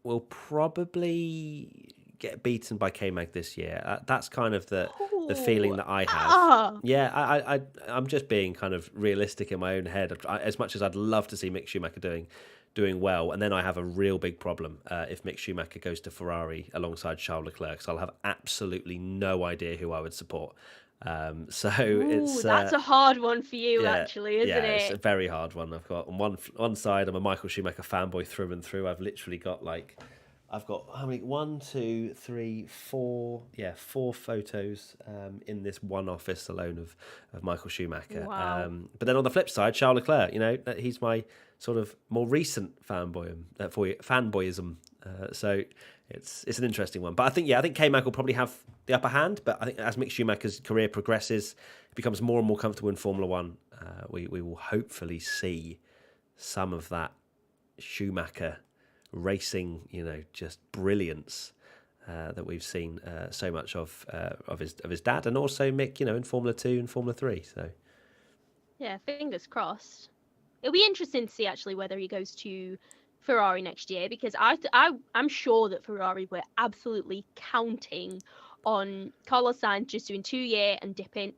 will probably get beaten by K-Mag this year. That's kind of the feeling that I have. Yeah, I'm just being kind of realistic in my own head. As much as I'd love to see Mick Schumacher doing well, and then I have a real big problem if Mick Schumacher goes to Ferrari alongside Charles Leclerc, so I'll have absolutely no idea who I would support. That's a hard one for you, actually, isn't it? It's a very hard one. I've got on one side, I'm a Michael Schumacher fanboy through and through. I've literally got I've got how many? 1, 2, 3, 4. Yeah, 4 photos in this one office alone of Michael Schumacher. Wow. But then on the flip side, Charles Leclerc. He's my sort of more recent fanboyism. So it's an interesting one. But I think K-Mag will probably have the upper hand. But I think as Mick Schumacher's career progresses, he becomes more and more comfortable in Formula One. We will hopefully see some of that Schumacher racing, just brilliance that we've seen so much of his dad, and also Mick, in Formula 2 and Formula 3. So yeah, fingers crossed. It'll be interesting to see actually whether he goes to Ferrari next year, because I'm sure that Ferrari were absolutely counting on Carlos Sainz just doing 2 year and dipping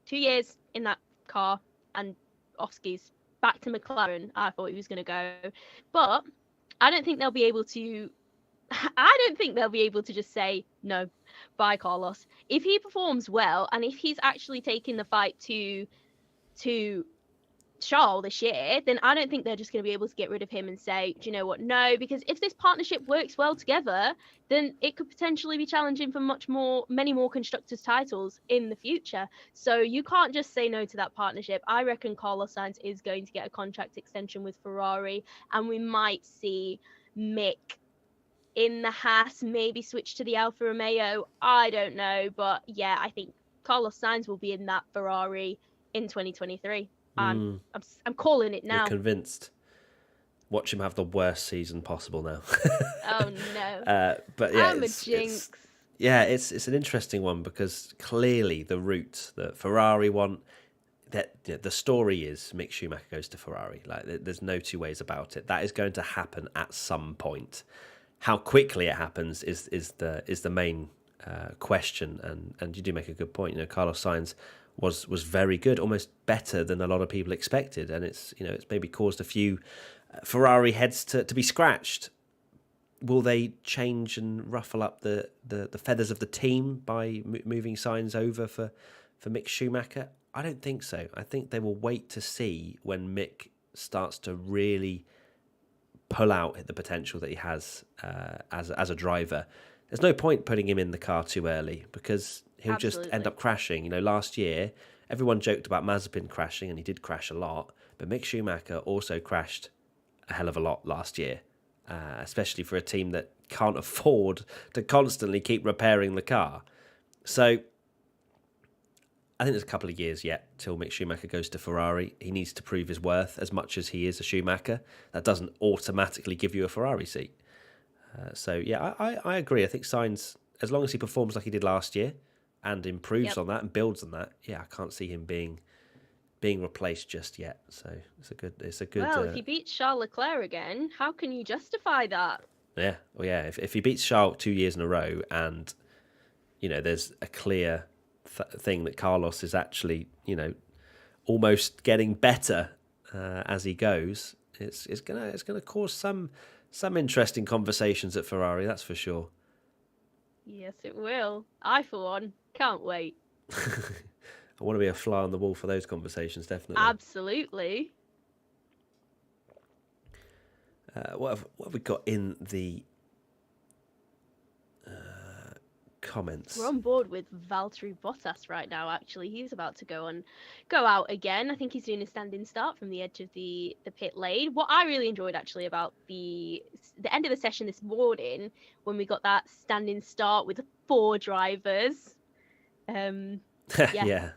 2 years in that car and off skis back to McLaren. I thought he was going to go, but I don't think they'll be able to just say no, bye Carlos. If he performs well and if he's actually taking the fight to Charles this year, then I don't think they're just going to be able to get rid of him and say, do you know what? No, because if this partnership works well together, then it could potentially be challenging for many more constructors' titles in the future. So you can't just say no to that partnership. I reckon Carlos Sainz is going to get a contract extension with Ferrari, and we might see Mick in the Haas, maybe switch to the Alfa Romeo. I don't know, but yeah, I think Carlos Sainz will be in that Ferrari in 2023. I'm calling it now. You're convinced. Watch him have the worst season possible now. Oh no! But yeah, I'm a jinx. It's an interesting one, because clearly the route that Ferrari want, the story is Mick Schumacher goes to Ferrari. Like, there's no two ways about it. That is going to happen at some point. How quickly it happens is the main question. And you do make a good point. Carlos Sainz was very good, almost better than a lot of people expected, and it's maybe caused a few Ferrari heads to be scratched. Will they change and ruffle up the feathers of the team by moving Sainz over for Mick Schumacher? I don't think so. I think they will wait to see when Mick starts to really pull out the potential that he has as a driver. There's no point putting him in the car too early, because he'll just end up crashing. Last year, everyone joked about Mazepin crashing, and he did crash a lot, but Mick Schumacher also crashed a hell of a lot last year, especially for a team that can't afford to constantly keep repairing the car. So I think there's a couple of years yet till Mick Schumacher goes to Ferrari. He needs to prove his worth as much as he is a Schumacher. That doesn't automatically give you a Ferrari seat. So, yeah, I agree. I think Sainz, as long as he performs like he did last year and improves on that and builds on that, yeah, I can't see him being replaced just yet. So it's a good. Well, if he beats Charles Leclerc again, how can you justify that? Yeah, well, yeah. If he beats Charles 2 years in a row, and there's a clear thing that Carlos is actually almost getting better as he goes, it's gonna cause some interesting conversations at Ferrari, that's for sure. Yes, it will. I, for one, can't wait. I want to be a fly on the wall for those conversations, definitely. Absolutely. What have we got in the comments? We're on board with Valtteri Bottas right now, actually. He's about to go out again. I think he's doing a standing start from the edge of the pit lane. What I really enjoyed, actually, about the end of the session this morning, when we got that standing start with 4 drivers. Yeah.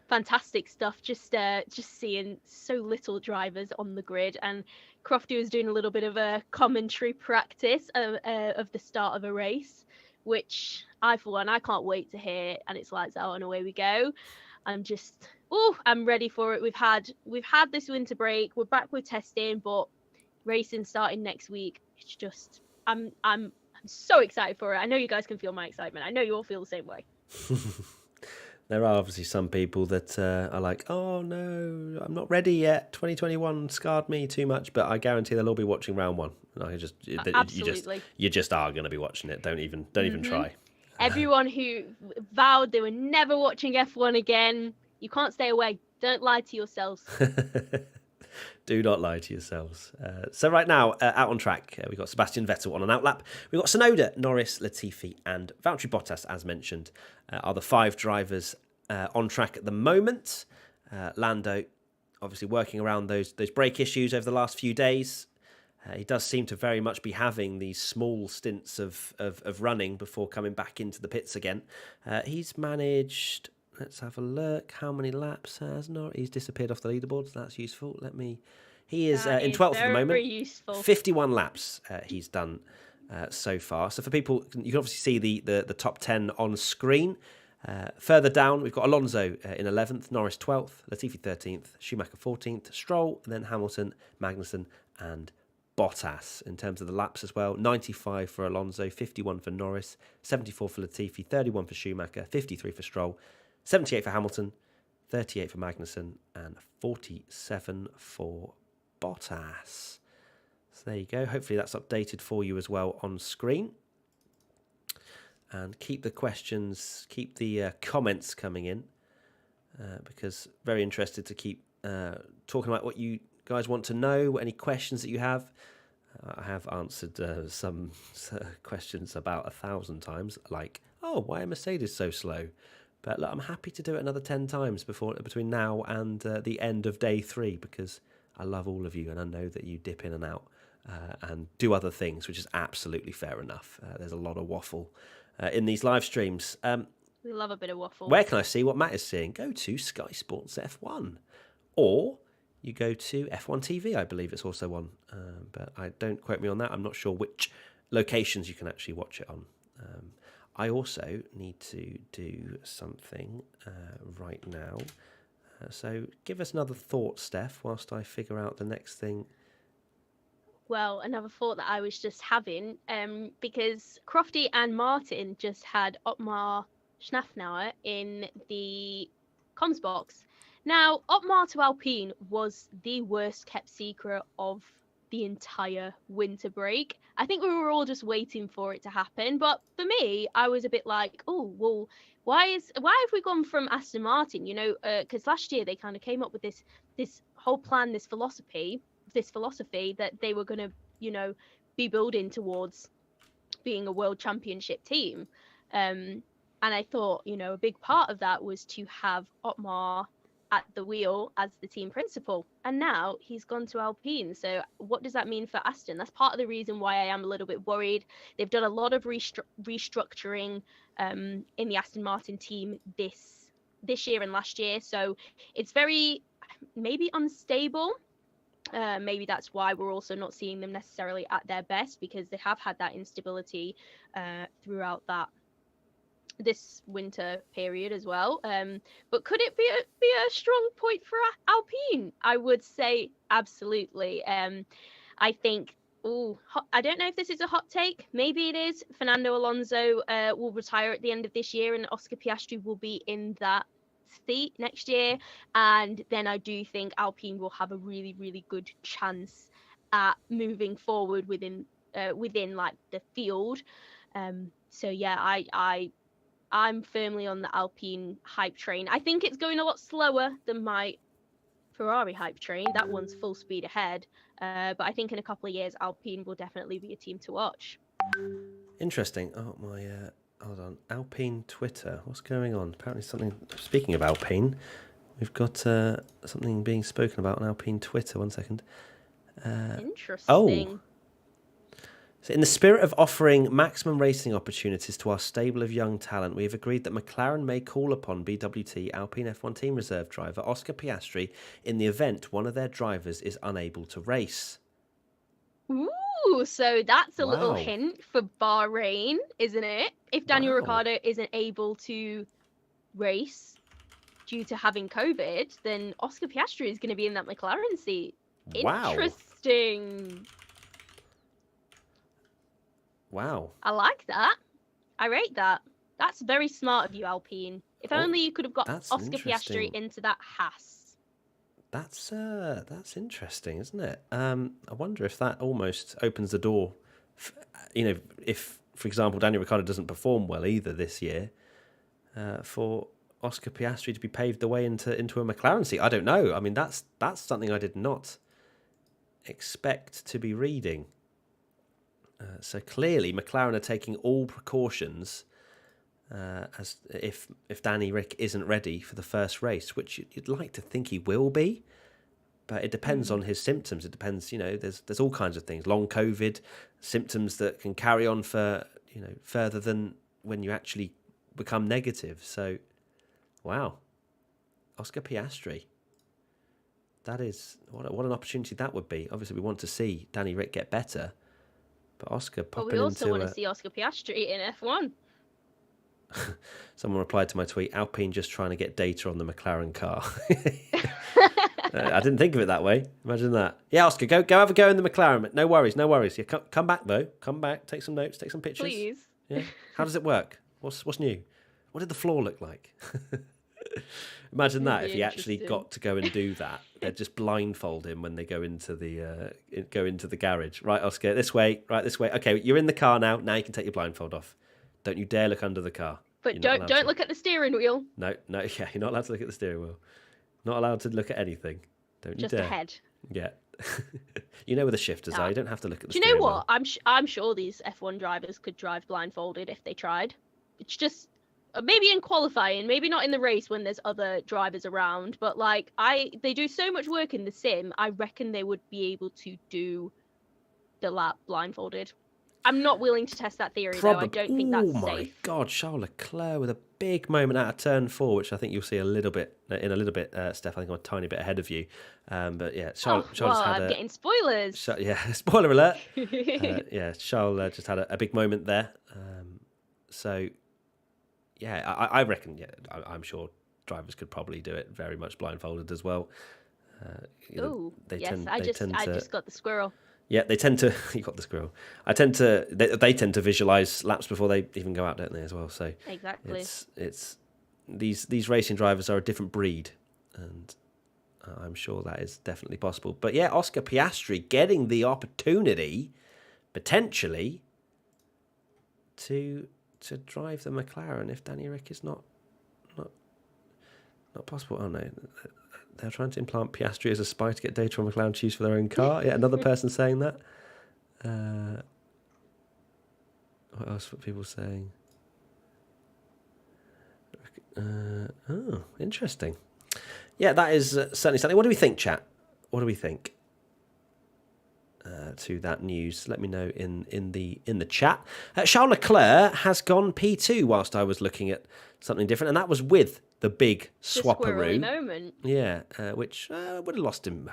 Fantastic stuff. Just seeing so little drivers on the grid, and Crofty was doing a little bit of a commentary practice of the start of a race, which I, for one, I can't wait to hear. And it's lights out and away we go. I'm ready for it. We've had this winter break. We're back with testing, but racing starting next week. It's just I'm so excited for it. I know you guys can feel my excitement. I know you all feel the same way. There are obviously some people that are like, oh no, I'm not ready yet. 2021 scarred me too much, but I guarantee they'll all be watching round one. Absolutely. You just are going to be watching it. Don't even try. Everyone who vowed they were never watching F1 again, you can't stay away. Don't lie to yourselves. Do not lie to yourselves. So right now, out on track, we've got Sebastian Vettel on an outlap. We've got Tsunoda, Norris, Latifi and Valtteri Bottas, as mentioned, are the 5 drivers on track at the moment. Lando, obviously working around those brake issues over the last few days. He does seem to very much be having these small stints of running before coming back into the pits again. He's managed... Let's have a look. How many laps has Norris? He's disappeared off the leaderboard, so that's useful. He is in 12th at the moment. Useful. 51 laps he's done so far. So for people, you can obviously see the top 10 on screen. Further down, we've got Alonso in 11th, Norris 12th, Latifi 13th, Schumacher 14th, Stroll, and then Hamilton, Magnussen, and Bottas. In terms of the laps as well, 95 for Alonso, 51 for Norris, 74 for Latifi, 31 for Schumacher, 53 for Stroll, 78 for Hamilton, 38 for Magnussen, and 47 for Bottas. So there you go. Hopefully that's updated for you as well on screen. And keep the questions, keep the comments coming in, because very interested to keep talking about what you guys want to know, any questions that you have. I have answered some questions about 1,000 times, like, oh, why are Mercedes so slow? But look, I'm happy to do it another 10 times between now and the end of day 3, because I love all of you and I know that you dip in and out and do other things, which is absolutely fair enough. There's a lot of waffle in these live streams. We love a bit of waffle. Where can I see what Matt is seeing? Go to Sky Sports F1, or you go to F1 TV, I believe it's also on. But don't quote me on that. I'm not sure which locations you can actually watch it on. I also need to do something right now. So give us another thought, Steph, whilst I figure out the next thing. Well, another thought that I was just having, because Crofty and Martin just had Otmar Schnafnauer in the comms box. Now, Otmar to Alpine was the worst kept secret of the entire winter break. I think we were all just waiting for it to happen. But for me, I was a bit like, oh, well, why have we gone from Aston Martin? You know, because last year they kind of came up with this whole plan, this philosophy that they were going to, you know, be building towards being a world championship team. And I thought, you know, a big part of that was to have Otmar at the wheel as the team principal. And now he's gone to Alpine. So what does that mean for Aston? That's part of the reason why I am a little bit worried. They've done a lot of restructuring in the Aston Martin team this year and last year. So it's very maybe unstable. Maybe that's why we're also not seeing them necessarily at their best, because they have had that instability throughout this winter period as well. But could it be a strong point for Alpine? I would say absolutely. I think, I don't know if this is a hot take. Maybe it is. Fernando Alonso will retire at the end of this year, and Oscar Piastri will be in that seat next year, and then I do think Alpine will have a really, really good chance at moving forward within like the field. So yeah, I'm firmly on the Alpine hype train. I think it's going a lot slower than my Ferrari hype train. That one's full speed ahead, but I think in a couple of years Alpine will definitely be a team to watch. Interesting. Oh my hold on. Alpine Twitter. What's going on? Apparently something... Speaking of Alpine, we've got something being spoken about on Alpine Twitter. 1 second. Interesting. So in the spirit of offering maximum racing opportunities to our stable of young talent, we have agreed that McLaren may call upon BWT Alpine F1 team reserve driver Oscar Piastri in the event one of their drivers is unable to race. Ooh, so that's a little hint for Bahrain, isn't it? If Daniel Ricciardo isn't able to race due to having COVID, then Oscar Piastri is going to be in that McLaren seat. Wow. Interesting. Wow. I like that. I rate that. That's very smart of you, Alpine. If only you could have got Oscar Piastri into that Haas. That's interesting, isn't it? I wonder if that almost opens the door. If, for example, Daniel Ricciardo doesn't perform well either this year, for Oscar Piastri to be paved the way into a McLaren seat. I don't know. I mean, that's something I did not expect to be reading. So clearly, McLaren are taking all precautions as if Danny Rick isn't ready for the first race, which you'd like to think he will be, but it depends on his symptoms. It depends, there's all kinds of things, long COVID, symptoms that can carry on for, further than when you actually become negative. So, wow, Oscar Piastri. That is, what an opportunity that would be. Obviously, we want to see Danny Rick get better, but Oscar popping into... But we also want to see Oscar Piastri in F1. Someone replied to my tweet, Alpine just trying to get data on the McLaren car. I didn't think of it that way. Imagine that. Yeah, Oscar, go have a go in the McLaren. No worries. Yeah, come back, though. Come back, take some notes, take some pictures. Please. Yeah. How does it work? What's new? What did the floor look like? Imagine that if he actually got to go and do that. They'd just blindfold him when they go into the garage. Right, Oscar, this way. Right, this way. Okay, you're in the car now. Now you can take your blindfold off. Don't you dare look under the car. But don't look at the steering wheel. No, yeah, you're not allowed to look at the steering wheel. Not allowed to look at anything. Don't you dare. Just ahead. Yeah. You know where the shifters are. You don't have to look at the steering wheel. Do you know what? I'm sure these F1 drivers could drive blindfolded if they tried. It's just maybe in qualifying, maybe not in the race when there's other drivers around, but they do so much work in the sim. I reckon they would be able to do the lap blindfolded. I'm not willing to test that theory, though. I don't think that's safe. Oh, my God. Charles Leclerc with a big moment out of turn 4, which I think you'll see a little bit, Steph. I think I'm a tiny bit ahead of you. But, yeah, Charles had I'm getting spoilers. Spoiler alert. Charles just had a big moment there. So, yeah, I reckon, I'm sure drivers could probably do it very much blindfolded as well. Oh, yes. They I tend to, just got the squirrel. yeah, they tend to. You got the squirrel. They tend to visualize laps before they even go out, don't they? As well. So Exactly. it's these racing drivers are a different breed, and I'm sure that is definitely possible. But yeah, Oscar Piastri getting the opportunity potentially to drive the McLaren if Danny Rick is not possible. Oh no. They're trying to implant Piastri as a spy to get data on McLaren to use for their own car. Yeah, another person saying that. What else were people saying? Oh, interesting. Yeah, that is certainly something. What do we think, chat? What do we think to that news? Let me know in the chat. Charles Leclerc has gone P2 whilst I was looking at something different, and that was with the big swapperoo moment. Yeah, which would have lost him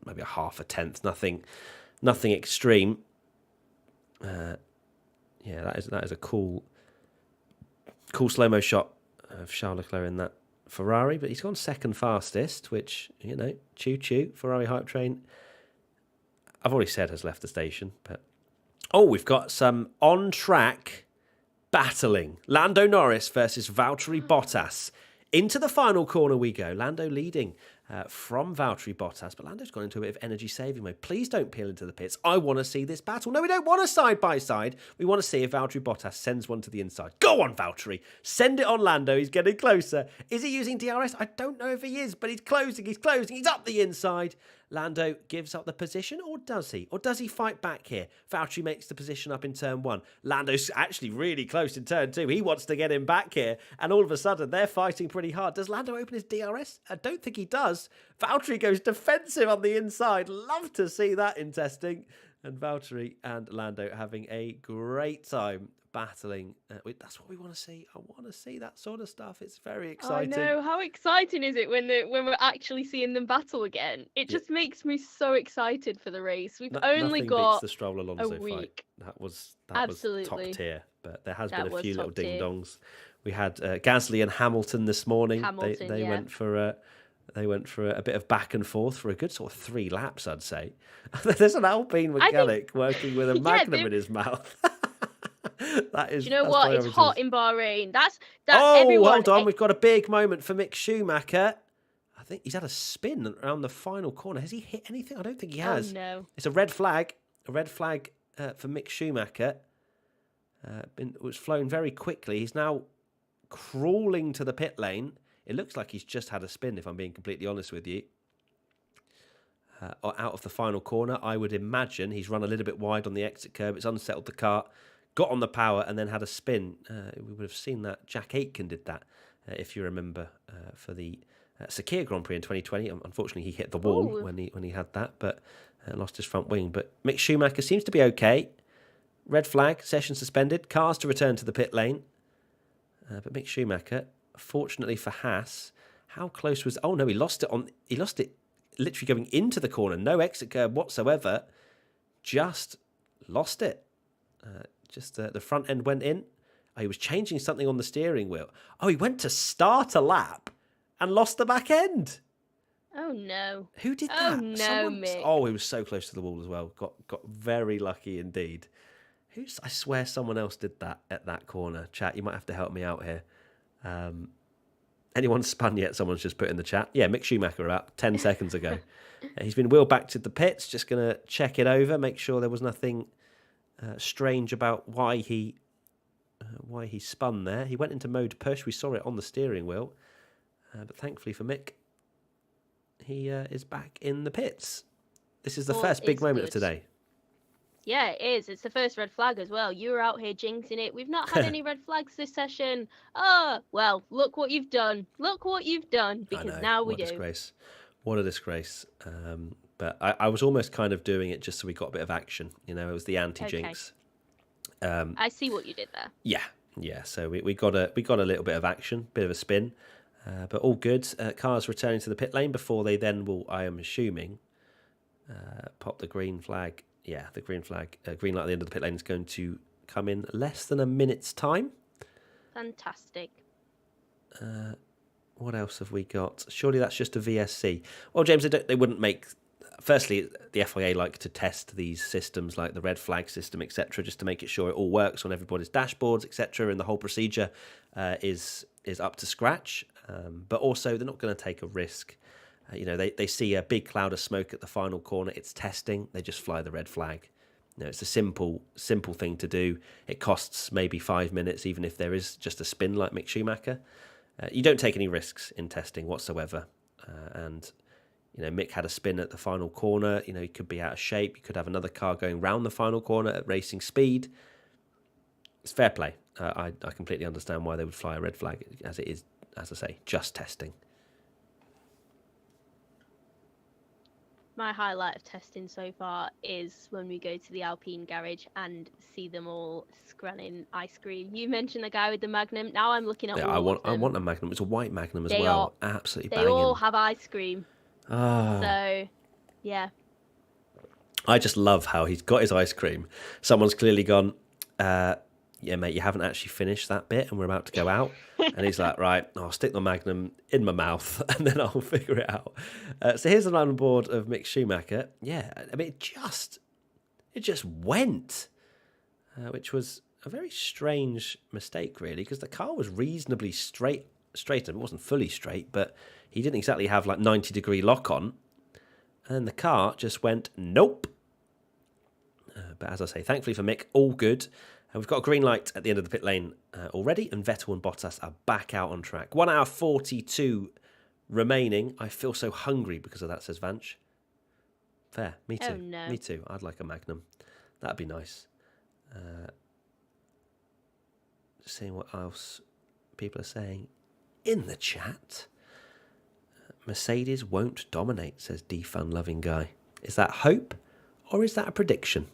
maybe a half a tenth. Nothing extreme. Yeah, that is a cool slow-mo shot of Charles Leclerc in that Ferrari, but he's gone second fastest, which, choo-choo, Ferrari hype train. I've already said has left the station, but we've got some on-track battling. Lando Norris versus Valtteri Bottas. Into the final corner we go. Lando leading from Valtteri Bottas, but Lando's gone into a bit of energy saving mode. Please don't peel into the pits. I want to see this battle. No, we don't want a side by side. We want to see if Valtteri Bottas sends one to the inside. Go on, Valtteri. Send it on Lando. He's getting closer. Is he using DRS? I don't know if he is, but he's closing. He's up the inside. Lando gives up the position, or does he? Or does he fight back here? Valtteri makes the position up in turn 1. Lando's actually really close in turn 2. He wants to get him back here, and all of a sudden, they're fighting pretty hard. Does Lando open his DRS? I don't think he does. Valtteri goes defensive on the inside. Love to see that in testing. And Valtteri and Lando having a great time battling. That's what we want to see. I want to see that sort of stuff. It's very exciting. I know. How exciting is it when we're actually seeing them battle again? It just makes me so excited for the race. We've only got beats the Stroll Alonso a week. Fight. That was Absolutely top tier. But there has been a few little ding dongs. We had Gasly and Hamilton this morning. They went for a bit of back and forth for a good sort of 3 laps, I'd say. There's an Alpine mechanic working with a magnum in his mouth. That is. Do you know what? It's hot in Bahrain. That's everyone. Hold on. We've got a big moment for Mick Schumacher. I think he's had a spin around the final corner. Has he hit anything? I don't think he has. Oh, no. It's a red flag. A red flag for Mick Schumacher. It was flown very quickly. He's now crawling to the pit lane. It looks like he's just had a spin, if I'm being completely honest with you. Out of the final corner, I would imagine he's run a little bit wide on the exit curb. It's unsettled the car, got on the power, and then had a spin. We would have seen that. Jack Aitken did that, if you remember, for the Sakir Grand Prix in 2020. Unfortunately, he hit the wall when he had that, but lost his front wing. But Mick Schumacher seems to be okay. Red flag, session suspended, cars to return to the pit lane. But Mick Schumacher, fortunately for Haas, how close was? Oh no, he lost it literally going into the corner. No exit curb whatsoever. Just lost it. The front end went in. Oh, he was changing something on the steering wheel. Oh, he went to start a lap and lost the back end. Oh no! Who did that? Oh no, Mick! Oh, he was so close to the wall as well. Got very lucky indeed. I swear someone else did that at that corner. Chat, you might have to help me out here. Anyone spun yet? Someone's just put in the chat. Yeah, Mick Schumacher about 10 seconds ago. He's been wheeled back to the pits. Just going to check it over, make sure there was nothing strange about why he spun there. He went into mode push. We saw it on the steering wheel. But thankfully for Mick, he is back in the pits. This is the first big moment of today. Yeah, it is. It's the first red flag as well. You were out here jinxing it. We've not had any red flags this session. Oh, well, look what you've done. Look what you've done. Because now we do. What a disgrace. But I was almost kind of doing it just so we got a bit of action. It was the anti-jinx. Okay. I see what you did there. Yeah. So we got a little bit of action, bit of a spin. But all good. Cars returning to the pit lane before they then will, I am assuming, pop the green flag. Yeah, the green flag, green light at the end of the pit lane is going to come in less than a minute's time. Fantastic. What What else have we got? Surely that's just a VSC. Well, James, they wouldn't make... Firstly, the FIA like to test these systems like the red flag system, etc., just to make it sure it all works on everybody's dashboards, etc., and the whole procedure is up to scratch. But also, they're not going to take a risk. They see a big cloud of smoke at the final corner. It's testing. They just fly the red flag. It's a simple thing to do. It costs maybe 5 minutes, even if there is just a spin like Mick Schumacher. You don't take any risks in testing whatsoever. And Mick had a spin at the final corner. He could be out of shape. You could have another car going round the final corner at racing speed. It's fair play. I completely understand why they would fly a red flag, as it is, as I say, just testing. My highlight of testing so far is when we go to the Alpine garage and see them all scanning ice cream. You mentioned the guy with the Magnum. Now I'm looking at I want a Magnum. It's a white Magnum as well. Absolutely they banging. They all have ice cream. So, yeah. I just love how he's got his ice cream. Someone's clearly gone, yeah, mate, you haven't actually finished that bit and we're about to go out. And he's like, right, I'll stick the Magnum in my mouth and then I'll figure it out. So here's the line board of Mick Schumacher. Yeah, I mean, it just went, which was a very strange mistake, really, because the car was reasonably straight. It wasn't fully straight, but he didn't exactly have like 90-degree lock on. And the car just went, nope. But as I say, thankfully for Mick, all good. We've got a green light at the end of the pit lane already, and Vettel and Bottas are back out on track. 1 hour 42 remaining. I feel so hungry because of that, says Vanch. Fair, me too. Oh, no. Me too. I'd like a Magnum. That'd be nice. Just seeing what else people are saying in the chat. Mercedes won't dominate, says defun-loving guy. Is that hope or is that a prediction?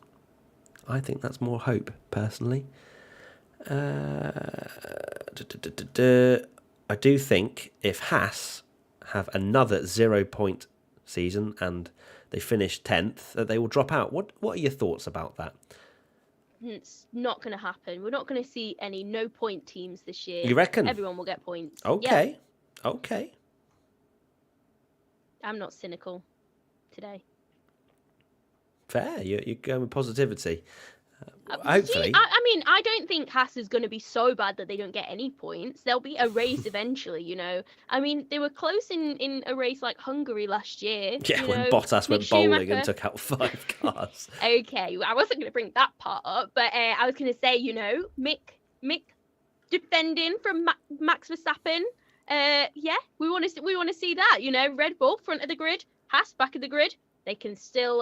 I think that's more hope, personally. I do think if Haas have another 0-point season and they finish 10th, that they will drop out. What are your thoughts about that? It's not going to happen. We're not going to see any no-point teams this year. You reckon? Everyone will get points. Okay. Yeah. Okay. I'm not cynical today. Fair. You're going with positivity. Hopefully. I mean, I don't think Haas is going to be so bad that they don't get any points. There'll be a race eventually, I mean, they were close in a race like Hungary last year. Yeah, when Bottas went bowling and took out 5 cars. Okay, I wasn't going to bring that part up, but I was going to say, Mick defending from Max Verstappen. Yeah, we want to see that. Red Bull front of the grid, Haas back of the grid. They can still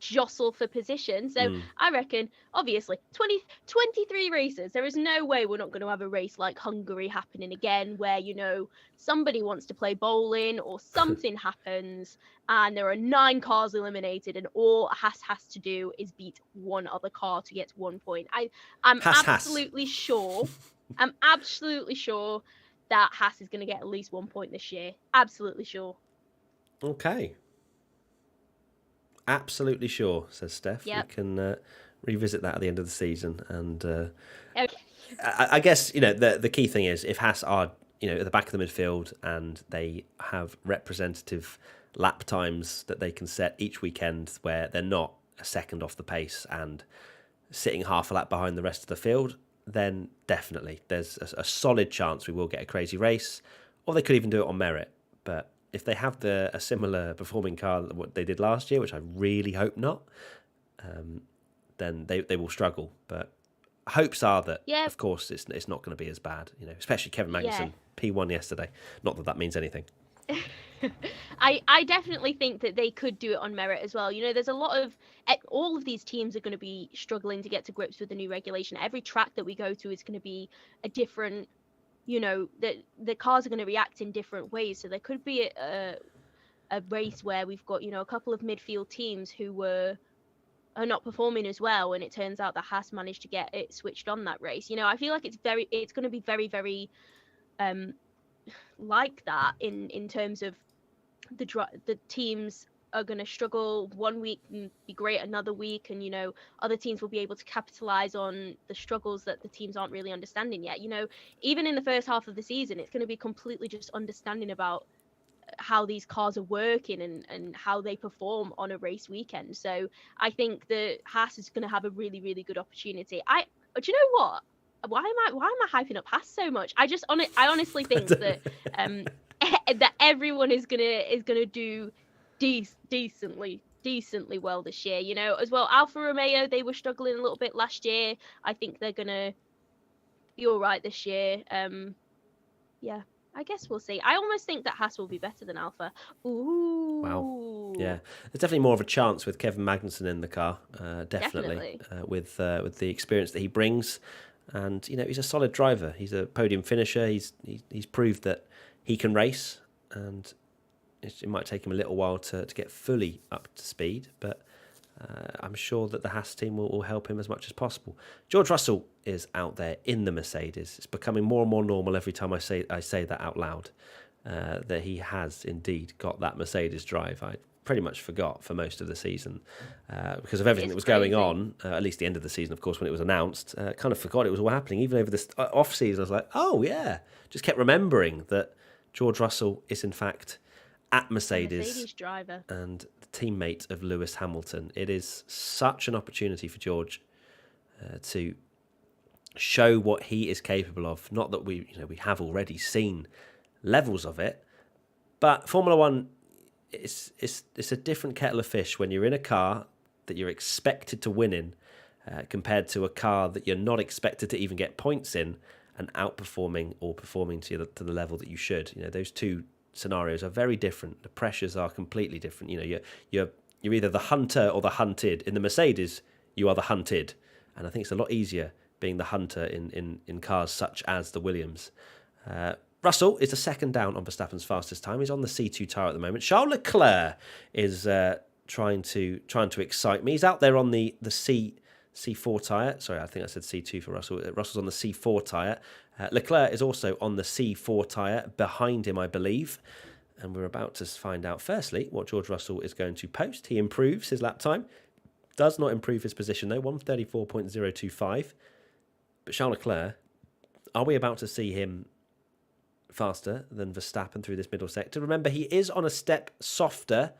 jostle for position. So I reckon, obviously, 23 races. There is no way we're not going to have a race like Hungary happening again, where somebody wants to play bowling or something happens, and there are 9 cars eliminated, and all Haas has to do is beat one other car to get 1 point. I'm absolutely sure. I'm absolutely sure that Haas is going to get at least 1 point this year. Absolutely sure. Okay. Absolutely sure, says Steph. Yep. We can revisit that at the end of the season. And Okay. I guess, the key thing is if Haas are, at the back of the midfield and they have representative lap times that they can set each weekend where they're not a second off the pace and sitting half a lap behind the rest of the field, then definitely there's a solid chance we will get a crazy race, or they could even do it on merit. But if they have a similar performing car that what they did last year, which I really hope not, then they will struggle. But hopes are that, of course, it's not going to be as bad. Especially Kevin Magnussen, P1 yesterday. Not that means anything. I definitely think that they could do it on merit as well. There's a lot of all of these teams are going to be struggling to get to grips with the new regulation. Every track that we go to is going to be a different. The cars are going to react in different ways. So there could be a race where we've got, a couple of midfield teams who are not performing as well. And it turns out that Haas managed to get it switched on that race. I feel like it's going to be very, very like that in terms of the teams are going to struggle one week and be great another week, and other teams will be able to capitalize on the struggles that the teams aren't really understanding yet. Even in the first half of the season, it's going to be completely just understanding about how these cars are working and how they perform on a race weekend. So I think that Haas is going to have a really, really good opportunity. Do you know what? Why am I hyping up Haas so much? I honestly think that that everyone is gonna do decently well this year. As well, Alfa Romeo, they were struggling a little bit last year. I think they're gonna be all right this year. Yeah, I guess we'll see. I almost think that Haas will be better than Alfa. Ooh. Wow. Yeah, there's definitely more of a chance with Kevin Magnussen in the car. Definitely. With the experience that he brings, and he's a solid driver. He's a podium finisher. He's proved that he can race, and it might take him a little while to get fully up to speed, but I'm sure that the Haas team will help him as much as possible. George Russell is out there in the Mercedes. It's becoming more and more normal every time I say that out loud, that he has indeed got that Mercedes drive. I pretty much forgot for most of the season because of everything that was going on, at least the end of the season, of course, when it was announced. Kind of forgot it was all happening. Even over this off-season, I was like, oh, yeah. Just kept remembering that George Russell is, in fact, at Mercedes driver and the teammate of Lewis Hamilton. It is such an opportunity for George to show what he is capable of. Not that we have already seen levels of it, but Formula One, it's a different kettle of fish when you're in a car that you're expected to win in, compared to a car that you're not expected to even get points in and outperforming or performing to the level that you should. Those two scenarios are very different. The pressures are completely different. You're either the hunter or the hunted. In the Mercedes, you are the hunted, and I think it's a lot easier being the hunter in cars such as the Williams. Russell is the second down on Verstappen's fastest time. He's on the C2 tyre at the moment. Charles Leclerc is trying to excite me. He's out there on the C4 tyre. Sorry, I think I said C2 for Russell. Russell's on the C4 tyre. Leclerc is also on the C4 tyre behind him, I believe. And we're about to find out, firstly, what George Russell is going to post. He improves his lap time. Does not improve his position, though, 1:34.025. But Charles Leclerc, are we about to see him faster than Verstappen through this middle sector? Remember, he is on a step softer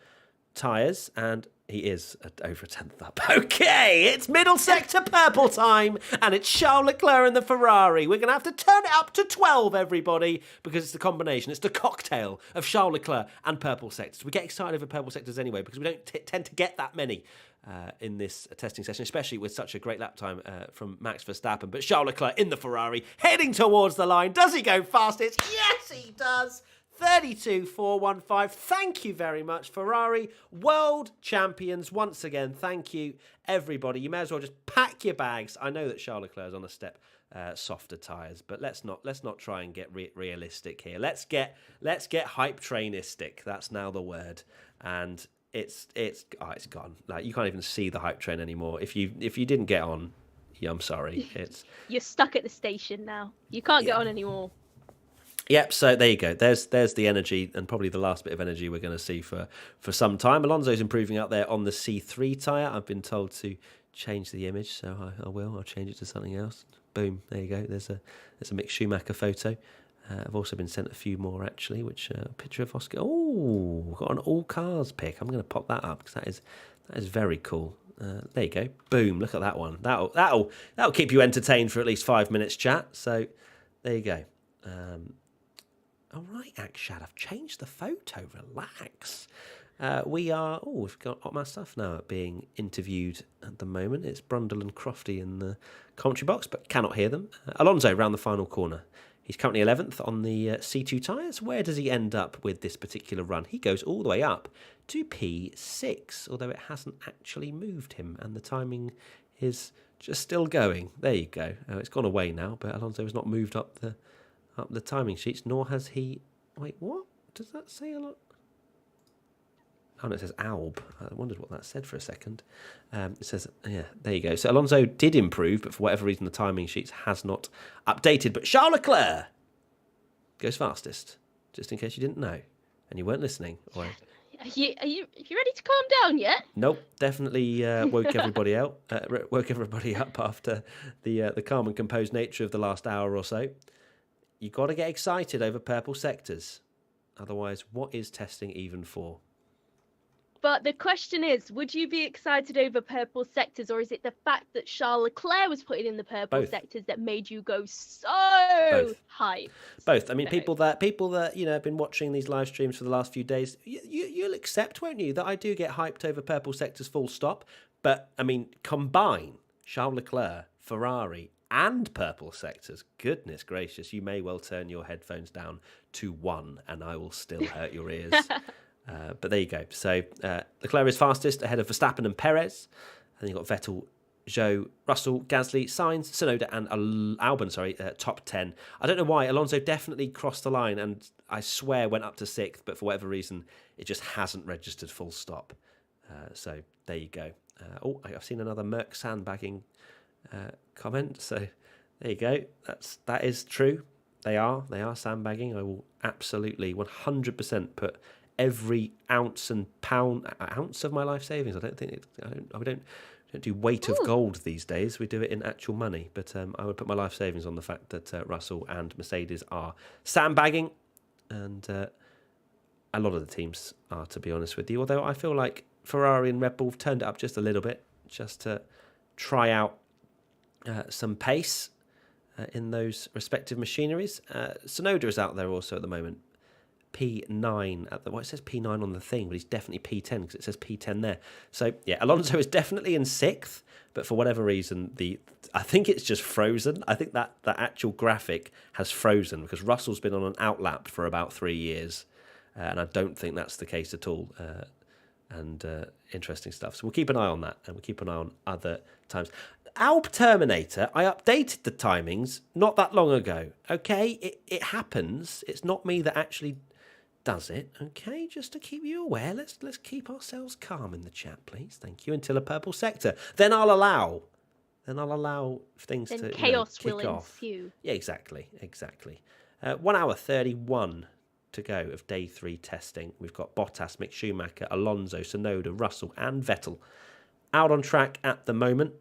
tyres, and he is over a tenth up. Okay, it's middle sector purple time, and it's Charles Leclerc in the Ferrari. We're going to have to turn it up to 12, everybody, because it's the combination. It's the cocktail of Charles Leclerc and purple sectors. We get excited over purple sectors anyway, because we don't tend to get that many in this testing session, especially with such a great lap time from Max Verstappen. But Charles Leclerc in the Ferrari, heading towards the line. Does he go fastest? Yes, he does. 32.415. Thank you very much, Ferrari. World champions once again. Thank you, everybody. You may as well just pack your bags. I know that Charles Leclerc is on a step softer tyres, but let's not try and get realistic here. Let's get hype trainistic. That's now the word. And it's gone. Like, you can't even see the hype train anymore. If you didn't get on, yeah, I'm sorry. You're stuck at the station now. You can't get on anymore. Yep, so there you go. There's the energy, and probably the last bit of energy we're going to see for some time. Alonso's improving out there on the C3 tyre. I've been told to change the image, so I will. I'll change it to something else. Boom, there you go. There's a Mick Schumacher photo. I've also been sent a few more, actually, which a picture of Oscar. Oh, got an all cars pic. I'm going to pop that up because that is very cool. There you go. Boom, look at that one. That'll keep you entertained for at least 5 minutes, chat. So there you go. All right, Akshad, I've changed the photo. Relax. We've got my stuff now being interviewed at the moment. It's Brundle and Crofty in the commentary box, but cannot hear them. Alonso round the final corner. He's currently 11th on the C2 tyres. Where does he end up with this particular run? He goes all the way up to P6, although it hasn't actually moved him, and the timing is just still going. There you go. It's gone away now, but Alonso has not moved up the timing sheets, nor has he... Wait, what? Does that say a lot? Oh, no, it says Alb. I wondered what that said for a second. It says, yeah, there you go. So Alonso did improve, but for whatever reason, the timing sheets has not updated. But Charles Leclerc goes fastest, just in case you didn't know and you weren't listening. Or Are you ready to calm down yet? Nope, definitely woke everybody woke everybody up after the calm and composed nature of the last hour or so. You got to get excited over purple sectors, otherwise, what is testing even for? But the question is, would you be excited over purple sectors, or is it the fact that Charles Leclerc was putting in the purple sectors that made you go so hyped? Both. I mean, people that have been watching these live streams for the last few days, you'll accept, won't you, that I do get hyped over purple sectors, full stop. But I mean, combine Charles Leclerc, Ferrari, and purple sectors. Goodness gracious, you may well turn your headphones down to 1, and I will still hurt your ears. But there you go. So Leclerc is fastest, ahead of Verstappen and Perez. And then you've got Vettel, Zhou, Russell, Gasly, Sainz, Tsunoda, and Albon. Top 10. I don't know why. Alonso definitely crossed the line, and I swear went up to 6th, but for whatever reason, it just hasn't registered full stop. So there you go. I've seen another Merc sandbagging comment. So there you go. That is true. They are sandbagging. I will absolutely 100% put every ounce of my life savings. I don't do weight of gold these days. We do it in actual money. But I would put my life savings on the fact that Russell and Mercedes are sandbagging, and a lot of the teams are, to be honest with you. Although I feel like Ferrari and Red Bull have turned it up just a little bit, just to try out some pace in those respective machineries. Tsunoda is out there also at the moment. P9 it says P9 on the thing, but he's definitely P10 because it says P10 there. So yeah, Alonso is definitely in 6th, but for whatever reason, I think it's just frozen. I think that actual graphic has frozen because Russell's been on an outlap for about 3 years, and I don't think that's the case at all. Interesting stuff. So we'll keep an eye on that, and we'll keep an eye on other times. Alp Terminator, I updated the timings not that long ago. Okay, it happens. It's not me that actually does it. Okay, just to keep you aware, let's keep ourselves calm in the chat, please. Thank you. Until a purple sector, then I'll allow things to chaos kick will off. ensue. Yeah, exactly. 1 hour 31 to go of day 3 testing. We've got Bottas, Mick Schumacher, Alonso, Tsunoda, Russell, and Vettel out on track at the moment.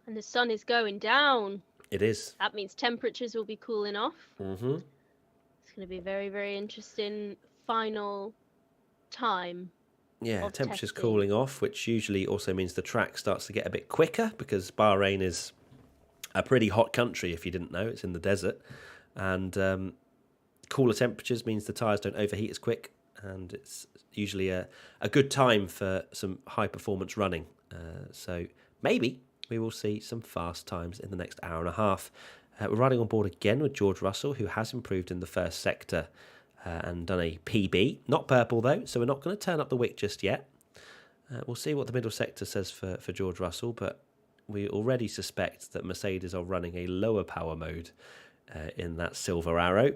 And the sun is going down. It is. That means temperatures will be cooling off. Mm-hmm. It's going to be a very, very interesting final time. Yeah, temperature's cooling off, which usually also means the track starts to get a bit quicker because Bahrain is a pretty hot country, if you didn't know. It's in the desert. And cooler temperatures means the tyres don't overheat as quick. And it's usually a good time for some high-performance running. So maybe we will see some fast times in the next hour and a half. We're riding on board again with George Russell, who has improved in the first sector and done a PB. Not purple, though, so we're not going to turn up the wick just yet. We'll see what the middle sector says for George Russell, but we already suspect that Mercedes are running a lower power mode in that Silver Arrow.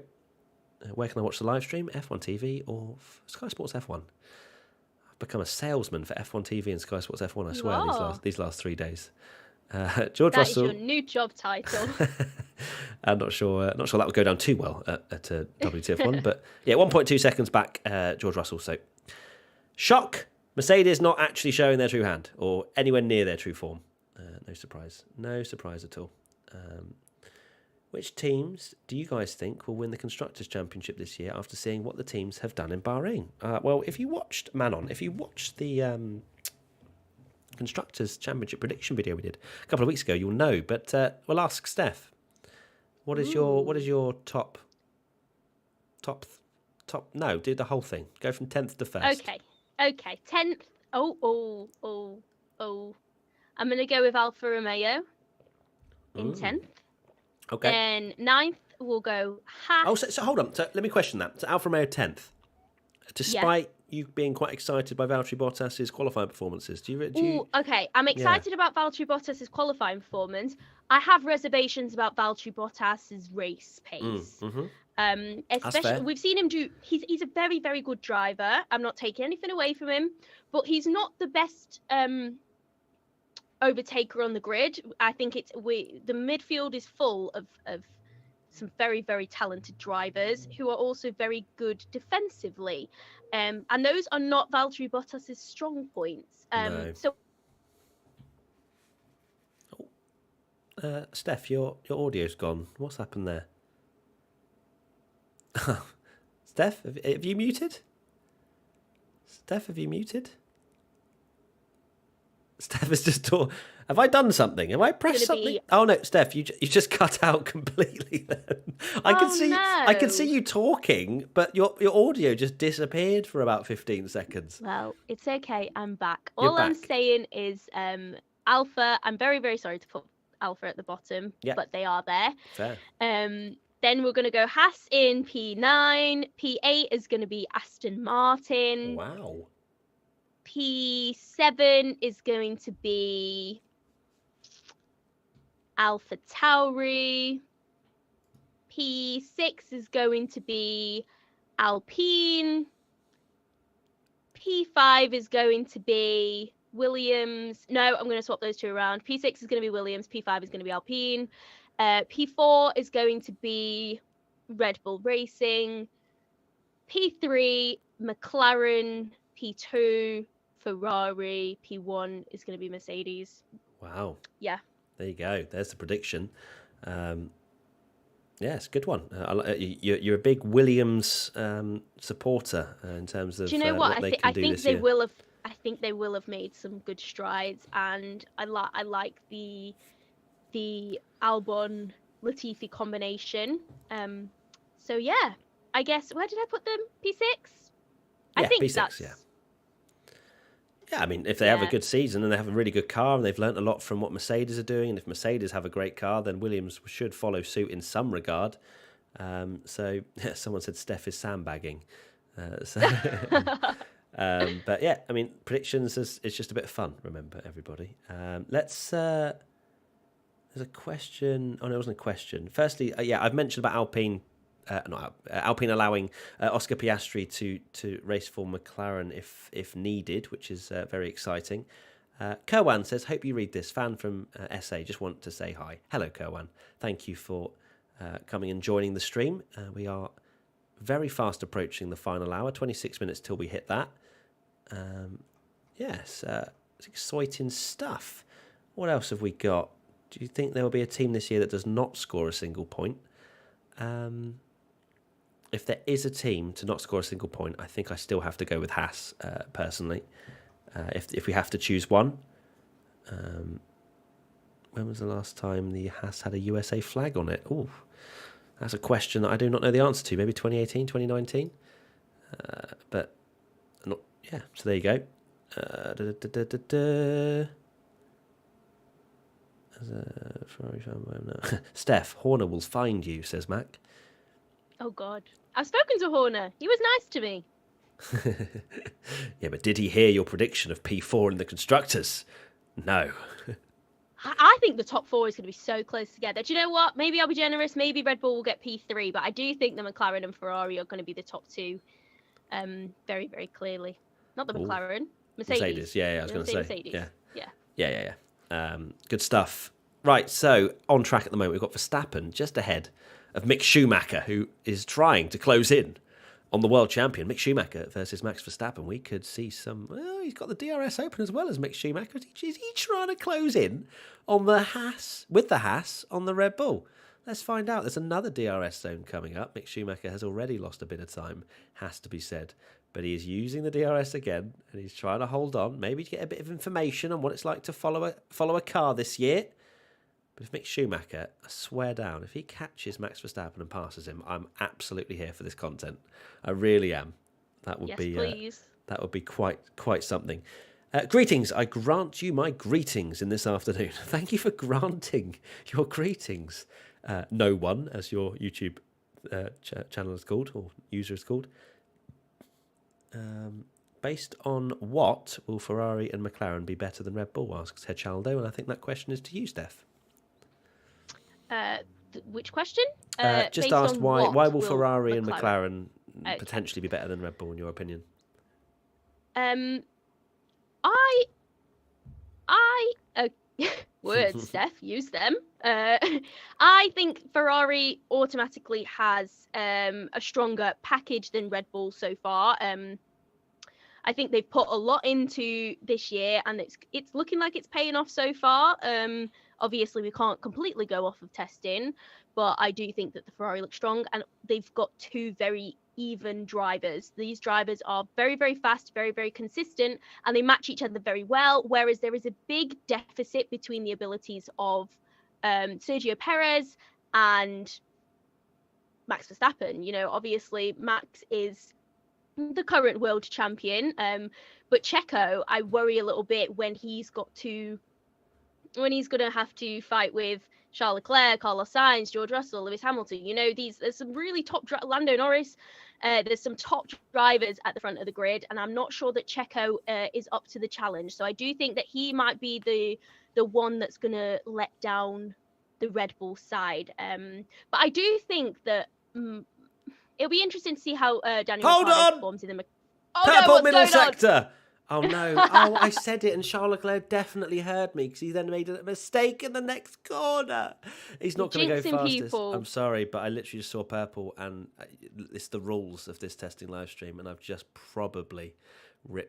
Where can I watch the live stream? F1 TV or Sky Sports F1? I've become a salesman for F1 TV and Sky Sports F1, I swear, these last 3 days. George Russell. That is your new job title. I'm not sure that would go down too well at WTF1, but yeah, 1.2 seconds back, George Russell. So, shock, Mercedes not actually showing their true hand or anywhere near their true form. No surprise at all. Which teams do you guys think will win the Constructors' Championship this year after seeing what the teams have done in Bahrain? Well, if you watched the Constructors' Championship prediction video we did a couple of weeks ago, you'll know. But we'll ask Steph. What is your top? No, do the whole thing. Go from 10th to 1st. Okay. 10th. Oh. I'm gonna go with Alfa Romeo in 10th. Okay. Then 9th we'll go Haas. Oh, so hold on. So let me question that. So Alfa Romeo 10th, despite you being quite excited by Valtteri Bottas's qualifying performances. Do you... Okay. I'm excited about Valtteri Bottas's qualifying performance. I have reservations about Valtteri Bottas's race pace. Especially, we've seen him do. He's a very, very good driver. I'm not taking anything away from him, but he's not the best overtaker on the grid. I think the midfield is full of some very, very talented drivers who are also very good defensively. And those are not Valtteri Bottas's strong points. No. So Steph, your audio's gone. What's happened there? Steph, have you muted? Steph, have you muted? Steph has just talked. Have I done something? Have I pressed something? Oh no, Steph, you just cut out completely. Then I can see you talking, but your audio just disappeared for about 15 seconds. Well, it's okay. I'm back. All I'm saying is, Alpha. I'm very, very sorry to put Alpha at the bottom, but they are there. Fair. Then we're going to go Haas in P9. P8 is going to be Aston Martin. Wow. P7 is going to be Alpha Tauri. P6 is going to be Alpine. P5 is going to be Williams. No, I'm going to swap those two around. P6 is going to be Williams. P5 is going to be Alpine. P4 is going to be Red Bull Racing. P3, McLaren. P2, Ferrari. P1 is going to be Mercedes. Wow. Yeah. There you go. There's the prediction. Yeah, it's a good one. You're a big Williams supporter in terms of. Do you know what? I think they will have. I think they will have made some good strides, and I like the Albon Latifi combination. So yeah, I guess where did I put them? P6. Yeah, I think P6. that's... Yeah, I mean, if they have a good season and they have a really good car and they've learnt a lot from what Mercedes are doing, and if Mercedes have a great car, then Williams should follow suit in some regard. So someone said Steph is sandbagging. But yeah, I mean, predictions is just a bit of fun. Remember, everybody. Let's. There's a question. Oh no, it wasn't a question. Firstly, I've mentioned about Alpine. Alpine allowing Oscar Piastri to race for McLaren if needed, which is very exciting. Kerwan says, hope you read this. Fan from SA, just want to say hi. Hello, Kerwan. Thank you for coming and joining the stream. We are very fast approaching the final hour, 26 minutes till we hit that. Yes, it's exciting stuff. What else have we got? Do you think there will be a team this year that does not score a single point? If there is a team to not score a single point, I think I still have to go with Haas, personally. If we have to choose one. When was the last time the Haas had a USA flag on it? Oh, that's a question that I do not know the answer to. Maybe 2018, 2019? But, not. Yeah, so there you go. As a Ferrari fan, Steph, Horner will find you, says Mac. Oh, God. I've spoken to Horner. He was nice to me. Yeah, but did he hear your prediction of P4 in the Constructors? No. I think the top four is going to be so close together. Do you know what? Maybe I'll be generous. Maybe Red Bull will get P3, but I do think the McLaren and Ferrari are going to be the top two, very, very clearly. Not the McLaren. Mercedes. Yeah, I was going to say. Mercedes. Yeah. Good stuff. Right, so on track at the moment, we've got Verstappen just ahead of Mick Schumacher, who is trying to close in on the world champion. Mick Schumacher versus Max Verstappen. We could see some... Well, he's got the DRS open as well as Mick Schumacher. Is he trying to close in on the Haas, with the Haas on the Red Bull? Let's find out. There's another DRS zone coming up. Mick Schumacher has already lost a bit of time, has to be said. But he is using the DRS again, and he's trying to hold on, maybe to get a bit of information on what it's like to follow a car this year. But if Mick Schumacher, I swear down, if he catches Max Verstappen and passes him, I'm absolutely here for this content. I really am. That would that would be quite something. Greetings. I grant you my greetings in this afternoon. Thank you for granting your greetings. No one, as your YouTube channel is called, or user is called. Based on what will Ferrari and McLaren be better than Red Bull, asks Hechaldo, and I think that question is to you, Steph. Which question? Just asked why will Ferrari and McLaren potentially be better than Red Bull in your opinion? Words, Steph, use them. I think Ferrari automatically has a stronger package than Red Bull so far. I think they've put a lot into this year, and it's looking like it's paying off so far. Obviously, we can't completely go off of testing, but I do think that the Ferrari looks strong, and they've got two very even drivers. These drivers are very, very fast, very, very consistent, and they match each other very well, whereas there is a big deficit between the abilities of Sergio Perez and Max Verstappen. You know, obviously, Max is the current world champion, but Checo, I worry a little bit when he's going to have to fight with Charles Leclerc, Carlos Sainz, George Russell, Lewis Hamilton. You know, there's some really top Lando Norris. There's some top drivers at the front of the grid, and I'm not sure that Checo is up to the challenge. So I do think that he might be the one that's going to let down the Red Bull side. But I do think that it'll be interesting to see how Daniel Ricciardo performs in the. Purple middle sector. Oh no! Oh, I said it, and Charles Leclerc definitely heard me because he then made a mistake in the next corner. He's not going to go fastest. People. I'm sorry, but I literally just saw purple, and it's the rules of this testing live stream, and I've just probably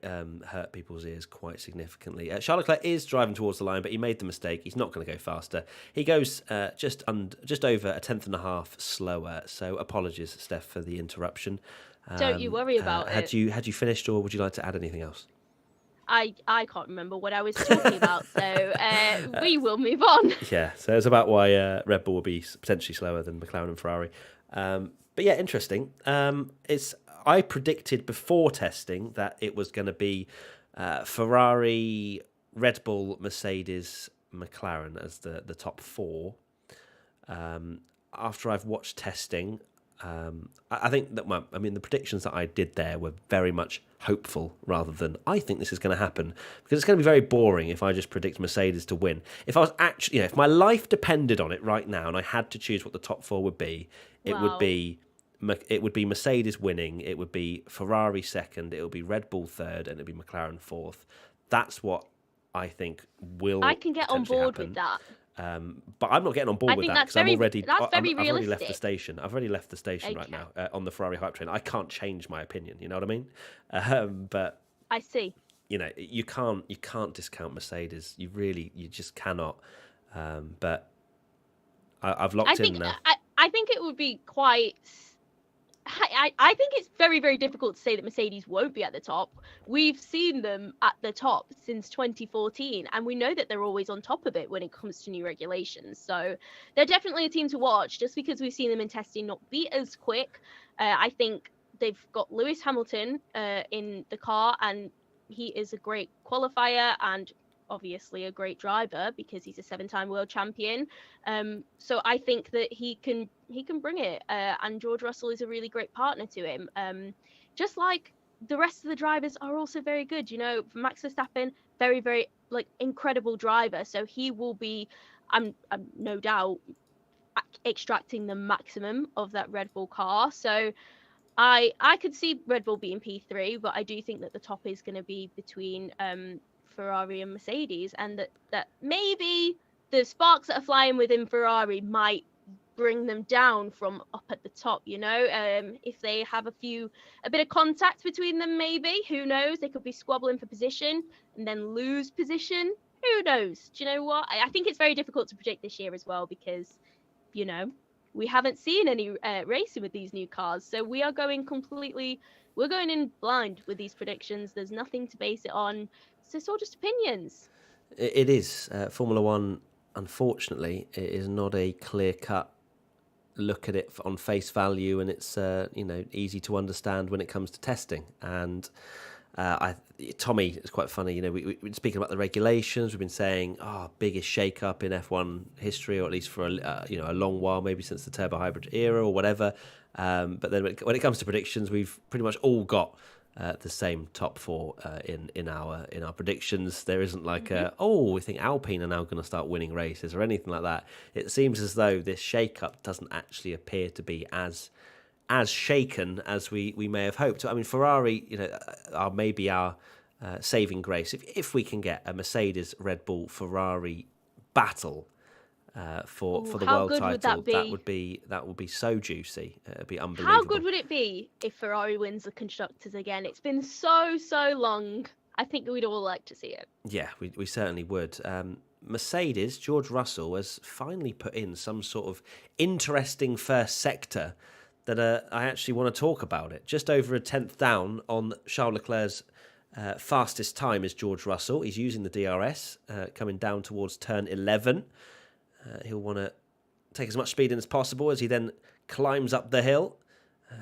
hurt people's ears quite significantly. Charles Leclerc is driving towards the line, but he made the mistake. He's not going to go faster. He goes just over a tenth and a half slower. So apologies, Steph, for the interruption. Don't you worry about it. Had you finished, or would you like to add anything else? I can't remember what I was talking about, so we will move on. Yeah, so it's about why Red Bull will be potentially slower than McLaren and Ferrari. But yeah, interesting. I predicted before testing that it was going to be Ferrari, Red Bull, Mercedes, McLaren as the top four. After I've watched testing, I think that, well, I mean, the predictions that I did there were very much hopeful rather than I think this is going to happen, because it's going to be very boring if I just predict Mercedes to win. If I was actually, if my life depended on it right now and I had to choose what the top four would be, it would be Mercedes winning, it would be Ferrari second, it would be Red Bull third, and it would be McLaren fourth. That's what I think will. I can get on board happen. With that. But I'm not getting on board with that because I've already left the station. I've already left the station right now on the Ferrari hype train. I can't change my opinion. You know what I mean? But I see. You know, you can't discount Mercedes. You just cannot. But I've locked in now. I think it would be quite. I think it's very, very difficult to say that Mercedes won't be at the top. We've seen them at the top since 2014, and we know that they're always on top of it when it comes to new regulations. So they're definitely a team to watch, just because we've seen them in testing not be as quick. I think they've got Lewis Hamilton in the car, and he is a great qualifier and obviously a great driver because he's a 7-time world champion. So I think that he can bring it. And George Russell is a really great partner to him. Just like the rest of the drivers are also very good. You know, Max Verstappen, very, very incredible driver. So he will be, I'm no doubt, extracting the maximum of that Red Bull car. So I could see Red Bull being P3, but I do think that the top is going to be between Ferrari and Mercedes, and that maybe the sparks that are flying within Ferrari might bring them down from up at the top, you know, if they have a bit of contact between them, maybe, who knows, they could be squabbling for position and then lose position, who knows. Do you know what, I think it's very difficult to predict this year as well, because, you know, we haven't seen any racing with these new cars, so we're going in blind with these predictions. There's nothing to base it on. It's all just opinions. It is. Formula One, unfortunately, it is not a clear-cut look at it on face value, and it's easy to understand when it comes to testing. And Tommy, it's quite funny. You know, we've been speaking about the regulations. We've been saying, biggest shake-up in F1 history, or at least for a long while, maybe since the turbo hybrid era or whatever. But then when it comes to predictions, we've pretty much all got the same top four in our predictions. There isn't like we think Alpine are now going to start winning races or anything like that. It seems as though this shake-up doesn't actually appear to be as shaken as we may have hoped. I mean, Ferrari, you know, are maybe our saving grace. If we can get a Mercedes, Red Bull, Ferrari battle for the how world good title. would that be? That would be so juicy. It'd be unbelievable. How good would it be if Ferrari wins the constructors again? It's been so long. I think we'd all like to see it. Yeah, we certainly would. Mercedes, George Russell, has finally put in some sort of interesting first sector that I actually want to talk about it. Just over a tenth down on Charles Leclerc's fastest time is George Russell. He's using the DRS, coming down towards turn 11. He'll want to take as much speed in as possible as he then climbs up the hill.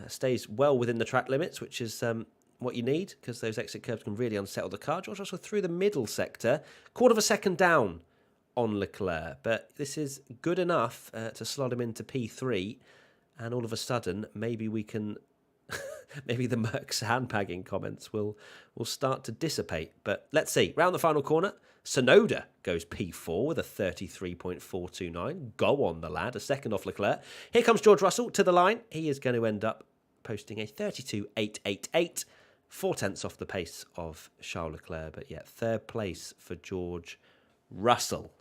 Stays well within the track limits, which is what you need, because those exit curves can really unsettle the car. George Russell through the middle sector, quarter of a second down on Leclerc, but this is good enough to slot him into P3, and all of a sudden maybe we can maybe the Merck's handbagging comments will start to dissipate. But let's see. Round the final corner, Tsunoda goes P4 with a 33.429. Go on, the lad. A second off Leclerc. Here comes George Russell to the line. He is going to end up posting a 32.888. 4/10 off the pace of Charles Leclerc. But yeah, third place for George Russell.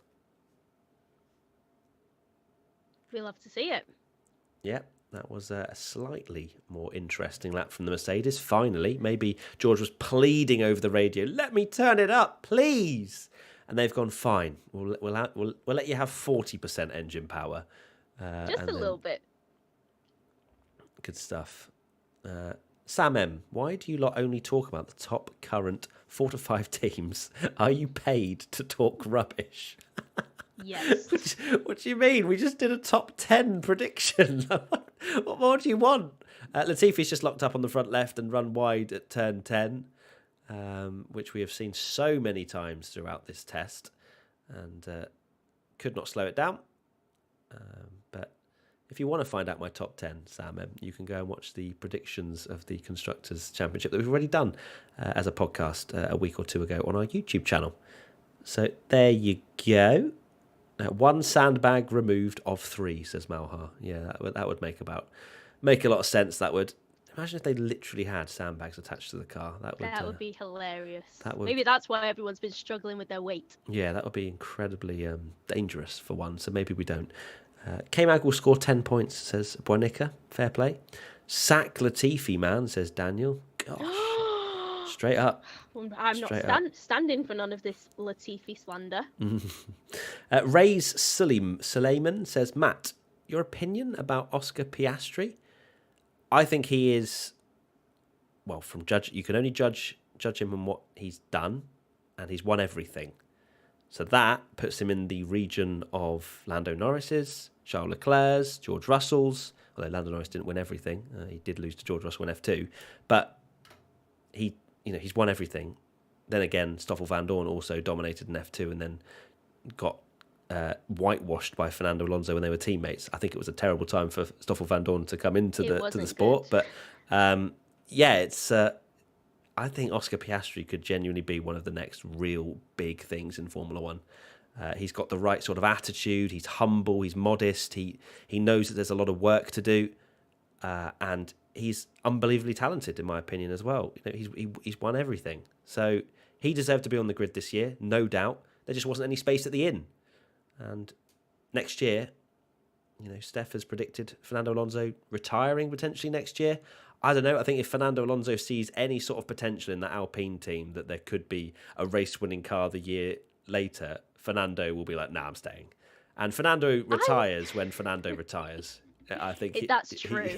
We'll love to see it. Yeah, that was a slightly more interesting lap from the Mercedes. Finally, maybe George was pleading over the radio, "Let me turn it up, please." And they've gone, "Fine, we'll let you have 40% engine power." Just a little bit. Good stuff. Sam M, why do you lot only talk about the top current 4 to 5 teams? Are you paid to talk rubbish? Yes. What do you mean? We just did a top 10 prediction. What more do you want? Latifi's just locked up on the front left and run wide at turn 10, which we have seen so many times throughout this test, and could not slow it down. But if you want to find out my top 10, Sam, you can go and watch the predictions of the Constructors' Championship that we've already done as a podcast a week or two ago on our YouTube channel. So there you go. One sandbag removed of 3, says Malhar. Yeah, that would make a lot of sense. That would. Imagine if they literally had sandbags attached to the car. That would be hilarious. That would, maybe that's why everyone's been struggling with their weight. Yeah, that would be incredibly dangerous for one. So maybe we don't. K-Mag will score 10 points, says Bonica. Fair play. Sack Latifi, man, says Daniel. Gosh. Straight up. I'm not standing for none of this Latifi slander. Ray's Suleiman says, Matt, your opinion about Oscar Piastri? I think he is, well, you can only judge him on what he's done, and he's won everything. So that puts him in the region of Lando Norris's, Charles Leclerc's, George Russell's, although Lando Norris didn't win everything. He did lose to George Russell in F2, but he's won everything. Then again, Stoffel Vandoorne also dominated in F2 and then got whitewashed by Fernando Alonso when they were teammates. I think it was a terrible time for Stoffel Vandoorne to come into the sport. Good. But it's. I think Oscar Piastri could genuinely be one of the next real big things in Formula One. He's got the right sort of attitude. He's humble. He's modest. He knows that there's a lot of work to do, and he's unbelievably talented, in my opinion, as well. He's won everything, so he deserved to be on the grid this year, no doubt. There just wasn't any space at the inn, and next year, Steph has predicted Fernando Alonso retiring potentially next year. I don't know. I think if Fernando Alonso sees any sort of potential in that Alpine team that there could be a race-winning car the year later, Fernando will be like, "Nah, I'm staying." And Fernando retires when Fernando retires. I think that's true.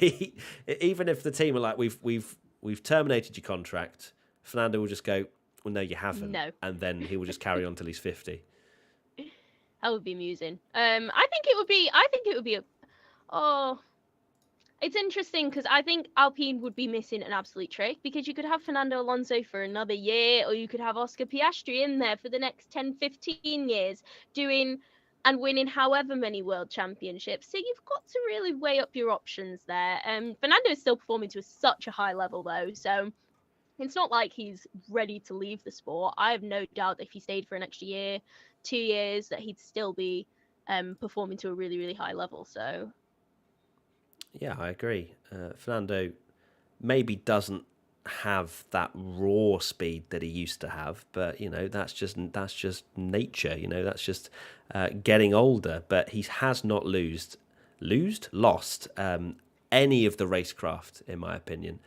Even if the team are like, "We've terminated your contract," Fernando will just go, "Well, no, you haven't." No. And then he will just carry on till he's 50. That would be amusing. I think it would be it's interesting because I think Alpine would be missing an absolute trick, because you could have Fernando Alonso for another year, or you could have Oscar Piastri in there for the next 10, 15 years doing and winning however many world championships. So you've got to really weigh up your options there. Fernando is still performing to such a high level though, so it's not like he's ready to leave the sport. I have no doubt that if he stayed for an extra year, 2 years, that he'd still be performing to a really, really high level. So yeah, I agree. Fernando maybe doesn't have that raw speed that he used to have, but that's just nature. That's just getting older. But he has not lost any of the racecraft, in my opinion.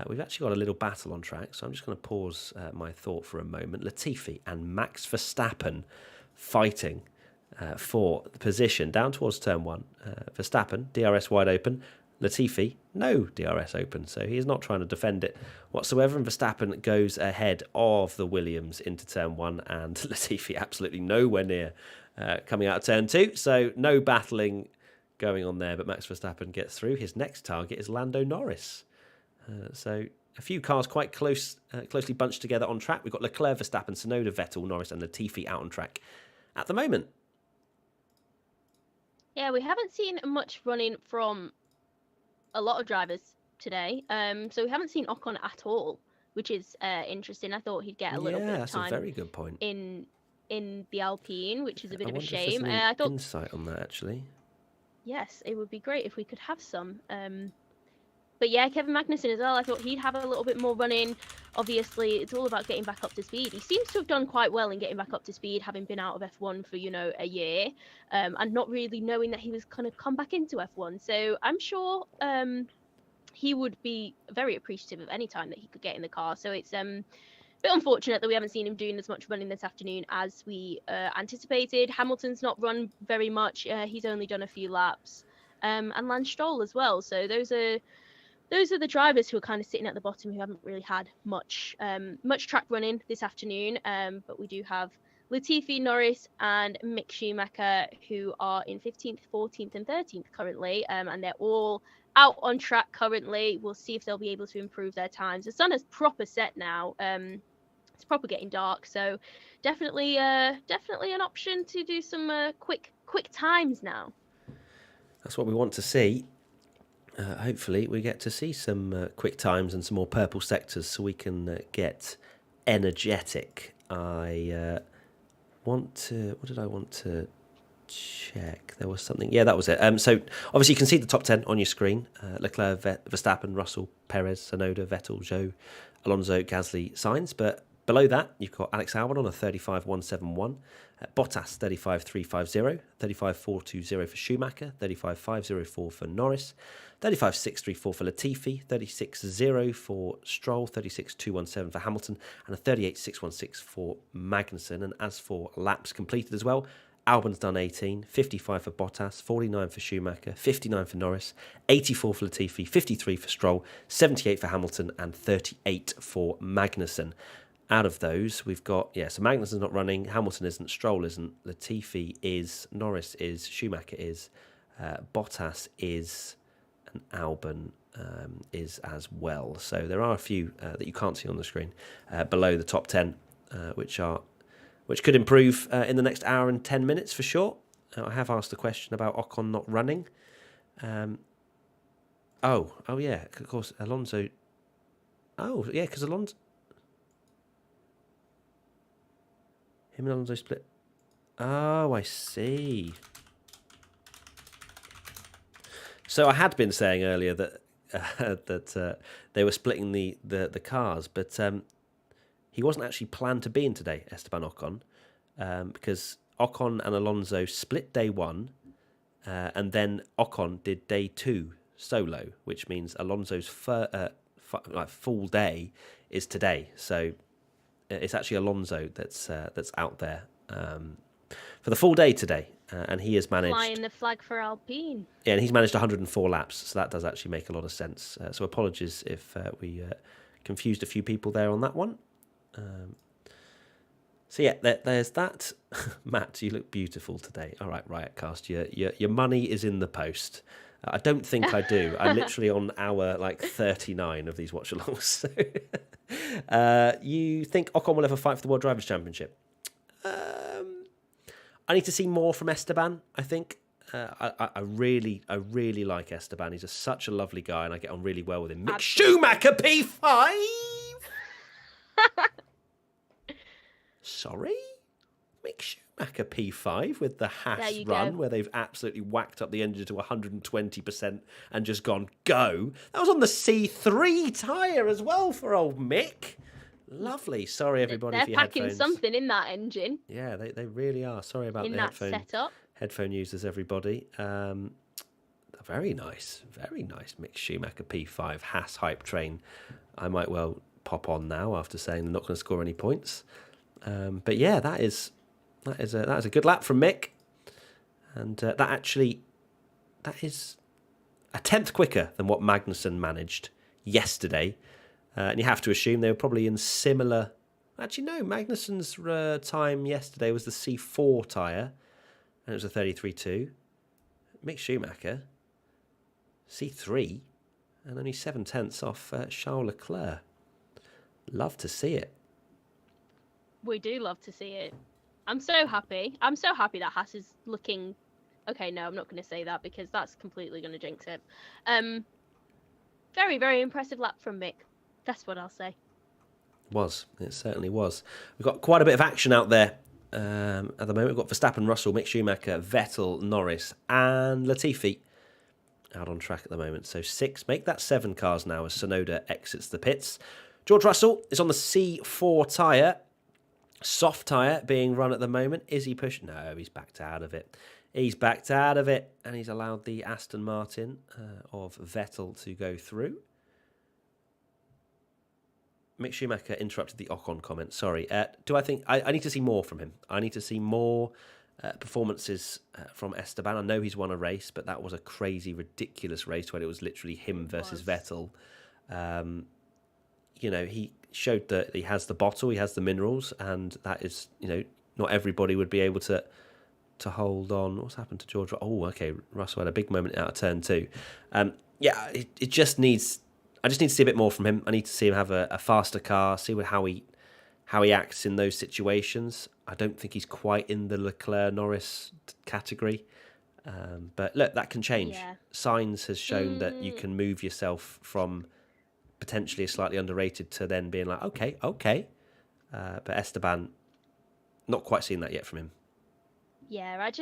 We've actually got a little battle on track, so I'm just going to pause my thought for a moment. Latifi and Max Verstappen fighting for the position down towards turn one. Verstappen, DRS wide open. Latifi, no DRS open, so he is not trying to defend it whatsoever. And Verstappen goes ahead of the Williams into turn one, and Latifi absolutely nowhere near coming out of turn two. So no battling going on there, but Max Verstappen gets through. His next target is Lando Norris. So a few cars quite closely bunched together on track. We've got Leclerc, Verstappen, Tsunoda, Vettel, Norris, and Latifi out on track at the moment. Yeah, we haven't seen much running from a lot of drivers today. So we haven't seen Ocon at all, which is interesting. I thought he'd get a little bit of time. That's a very good point. In the Alpine, which is a bit of a wonder if shame. there's any I thought insight on that actually. Yes, it would be great if we could have some. But yeah, Kevin Magnussen as well. I thought he'd have a little bit more running. Obviously, it's all about getting back up to speed. He seems to have done quite well in getting back up to speed, having been out of F1 for, a year, and not really knowing that he was going to come back into F1. So I'm sure he would be very appreciative of any time that he could get in the car. So it's a bit unfortunate that we haven't seen him doing as much running this afternoon as we anticipated. Hamilton's not run very much. He's only done a few laps. And Lance Stroll as well. So those are the drivers who are kind of sitting at the bottom, who haven't really had much track running this afternoon. But we do have Latifi, Norris, and Mick Schumacher, who are in 15th, 14th, and 13th currently, and they're all out on track currently. We'll see if they'll be able to improve their times. The sun has proper set now. It's proper getting dark, so definitely an option to do some quick times now. That's what we want to see. Hopefully we get to see some quick times and some more purple sectors so we can get energetic. What did I want to check? There was something. Yeah, that was it. So obviously you can see the top 10 on your screen. Leclerc, Verstappen, Russell, Perez, Tsunoda, Vettel, Zhou, Alonso, Gasly, Sainz. But below that, you've got Alex Albon on a 35.171, Bottas 35.350, 35.420 for Schumacher, 35.504 for Norris, 35.634 for Latifi, 36.0 for Stroll, 36.217 for Hamilton, and a 38.616 for Magnussen. And as for laps completed as well, Albon's done 18, 55 for Bottas, 49 for Schumacher, 59 for Norris, 84 for Latifi, 53 for Stroll, 78 for Hamilton, and 38 for Magnussen. Out of those, we've got, so Magnussen's not running, Hamilton isn't, Stroll isn't, Latifi is, Norris is, Schumacher is, Bottas is, and Albon is as well. So there are a few that you can't see on the screen below the top 10, which could improve in the next hour and 10 minutes for sure. I have asked a question about Ocon not running. Oh yeah, of course, Alonso. Oh yeah, because Alonso. Him and Alonso split. Oh, I see. So I had been saying earlier that that they were splitting the cars, but he wasn't actually planned to be in today, Esteban Ocon, because Ocon and Alonso split day one, and then Ocon did day two solo, which means Alonso's full day is today. So it's actually Alonso that's out there for the full day today, and he has managed flying the flag for Alpine. Yeah, and he's managed 104 laps, so that does actually make a lot of sense. So apologies if we confused a few people there on that one. So yeah, there's that. Matt, you look beautiful today. All right, Riotcast, your money is in the post. I don't think I do. I'm literally on hour 39 of these watch-alongs. So, you think Ocon will ever fight for the World Drivers' Championship? I need to see more from Esteban, I think. I really like Esteban. He's such a lovely guy, and I get on really well with him. Mick Schumacher P5! Sorry? Mick Schumacher P5 with the There Haas you run go. where they've absolutely whacked up the engine to 120% and just gone go. That was on the C3 tyre as well for old Mick. Lovely. Sorry, everybody, They're for your packing headphones. something in that engine. Yeah, they really are. Sorry about In the that setup. headphone users, everybody. Very nice. Very nice. Mick Schumacher P5 Haas hype train. I might well pop on now after saying they're not going to score any points. But yeah, that is a good lap from Mick, and that is a tenth quicker than what Magnussen managed yesterday. And you have to assume they were probably in similar. Actually, no. Magnussen's time yesterday was the C4 tyre, and it was a 33.2. Mick Schumacher C3, and only 7/10 off Charles Leclerc. Love to see it. We do love to see it. I'm so happy. I'm so happy that Haas is looking. Okay, no, I'm not going to say that because that's completely going to jinx it. Very, very impressive lap from Mick. That's what I'll say. It certainly was. We've got quite a bit of action out there at the moment. We've got Verstappen, Russell, Mick Schumacher, Vettel, Norris, and Latifi out on track at the moment. So 6, make that 7 cars now as Tsunoda exits the pits. George Russell is on the C4 tyre. Soft tyre being run at the moment. Is he pushing? No, he's backed out of it. He's backed out of it, and he's allowed the Aston Martin of Vettel to go through. Mick Schumacher interrupted the Ocon comment. Sorry. Do I think... I need to see more from him. I need to see more performances from Esteban. I know he's won a race, but that was a crazy, ridiculous race where it was literally him versus Vettel. He showed that he has the bottle, he has the minerals, and that is, not everybody would be able to hold on. What's happened to George? Oh, okay. Russell had a big moment out of turn 2. It just needs... I just need to see a bit more from him. I need to see him have a faster car, see how he acts in those situations. I don't think he's quite in the Leclerc-Norris category. But look, that can change. Yeah. Sainz has shown that you can move yourself from potentially a slightly underrated to then being like, okay. But Esteban, not quite seen that yet from him. Yeah, I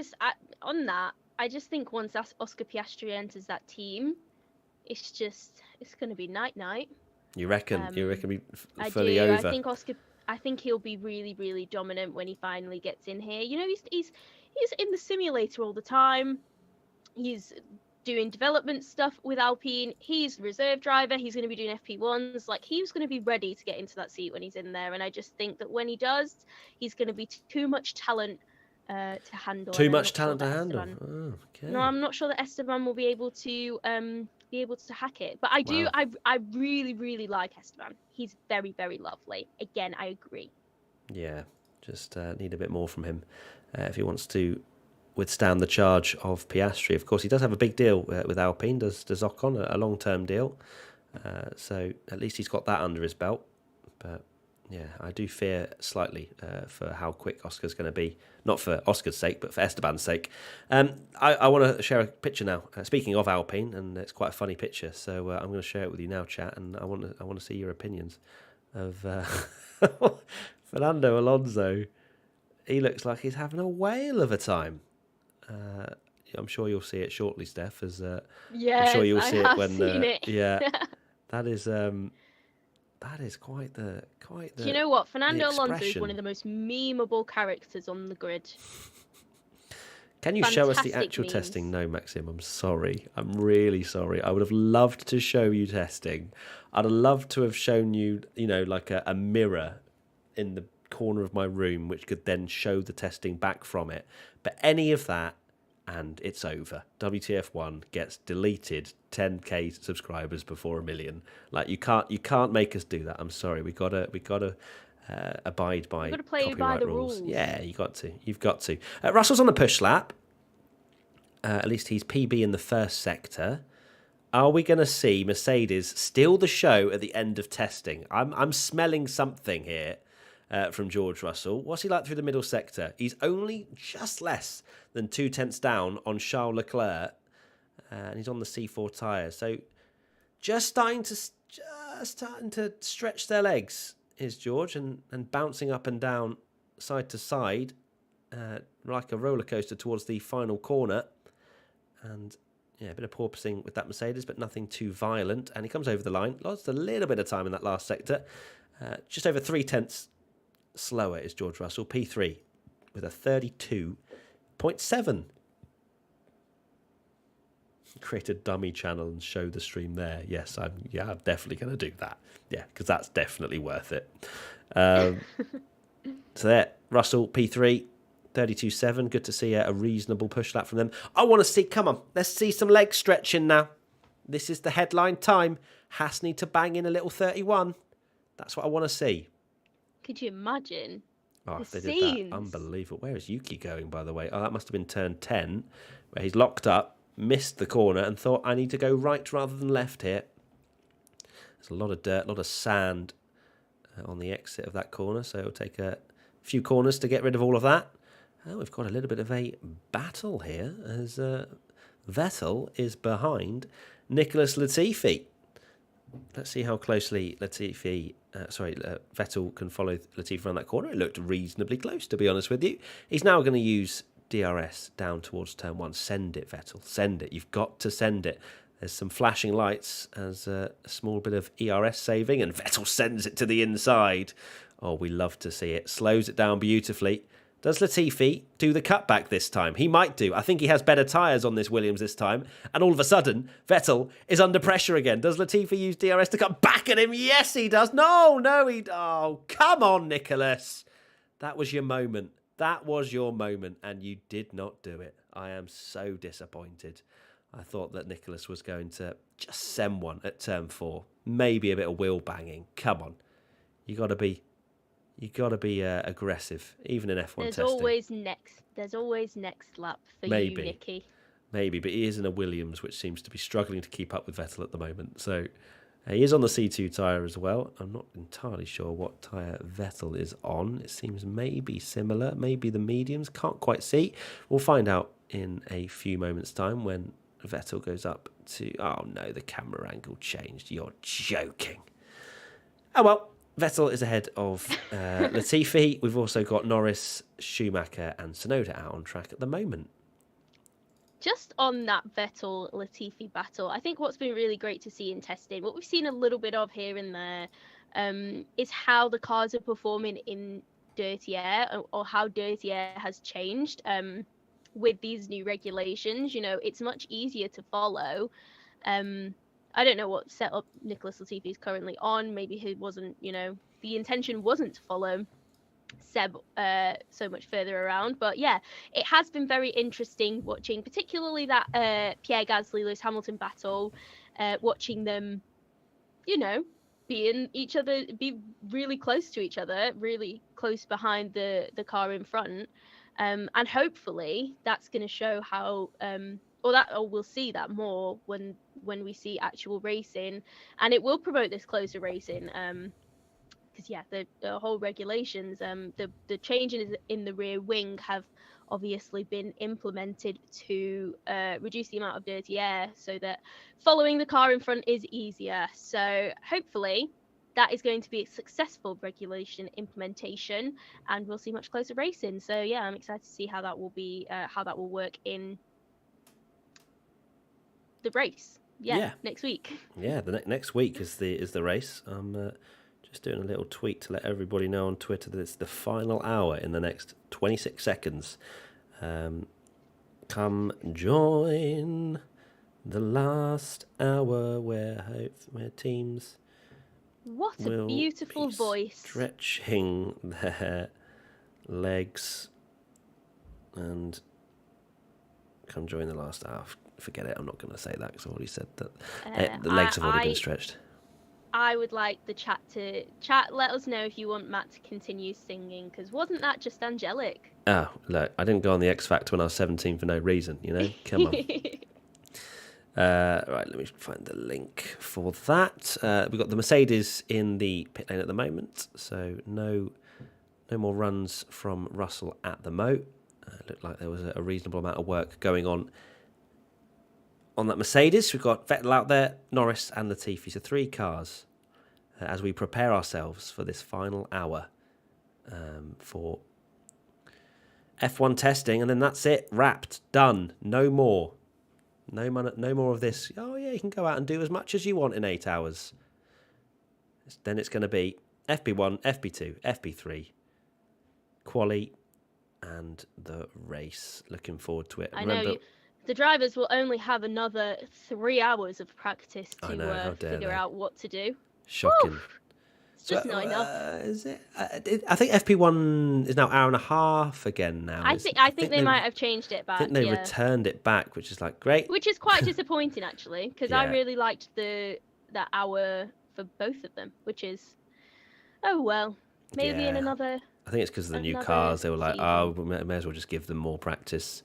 just think once Oscar Piastri enters that team, it's going to be night. You reckon? You're I fully do. over? I think he'll be really, really dominant when he finally gets in here. He's in the simulator all the time. He's doing development stuff with Alpine. He's reserve driver. He's going to be doing FP1s. Like, he's going to be ready to get into that seat when he's in there. And I just think that when he does, he's going to be too much talent to handle. Too much talent to handle. Oh, okay. No, I'm not sure that Esteban will be able to hack it. But I do. Wow. I really, really like Esteban. He's very, very lovely. Again, I agree. Yeah, just need a bit more from him if he wants to withstand the charge of Piastri. Of course, he does have a big deal with Alpine, does Ocon, a long-term deal. So at least he's got that under his belt. But yeah, I do fear slightly for how quick Oscar's going to be. Not for Oscar's sake, but for Esteban's sake. I want to share a picture now. Speaking of Alpine, and it's quite a funny picture, so I'm going to share it with you now, chat, and I want to see your opinions of Fernando Alonso. He looks like he's having a whale of a time. I'm sure you'll see it shortly, Steph. Yes, I'm sure you'll see it when. Seen it. Yeah, that is quite the. Do you know what? Fernando Alonso is expression. one of the most memeable characters on the grid. Can you show us the Fantastic actual memes. testing? No, Maxim, I'm sorry. I'm really sorry. I would have loved to show you testing. I'd have loved to have shown you, like a mirror in the corner of my room, which could then show the testing back from it. But any of that, and it's over. WTF1 gets deleted 10k subscribers before 1 million. Like, you can't make us do that. I'm sorry. We gotta abide by. You've got to play by copyright the rules. Yeah, you've got to. Russell's on the push lap. At least he's PB in the first sector. Are we going to see Mercedes steal the show at the end of testing? I'm smelling something here from George Russell. What's he like through the middle sector? He's only just less than 2/10 down on Charles Leclerc, and he's on the C4 tyre. So just starting to stretch their legs is George, and bouncing up and down side to side. like a roller coaster towards the final corner. And yeah, a bit of porpoising with that Mercedes, but nothing too violent. And he comes over the line. Lost a little bit of time in that last sector. Just over 0.3 slower is George Russell, P3, with a 32.7. Create a dummy channel and show the stream there. Yes, I'm definitely going to do that. Yeah, because that's definitely worth it. So there, Russell, P3, 32.7. Good to see a reasonable push lap from them. I want to see, come on, let's see some leg stretching now. This is the headline time. Haas need to bang in a little 31. That's what I want to see. Could you imagine? Oh, the if they scenes. did that, unbelievable. Where is Yuki going, by the way? Oh, that must have been turn 10, where he's locked up, missed the corner, and thought, I need to go right rather than left here. There's a lot of dirt, a lot of sand on the exit of that corner, so it'll take a few corners to get rid of all of that. Oh, we've got a little bit of a battle here, as Vettel is behind Nicholas Latifi. Let's see how closely Vettel can follow Latifi around that corner. It looked reasonably close, to be honest with you. He's now going to use DRS down towards turn 1. Send it, Vettel. Send it. You've got to send it. There's some flashing lights as a small bit of ERS saving, and Vettel sends it to the inside. Oh, we love to see it. Slows it down beautifully. Does Latifi do the cutback this time? He might do. I think he has better tyres on this Williams this time. And all of a sudden, Vettel is under pressure again. Does Latifi use DRS to cut back at him? Yes, he does. No, he... Oh, come on, Nicholas. That was your moment. That was your moment, and you did not do it. I am so disappointed. I thought that Nicholas was going to just send one at turn 4. Maybe a bit of wheel banging. Come on. You got to be aggressive, even in F1 testing. There's always next lap for you, Nicky. Maybe, but he is in a Williams, which seems to be struggling to keep up with Vettel at the moment. So he is on the C2 tyre as well. I'm not entirely sure what tyre Vettel is on. It seems maybe similar, maybe the mediums. Can't quite see. We'll find out in a few moments' time when Vettel goes up to... Oh, no, the camera angle changed. You're joking. Oh, well. Vettel is ahead of Latifi. We've also got Norris, Schumacher and Tsunoda out on track at the moment. Just on that Vettel-Latifi battle, I think what's been really great to see in testing, what we've seen a little bit of here and there, is how the cars are performing in dirty air, or how dirty air has changed with these new regulations. You know, it's much easier to follow. I don't know what setup Nicholas Latifi is currently on. Maybe he wasn't, the intention wasn't to follow Seb so much further around. But yeah, it has been very interesting watching, particularly that Pierre Gasly, Lewis Hamilton battle, watching them, be really close to each other, really close behind the car in front. And hopefully that's going to show how... Or we'll see that more when we see actual racing, and it will promote this closer racing. Because the whole regulations, the changes in the rear wing have obviously been implemented to reduce the amount of dirty air, so that following the car in front is easier. So hopefully that is going to be a successful regulation implementation, and we'll see much closer racing. So yeah, I'm excited to see how that will be, how that will work in the race. Next week. Yeah, the next week is the race. I'm just doing a little tweet to let everybody know on Twitter that it's the final hour in the next 26 seconds. Come join the last hour where teams what a beautiful voice, stretching their legs, and come join the last hour. Forget it, I'm not going to say that because I already said that the legs have already been stretched. I would like the chat to let us know if you want Matt to continue singing, because wasn't that just angelic? Oh, look, I didn't go on the X Factor when I was 17 for no reason, come on. Right, let me find the link for that. We've got the Mercedes in the pit lane at the moment, so no more runs from Russell at the mo. It looked like there was a reasonable amount of work going on that Mercedes. We've got Vettel out there, Norris and Latifi. So 3 cars as we prepare ourselves for this final hour for F1 testing, and then that's it. Wrapped. Done. No more. No more of this. Oh, yeah, you can go out and do as much as you want in 8 hours. Then it's going to be FP1, FP2, FP3, quali, and the race. Looking forward to it. I know the drivers will only have another 3 hours of practice to figure out what to do. Shocking. Oof. It's just not enough. Is it? I think FP1 is now hour and a half again now. I think they might have changed it back. I think they returned it back, which is like great. Which is quite disappointing actually, because I really liked that hour for both of them. Which is, oh well, maybe in another. I think it's because of the new cars. They were like, oh, we may as well just give them more practice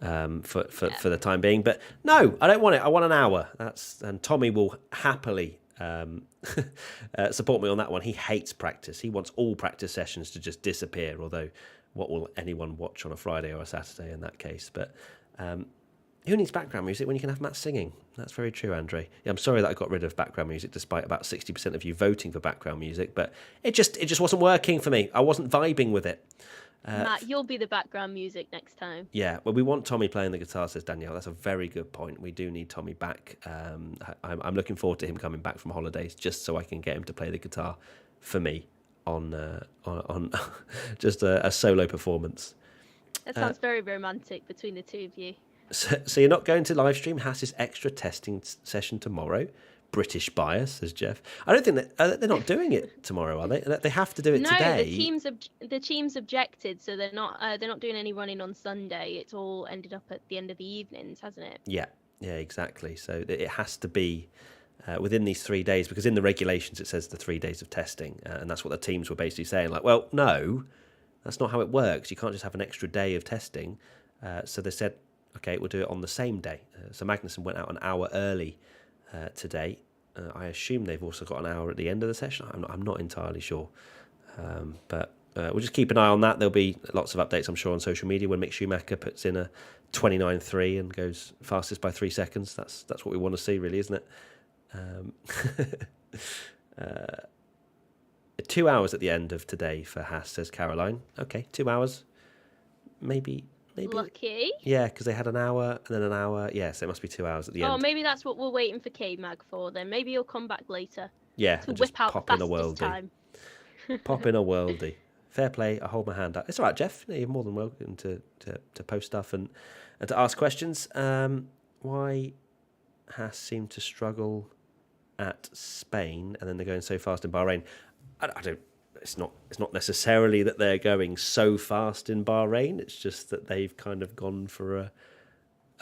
for the time being. But no, I don't want it. I want an hour. And Tommy will happily support me on that one. He hates practice. He wants all practice sessions to just disappear. Although, what will anyone watch on a Friday or a Saturday in that case? But who needs background music when you can have Matt singing? That's very true, Andre. Yeah, I'm sorry that I got rid of background music, despite about 60% of you voting for background music. But it just wasn't working for me. I wasn't vibing with it. Matt, you'll be the background music next time. Yeah, well, we want Tommy playing the guitar, says Danielle. That's a very good point. We do need Tommy back. I'm looking forward to him coming back from holidays, just so I can get him to play the guitar for me on just a solo performance. That sounds very romantic between the two of you. So you're not going to live stream Haas's extra testing session tomorrow? British bias, says Jeff. I don't think that they're not doing it tomorrow, are they? They have to do it today. No, the teams objected, so they're not doing any running on Sunday. It's all ended up at the end of the evenings, hasn't it? Yeah, exactly. So it has to be within these 3 days, because in the regulations it says the 3 days of testing, and that's what the teams were basically saying. Like, well, no, that's not how it works. You can't just have an extra day of testing. So they said, okay, we'll do it on the same day. So Magnussen went out an hour early today. I assume they've also got an hour at the end of the session. I'm not entirely sure. But we'll just keep an eye on that. There'll be lots of updates, I'm sure, on social media when Mick Schumacher puts in a 29.3 and goes fastest by 3 seconds. That's what we want to see, really, isn't it? 2 hours at the end of today for Haas, says Caroline. Okay, 2 hours. Maybe. Lucky. Yeah, because they had an hour and then an hour. Yeah, so it must be 2 hours at the end. Oh, maybe that's what we're waiting for K-Mag for then. Maybe he'll come back later. Yeah, to whip out pop the fastest time. Pop in a worldie. Fair play. I hold my hand up. It's all right, Jeff. You're more than welcome to post stuff and to ask questions. Why Haas seemed to struggle at Spain and then they're going so fast in Bahrain? I don't. It's not necessarily that they're going so fast in Bahrain. It's just that they've kind of gone for a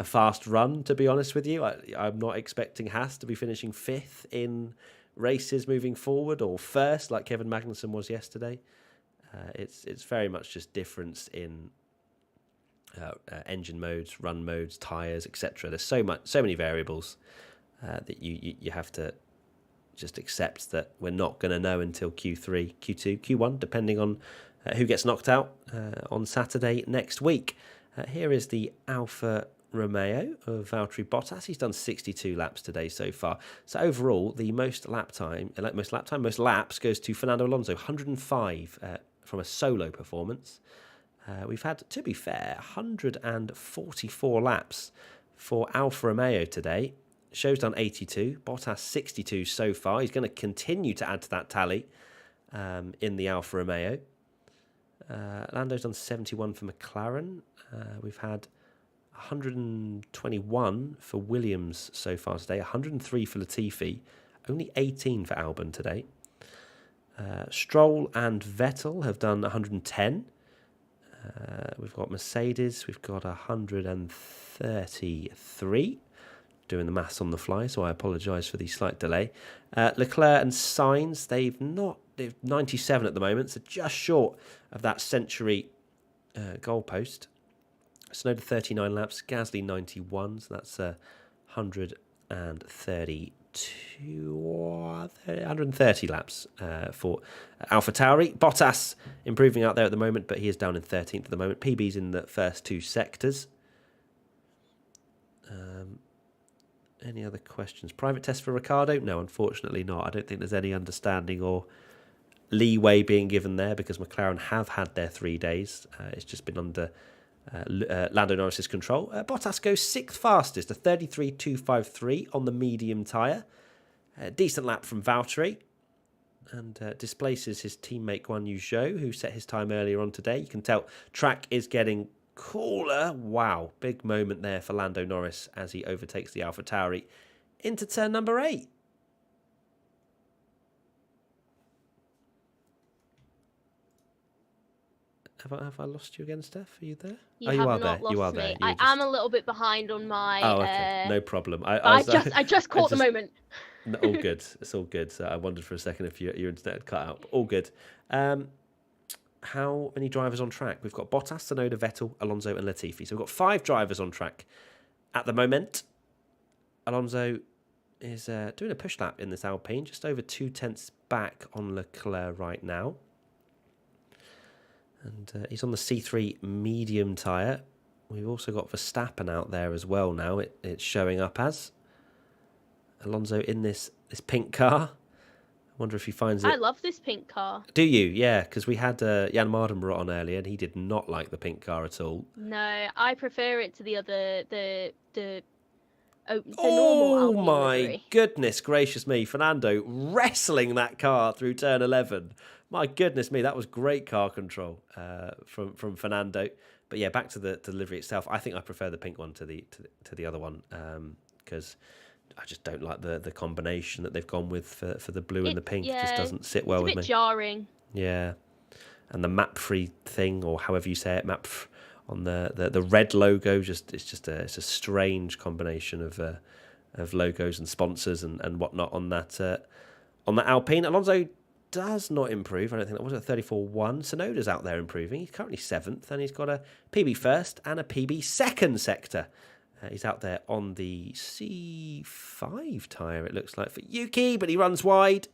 fast run, to be honest with you. I'm not expecting Haas to be finishing 5th in races moving forward, or 1st like Kevin Magnussen was yesterday. It's very much just difference in engine modes, run modes, tyres, etc. There's so many variables that you have to just accept that we're not going to know until Q3, Q2, Q1, depending on who gets knocked out on Saturday next week. Here is the Alfa Romeo of Valtteri Bottas. He's done 62 laps today so far. So overall, the most laps goes to Fernando Alonso, 105 from a solo performance. We've had, to be fair, 144 laps for Alfa Romeo today. Show's done 82, Bottas 62 so far. He's going to continue to add to that tally in the Alfa Romeo. Lando's done 71 for McLaren. We've had 121 for Williams so far today, 103 for Latifi, only 18 for Albon today. Stroll and Vettel have done 110. We've got Mercedes, we've got 133. Doing the maths on the fly, so I apologise for the slight delay. Leclerc and Sainz, they've 97 at the moment, so just short of that century goalpost. Tsunoda 39 laps, Gasly 91, so that's 130 laps for AlphaTauri. Bottas improving out there at the moment, but he is down in 13th at the moment. PB's in the first two sectors. Any other questions? Private test for Ricardo? No, unfortunately not. I don't think there's any understanding or leeway being given there because McLaren have had their 3 days. It's just been under Lando Norris's control. Bottas goes 6th fastest, a 33.253 on the medium tyre. Decent lap from Valtteri, and displaces his teammate Guan Yu Zhou, who set his time earlier on today. You can tell track is getting cooler. Wow, big moment there for Lando Norris as he overtakes the AlphaTauri into turn number 8. Have I lost you again, Steph? Are you there? You you are not there. Lost You are me. there. I am a little bit behind on my. Oh, okay. No problem. I just caught the moment. No, all good. It's all good. So I wondered for a second if your internet had cut out. But all good. How many drivers on track? We've got Bottas, Tsunoda, Vettel, Alonso, and Latifi. So we've got 5 drivers on track at the moment. Alonso is doing a push lap in this Alpine, just over 2 tenths back on Leclerc right now. And he's on the C3 medium tyre. We've also got Verstappen out there as well now. It's showing up as Alonso in this pink car. I wonder if he finds it. I love this pink car. Do you? Yeah, because we had Jan Mardenborough on earlier, and he did not like the pink car at all. No, I prefer it to the other, the normal Oh Alpine my livery. goodness gracious me! Fernando wrestling that car through turn 11. My goodness me, that was great car control from Fernando. But yeah, back to the livery itself. I think I prefer the pink one to the other one because I just don't like the combination that they've gone with for the blue and the pink. It just doesn't sit well with me. It's a bit jarring. Yeah, and the map-free thing, or however you say it, on the red logo, it's a strange combination of logos and sponsors and whatnot on that Alpine. Alonso does not improve. I don't think that was a 34.1. Tsunoda's out there improving. He's currently 7th, and he's got a PB first and a PB second sector. He's out there on the C5 tyre, it looks like, for Yuki, but he runs wide.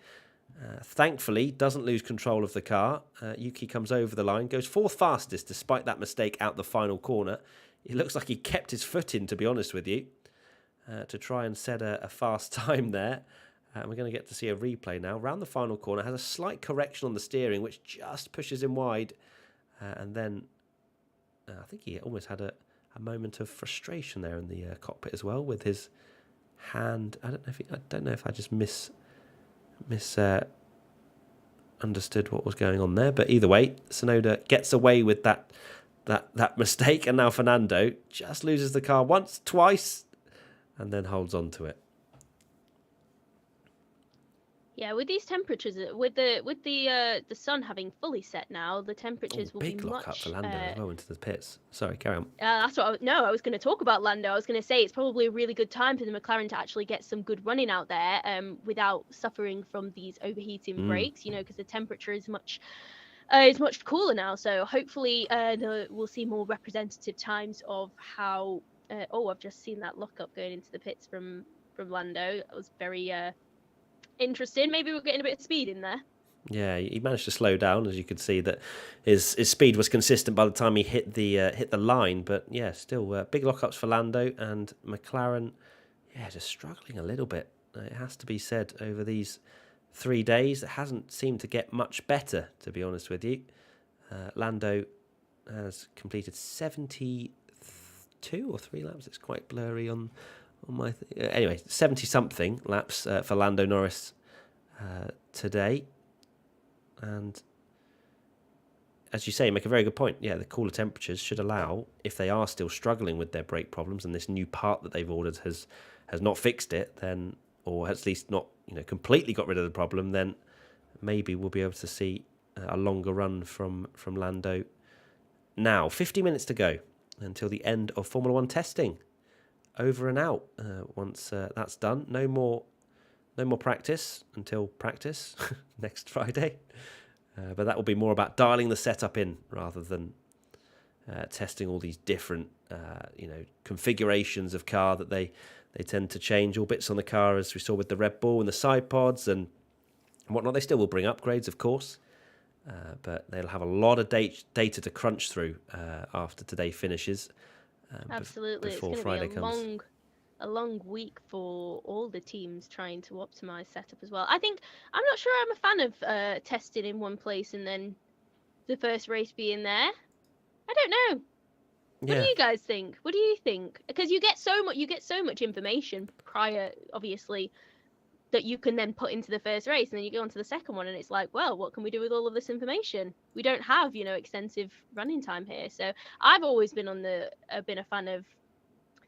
Thankfully, doesn't lose control of the car. Yuki comes over the line, goes 4th fastest despite that mistake out the final corner. It looks like he kept his foot in, to be honest with you, to try and set a fast time there. We're going to get to see a replay now. Round the final corner, has a slight correction on the steering, which just pushes him wide. And then I think he almost had a moment of frustration there in the cockpit as well with his hand. I don't know if I just understood what was going on there, but either way, Tsunoda gets away with that mistake, and now Fernando just loses the car once, twice, and then holds on to it. Yeah, with these temperatures, with the sun having fully set now, the temperatures will be big much. lock up for Lando as well into the pits. Sorry, carry on. That's what I was going to talk about Lando. I was going to say it's probably a really good time for the McLaren to actually get some good running out there, without suffering from these overheating brakes. You know, because the temperature is much cooler now. So hopefully, we'll see more representative times of how. I've just seen that lockup going into the pits from Lando. That was very interesting. Maybe we're getting a bit of speed in there. Yeah, he managed to slow down, as you could see that his speed was consistent by the time he hit the line. But yeah, still big lockups for Lando, and McLaren, yeah, just struggling a little bit. It has to be said, over these 3 days, it hasn't seemed to get much better, to be honest with you. Lando has completed 72 or 3 laps. It's quite blurry on my anyway, 70-something laps for Lando Norris today. And as you say, you make a very good point. Yeah, the cooler temperatures should allow, if they are still struggling with their brake problems and this new part that they've ordered has not fixed it, then, or at least not completely got rid of the problem, then maybe we'll be able to see a longer run from Lando. Now, 50 minutes to go until the end of Formula 1 testing. Over and out once that's done. No more practice until practice next Friday. But that will be more about dialing the setup in rather than testing all these different configurations of car that they tend to change all bits on the car, as we saw with the Red Bull and the side pods and whatnot. They still will bring upgrades, of course, but they'll have a lot of data to crunch through after today finishes. Absolutely, Before it's Friday going to be a comes. a long week for all the teams trying to optimize setup as well. I'm not sure I'm a fan of testing in one place and then the first race being there. I don't know. What do Yeah. you guys think? What do you think? Because you get so much information prior, obviously, that you can then put into the first race, and then you go on to the second one, and it's like, well, what can we do with all of this information? We don't have, extensive running time here. So I've always been been a fan of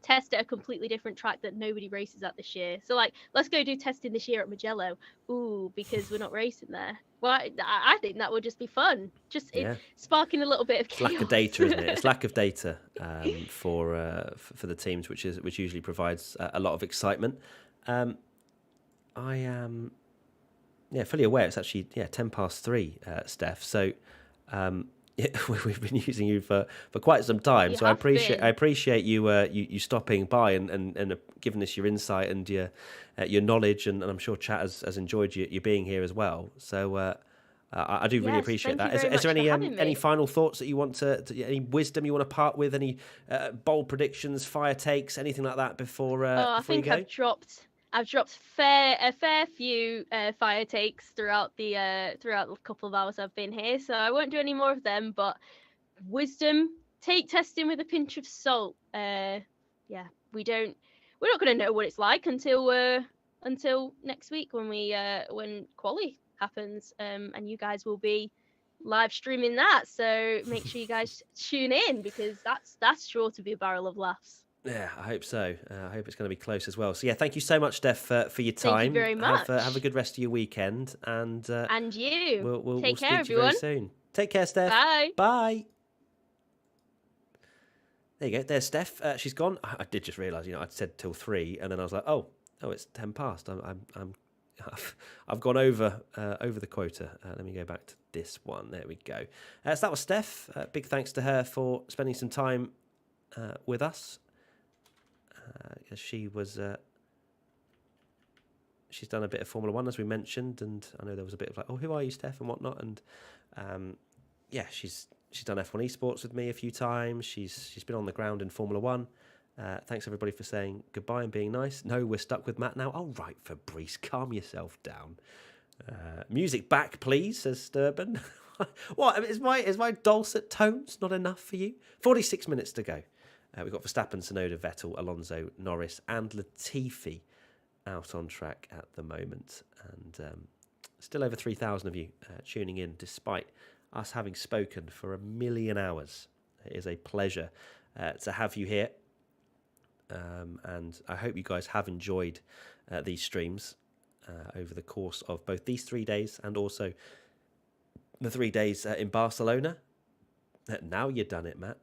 test at a completely different track that nobody races at this year. So like, let's go do testing this year at Mugello. Ooh, because we're not racing there. Well, I think that would just be fun. Just sparking a little bit of chaos. It's lack of data, isn't it? It's lack of data for the teams, which usually provides a lot of excitement. I am fully aware it's actually 3:10, Steph. So we've been using you for quite some time. So I appreciate you stopping by and giving us your insight and your knowledge, and I'm sure chat has enjoyed you being here as well. So I do really appreciate that. Is there any final thoughts that you want to any wisdom you want to part with? Any bold predictions, fire takes, anything like that before? I think I've dropped a fair few fire takes throughout the couple of hours I've been here, so I won't do any more of them. But wisdom: take testing with a pinch of salt. We're not going to know what it's like until next week when quali happens, and you guys will be live streaming that. So make sure you guys tune in, because that's sure to be a barrel of laughs. Yeah, I hope so. I hope it's going to be close as well. So yeah, thank you so much, Steph, for your time. Thank you very much. Have a good rest of your weekend, and you. We'll Take care, speak to you very everyone. soon. Take care, Steph. Bye. Bye. There you go. There's Steph. She's gone. I did just realise, I'd said till 3, and then I was like, oh, it's 10 past. I've gone over the quota. Let me go back to this one. There we go. So that was Steph. Big thanks to her for spending some time with us. She was. She's done a bit of Formula One, as we mentioned, and I know there was a bit of like, oh, who are you, Steph, and whatnot. And she's done F1 Esports with me a few times. She's been on the ground in Formula One. Thanks everybody for saying goodbye and being nice. No, we're stuck with Matt now. Oh, right, Fabrice, calm yourself down. Music back, please, says Sturban. What is my dulcet tones not enough for you? 46 minutes to go. We've got Verstappen, Tsunoda, Vettel, Alonso, Norris, and Latifi out on track at the moment, and still over 3,000 of you tuning in, despite us having spoken for 1 million hours. It is a pleasure to have you here. And I hope you guys have enjoyed these streams over the course of both these 3 days and also the 3 days in Barcelona. Now you've done it, Matt.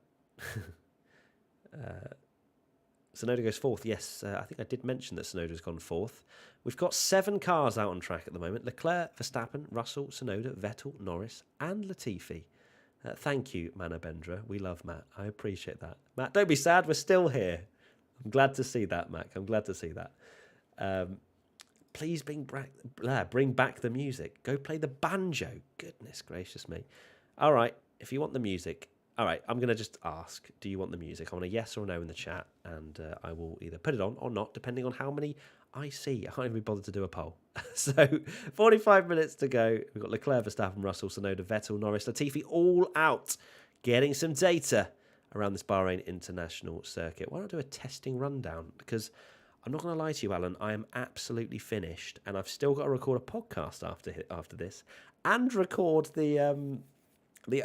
Tsunoda goes fourth. Yes, I think I did mention that Tsunoda's gone fourth. We've got 7 cars out on track at the moment. Leclerc, Verstappen, Russell, Tsunoda, Vettel, Norris and Latifi. Thank you, Manabendra. We love Matt. I appreciate that. Matt, don't be sad. We're still here. I'm glad to see that, Mac. I'm glad to see that. Please bring back the music. Go play the banjo. Goodness gracious me. All right, if you want the music. All right, I'm going to just ask, do you want the music? I want a yes or no in the chat, and I will either put it on or not, depending on how many I see. I can't even be bothered to do a poll. So, 45 minutes to go. We've got Leclerc, Verstappen, Russell, Tsunoda, Vettel, Norris, Latifi, all out, getting some data around this Bahrain International Circuit. Why don't I do a testing rundown? Because I'm not going to lie to you, Alan, I am absolutely finished, and I've still got to record a podcast after this, and record the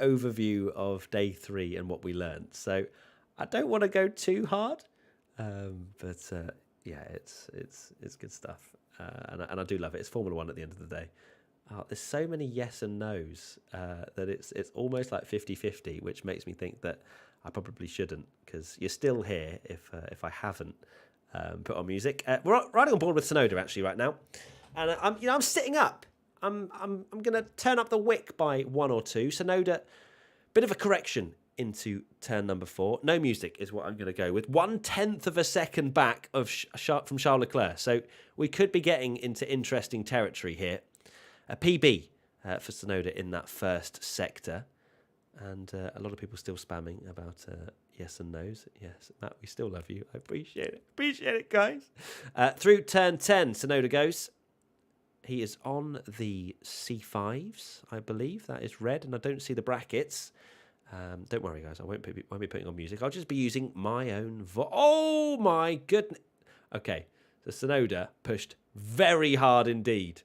overview of day 3 and what we learned. So I don't want to go too hard, but it's good stuff, and I do love it. It's Formula One at the end of the day. There's so many yes and no's that it's almost like 50-50, which makes me think that I probably shouldn't, because you're still here if I haven't put on music. We're riding on board with Tsunoda actually right now, and I'm sitting up. I'm going to turn up the wick by 1 or 2. Tsunoda, bit of a correction into turn number 4. No music is what I'm going to go with. 1/10 of a second back from Charles Leclerc. So we could be getting into interesting territory here. A PB for Tsunoda in that first sector. And a lot of people still spamming about yes and no's. Yes, Matt, we still love you. I appreciate it. Appreciate it, guys. Through turn 10, Tsunoda goes. He is on the C5s, I believe. That is red, and I don't see the brackets. Don't worry, guys. I won't be putting on music. I'll just be using my own voice. Oh, my goodness. Okay, so Tsunoda pushed very hard indeed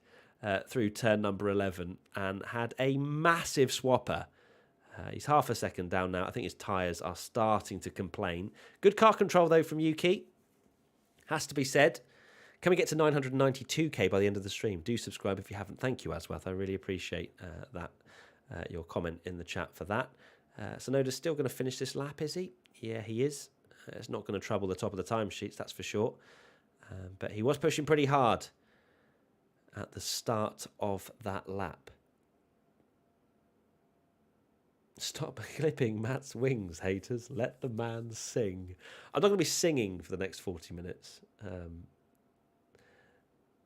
through turn number 11 and had a massive swapper. He's half a second down now. I think his tyres are starting to complain. Good car control, though, from Yuki. Has to be said. Can we get to 992k by the end of the stream? Do subscribe if you haven't. Thank you, Aswath. I really appreciate that. Your comment in the chat for that. Tsunoda's still going to finish this lap, is he? Yeah, he is. It's not going to trouble the top of the timesheets, that's for sure. But he was pushing pretty hard at the start of that lap. Stop clipping Matt's wings, haters. Let the man sing. I'm not going to be singing for the next 40 minutes.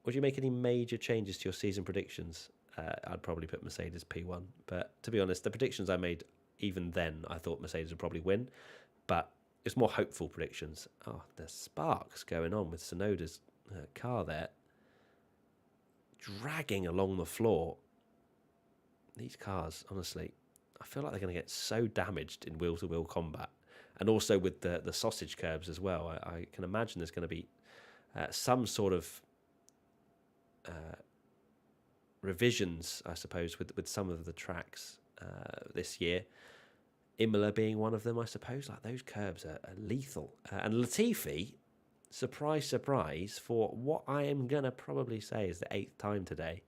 Would you make any major changes to your season predictions? I'd probably put Mercedes P1. But to be honest, the predictions I made, even then, I thought Mercedes would probably win. But it's more hopeful predictions. Oh, there's sparks going on with Tsunoda's car there. Dragging along the floor. These cars, honestly, I feel like they're going to get so damaged in wheel-to-wheel combat. And also with the sausage curbs as well. I can imagine there's going to be some sort of revisions, I suppose, with some of the tracks this year. Imola being one of them, I suppose. Like, those curbs are lethal. And Latifi, surprise, surprise, for what I am going to probably say is the 8th time today,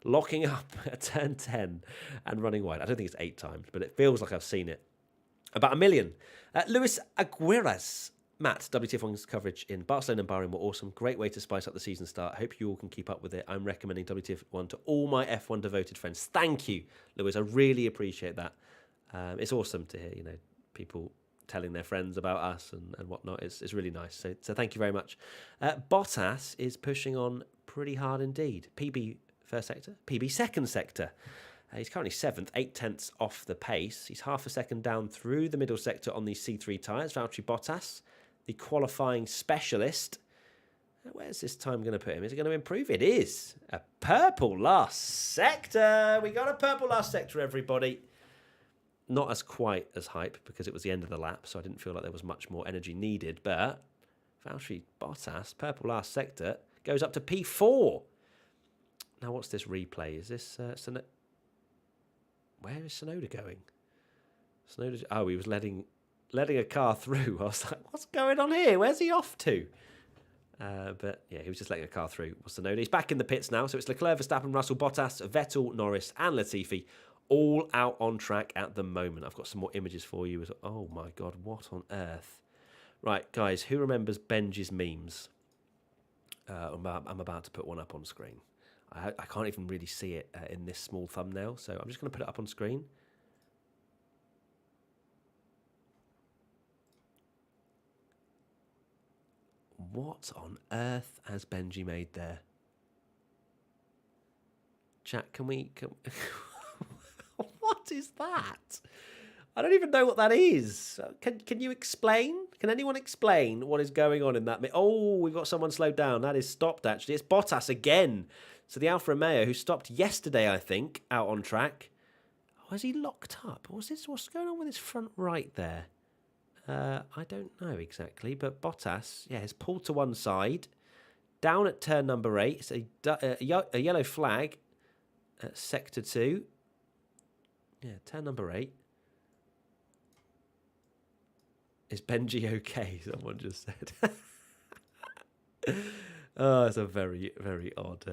locking up at turn 10 and running wide. I don't think it's 8 times, but it feels like I've seen it about 1 million. Luis Aguirres. Matt, WTF1's coverage in Barcelona and Bahrain were awesome. Great way to spice up the season start. Hope you all can keep up with it. I'm recommending WTF1 to all my F1 devoted friends. Thank you, Lewis. I really appreciate that. It's awesome to hear, people telling their friends about us and whatnot. It's really nice. So thank you very much. Bottas is pushing on pretty hard indeed. PB first sector, PB second sector. He's currently 7th, 8 tenths off the pace. He's half a second down through the middle sector on these C3 tyres. Valtteri Bottas, the qualifying specialist. Where's this time going to put him? Is it going to improve? It is. A purple last sector. We got a purple last sector, everybody. Not as quite as hype because it was the end of the lap, so I didn't feel like there was much more energy needed. But Valtteri Bottas, purple last sector, goes up to P4. Now, what's this replay? Is this... Where is Tsunoda going? He was letting a car through. I was like, what's going on here? Where's he off to? But yeah, he was just letting a car through. Tsunoda. He's back in the pits now. So it's Leclerc, Verstappen, Russell, Bottas, Vettel, Norris, and Latifi, all out on track at the moment. I've got some more images for you. Oh my God, what on earth? Right, guys, who remembers Benji's memes? I'm about to put one up on screen. I can't even really see it in this small thumbnail, so I'm just going to put it up on screen. What on earth has Benji made there? Chat, can we... What is that? I don't even know what that is. Can you explain? Can anyone explain what is going on in that? Oh, we've got someone slowed down. That is stopped, actually. It's Bottas again. So the Alfa Romeo, who stopped yesterday, I think, out on track. Oh, is he locked up? What's going on with his front right there? I don't know exactly, but Bottas, has pulled to one side. Down at turn number 8. It's a yellow flag at sector 2. Yeah, turn number 8. Is Benji okay? Someone just said. Oh, it's a very, very odd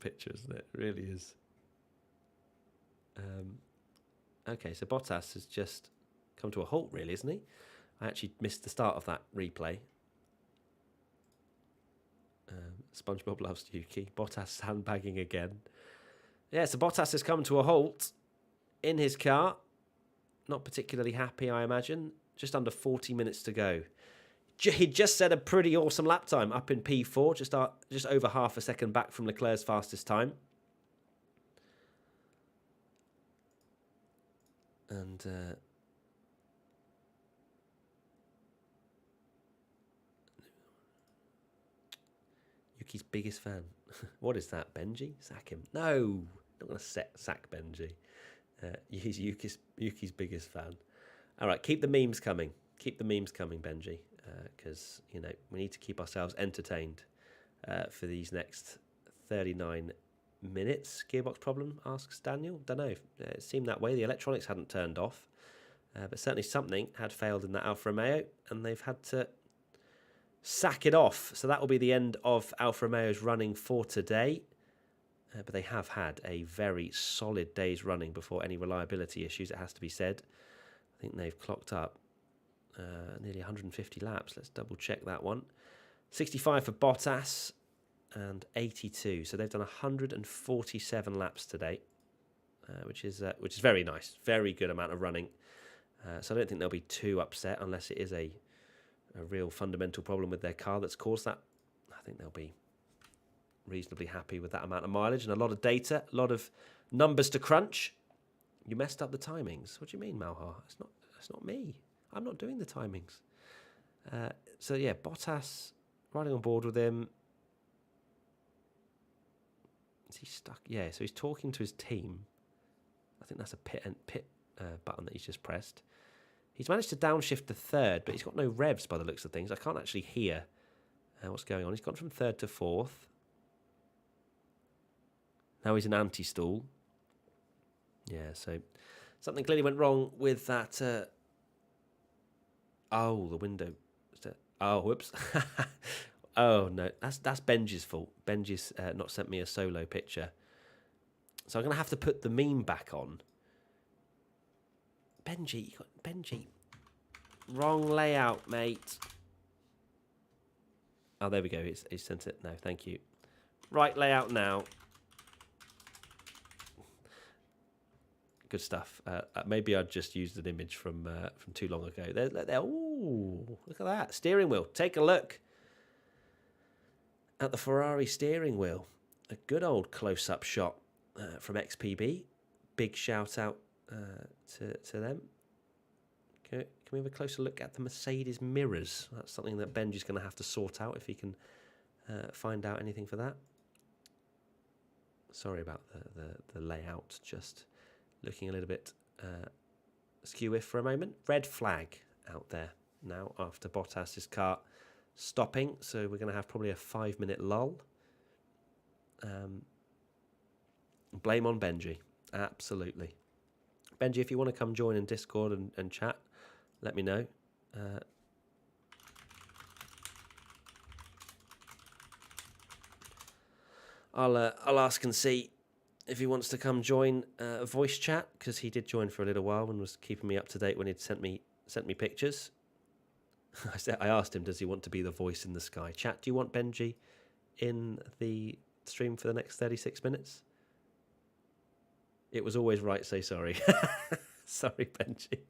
picture, isn't it? It really is. Okay, so Bottas has just come to a halt, really, isn't he? I actually missed the start of that replay. SpongeBob loves Yuki. Bottas sandbagging again. Yeah, so Bottas has come to a halt in his car. Not particularly happy, I imagine. Just under 40 minutes to go. He just set a pretty awesome lap time up in P4, just over half a second back from Leclerc's fastest time. And Yuki's biggest fan. What is that, Benji? Sack him. No, not going to sack Benji. He's Yuki's biggest fan. All right, keep the memes coming. Keep the memes coming, Benji, because, we need to keep ourselves entertained for these next 39 minutes. Gearbox problem, asks Daniel. Don't know. It seemed that way. The electronics hadn't turned off, but certainly something had failed in that Alfa Romeo, and they've had to sack it off. So that will be the end of Alfa Romeo's running for today. But they have had a very solid day's running before any reliability issues, it has to be said. I think they've clocked up nearly 150 laps. Let's double check that one. 65 for Bottas and 82. So they've done 147 laps today, which is very nice. Very good amount of running. So I don't think they'll be too upset unless it is a real fundamental problem with their car that's caused that. I think they'll be reasonably happy with that amount of mileage and a lot of data, a lot of numbers to crunch. You messed up the timings. What do you mean, Malhar? It's not me. I'm not doing the timings. So yeah, Bottas riding on board with him. Is he stuck? Yeah, so he's talking to his team. I think that's a pit button that he's just pressed. He's managed to downshift to third, but he's got no revs by the looks of things. I can't actually hear what's going on. He's gone from third to fourth. Now he's in anti-stall. Yeah, so something clearly went wrong with that. The window. Oh, whoops. Oh, no, that's Benji's fault. Benji's not sent me a solo picture. So I'm going to have to put the meme back on. Benji. Wrong layout, mate. Oh, there we go. He's sent it. No, thank you. Right layout now. Good stuff. Maybe I'd just used an image from too long ago. There. Ooh, look at that. Steering wheel. Take a look at the Ferrari steering wheel. A good old close-up shot from XPB. Big shout out to them. Can we have a closer look at the Mercedes mirrors? That's something that Benji's going to have to sort out if he can find out anything for that. Sorry about the layout. Just looking a little bit skew-if for a moment. Red flag out there now after Bottas's car stopping. So we're going to have probably a 5-minute lull. Blame on Benji. Absolutely. Benji, if you want to come join in Discord and chat, let me know. I'll ask and see if he wants to come join a voice chat, because he did join for a little while and was keeping me up to date when he'd sent me pictures. I asked him, does he want to be the voice in the sky? Chat, do you want Benji in the stream for the next 36 minutes? It was always right, say sorry. Sorry, Benji.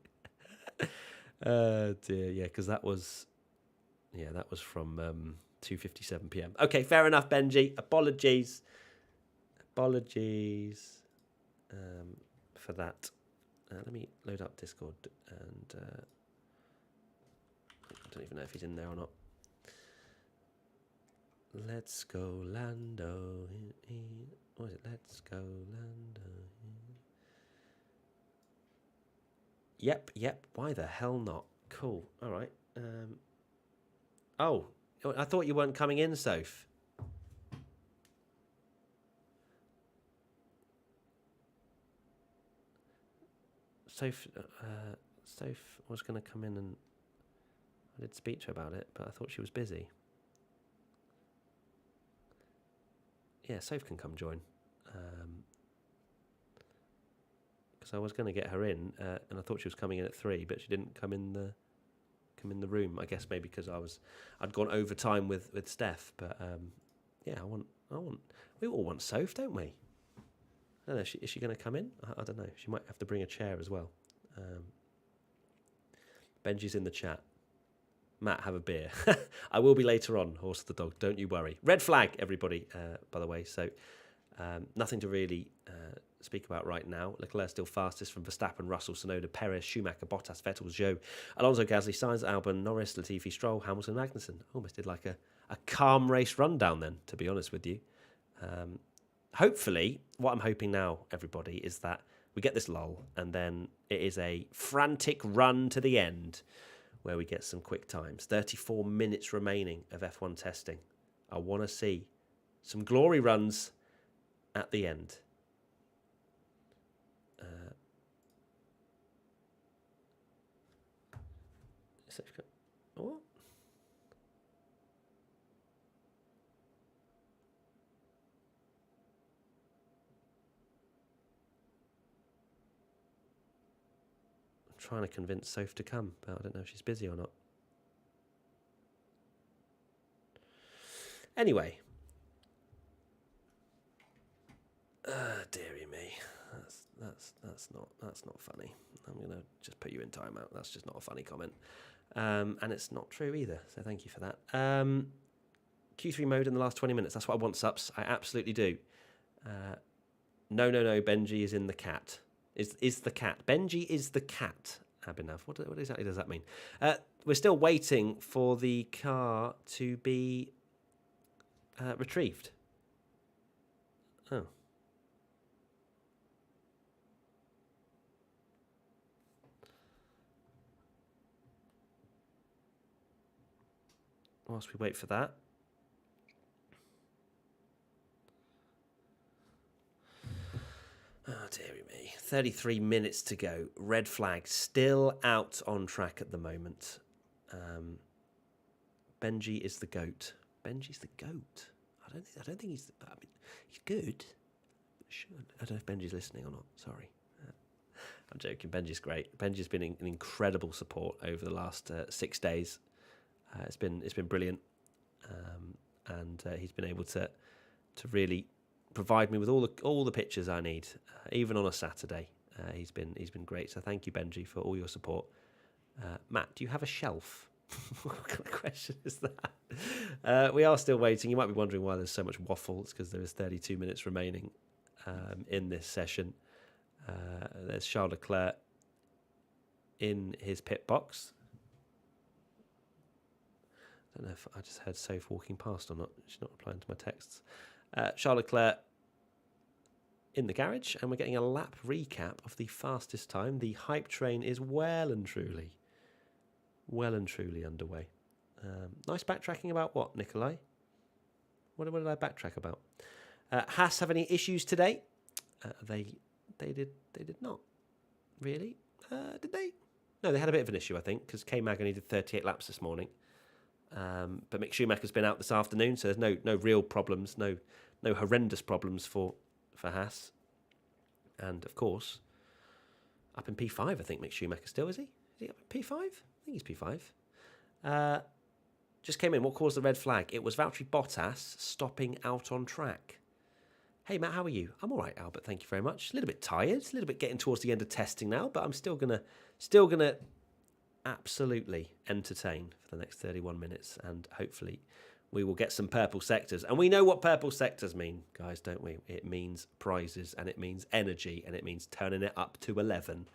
Dear, yeah, because that was from 2:57 p.m. Okay, fair enough, Benji. Apologies for that. Let me load up Discord, and I don't even know if he's in there or not. Let's go, Lando. What is it? Let's go, Lando. Yep. Why the hell not? Cool. All right. Oh, I thought you weren't coming in, Soph. Soph was going to come in, and I did speak to her about it, but I thought she was busy. Yeah, Soph can come join. Because I was going to get her in, and I thought she was coming in at 3, but she didn't come in the room. I guess maybe because I'd gone over time with Steph. But yeah, I want. We all want Soph, don't we? I don't know. Is she going to come in? I don't know. She might have to bring a chair as well. Benji's in the chat. Matt, have a beer. I will be later on, Horse of the Dog. Don't you worry. Red flag, everybody, by the way. So nothing to really speak about right now. Leclerc still fastest from Verstappen, Russell, Tsunoda, Perez, Schumacher, Bottas, Vettel, Zhou, Alonso, Gasly, Sainz, Albon, Norris, Latifi, Stroll, Hamilton, Magnussen. Almost did like a calm race rundown then, to be honest with you. Hopefully, what I'm hoping now, everybody, is that we get this lull and then it is a frantic run to the end where we get some quick times. 34 minutes remaining of F1 testing. I want to see some glory runs at the end. What? I'm trying to convince Soph to come, but I don't know if she's busy or not. Anyway. Dearie me. That's not funny. I'm gonna just put you in timeout. That's just not a funny comment. And it's not true either, so thank you for that. Q3 mode in the last 20 minutes. That's what I want, Sups. I absolutely do. No, Benji is in the cat. Is the cat. Benji is the cat, Abhinav. What exactly does that mean? We're still waiting for the car to be retrieved. Oh. Whilst we wait for that. Oh, dearie me. 33 minutes to go. Red flag still out on track at the moment. Benji is the GOAT. Benji's the GOAT. I don't think he's... I mean, he's good. I don't know if Benji's listening or not. Sorry. I'm joking. Benji's great. Benji's been an incredible support over the last 6 days. It's been brilliant, and he's been able to really provide me with all the pictures I need, even on a Saturday. He's been great. So thank you, Benji, for all your support. Matt, do you have a shelf? What kind of question is that? We are still waiting. You might be wondering why there's so much waffle. It's because there is 32 minutes remaining in this session. There's Charles Leclerc in his pit box. I don't know if I just heard Soph walking past or not. She's not replying to my texts. Charles Leclerc in the garage, and we're getting a lap recap of the fastest time. The hype train is well and truly underway. Nice backtracking about what, Nikolai? What did I backtrack about? Haas have any issues today? They did not really. Did they? No, they had a bit of an issue, I think, because K-Mag only did 38 laps this morning. But Mick Schumacher's been out this afternoon, so there's no real problems, no horrendous problems for Haas. And of course, up in P5, I think Mick Schumacher still, is he? Is he up in P5? I think he's P5. Just came in. What caused the red flag? It was Valtteri Bottas stopping out on track. Hey Matt, how are you? I'm all right, Albert. Thank you very much. A little bit tired, a little bit getting towards the end of testing now, but I'm still gonna absolutely entertain for the next 31 minutes, and hopefully we will get some purple sectors. And we know what purple sectors mean, guys, don't we? It means prizes, and it means energy, and it means turning it up to 11.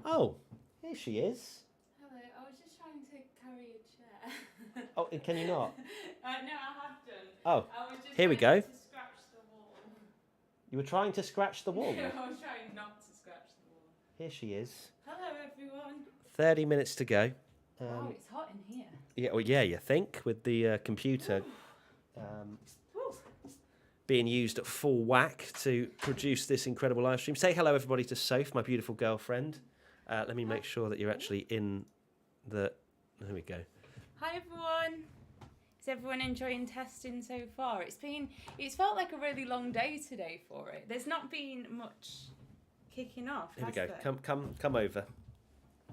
Oh, here she is. Hello, I was just trying to carry a chair. Oh, and can you not? No, I have done. Oh, I was just here we go. To scratch the wall. You were trying to scratch the wall? No, I was trying not to scratch the wall. Here she is. Hello, everyone. 30 minutes to go. Oh, it's hot in here. Yeah, well, yeah, you think, with the computer being used at full whack to produce this incredible live stream. Say hello, everybody, to Soph, my beautiful girlfriend. Let me make sure that you're actually in the... There we go. Hi, everyone. Is everyone enjoying testing so far? It's felt like a really long day today for it. There's not been much kicking off. Here we go. Come over.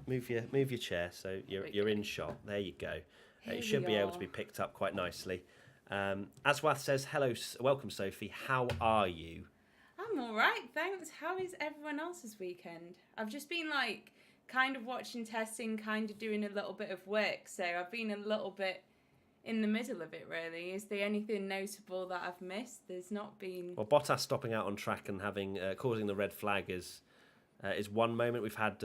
Move your chair so you're in shot. There you go. It should be able to be picked up quite nicely. Aswath says, hello, welcome Sophie. How are you? I'm all right, thanks. How is everyone else's weekend? I've just been kind of watching testing, kind of doing a little bit of work. So I've been a little bit in the middle of it, really. Is there anything notable that I've missed? There's not been... Well, Bottas stopping out on track and having causing the red flag is one moment. We've had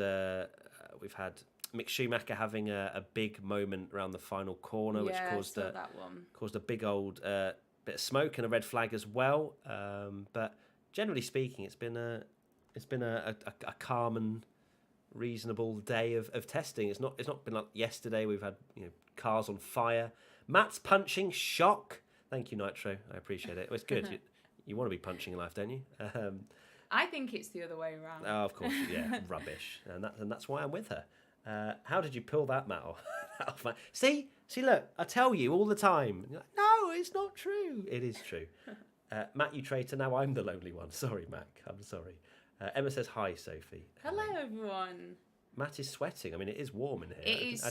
Mick Schumacher having a big moment around the final corner, which caused a big old bit of smoke and a red flag as well. But generally speaking, it's been a calm and reasonable day of testing. It's not been like yesterday. We've had cars on fire. Matt's punching, shock. Thank you, Nitro. I appreciate it. It's good. You want to be punching in life, don't you? I think it's the other way around. Oh, of course, yeah, rubbish, and that's why I'm with her. How did you pull that, Matt? See, look, I tell you all the time. You're like, no, it's not true. It is true. Matt, you traitor. Now I'm the lonely one. Sorry, Mac. I'm sorry. Emma says hi, Sophie. Hello, everyone. Matt is sweating. I mean, it is warm in here. I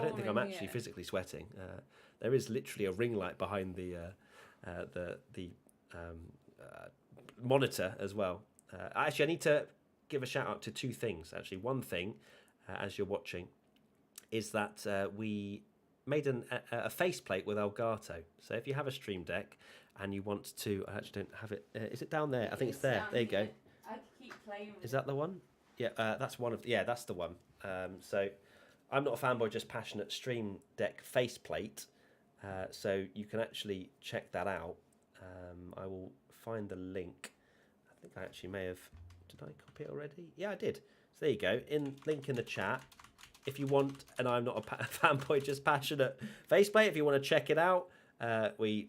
don't think I'm actually physically sweating. There is literally a ring light behind the monitor as well. Actually, I need to give a shout out to two things. Actually, one thing, as you're watching, is that we made a faceplate with Elgato. So if you have a Stream Deck and you want to, I actually don't have it. Is it down there? I think it's there. There you go. I keep playing with Is that the one? Yeah, that's one of. Yeah, that's the one. So I'm not a fanboy, just passionate. Stream Deck faceplate. So you can actually check that out. I will find the link. I think I actually may have. Did I copy it already? Yeah, I did. So there you go. Link in the chat. If you want, and I'm not a fanboy, just passionate faceplate. If you want to check it out, we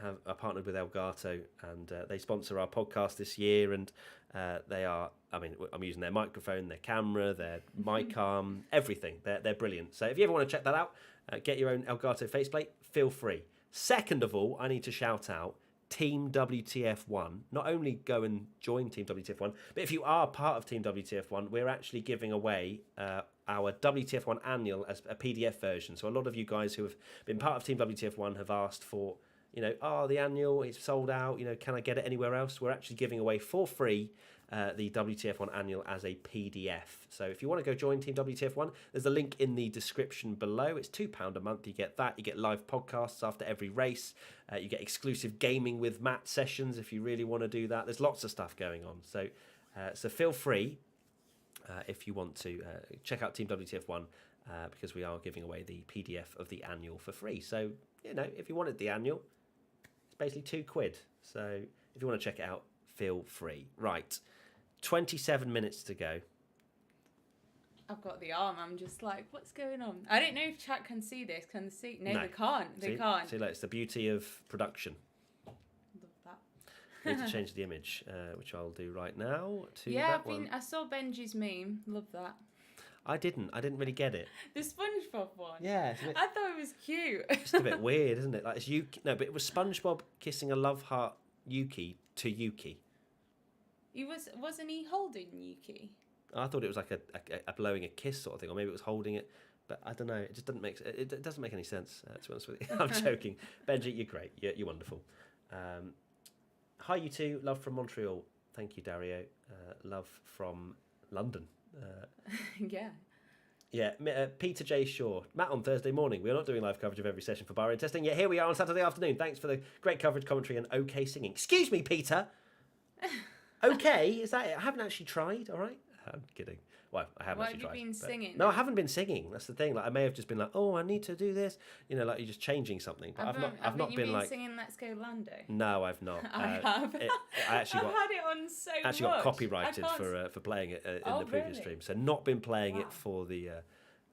have partnered with Elgato, and they sponsor our podcast this year. And they are. I mean, I'm using their microphone, their camera, their mic arm, everything. They're brilliant. So if you ever want to check that out, get your own Elgato faceplate. Feel free. Second of all, I need to shout out Team WTF1. Not only go and join Team WTF1, but if you are part of Team WTF1, we're actually giving away our WTF1 annual as a PDF version. So a lot of you guys who have been part of Team WTF1 have asked for, the annual, it's sold out, can I get it anywhere else? We're actually giving away for free the WTF1 annual as a PDF. So if you want to go join Team WTF1, there's a link in the description below. It's £2 a month. You get that. You get live podcasts after every race. You get exclusive gaming with Matt sessions if you really want to do that. There's lots of stuff going on. So feel free if you want to check out Team WTF1 because we are giving away the PDF of the annual for free. So, if you wanted the annual, it's basically £2. So if you want to check it out, feel free. Right. 27 minutes to go. I've got the arm. I'm just like, what's going on? I don't know if chat can see this. Can they see? No, they can't. They can't. See, it's the beauty of production. Love that. I need to change the image, which I'll do right now. I saw Benji's meme. Love that. I didn't really get it. The SpongeBob one. Yeah. I thought it was cute. Just a bit weird, isn't it? Like it's Yuki. No, but it was SpongeBob kissing a love heart Yuki to Yuki. Wasn't he holding Yuki? I thought it was like a blowing a kiss sort of thing, or maybe it was holding it. But I don't know. It just doesn't make any sense. To be honest with you, I'm joking. Benji, you're great. You're wonderful. Hi, you two. Love from Montreal. Thank you, Dario. Love from London. Yeah. Yeah, Peter J. Shaw. Matt on Thursday morning. We are not doing live coverage of every session for Bahrain testing, yet here we are on Saturday afternoon. Thanks for the great coverage, commentary, and okay singing. Excuse me, Peter. Okay, is that it? I haven't actually tried, all right? I'm kidding. Well, I haven't actually tried. What have you been singing? No, I haven't been singing. That's the thing. Like I may have just been like, oh, I need to do this. Like you're just changing something. But I've not been like singing Let's Go Lando. No, I've not. I have. I actually I've had it on so much. Actually got copyrighted for playing it in the previous stream. So not been playing it for the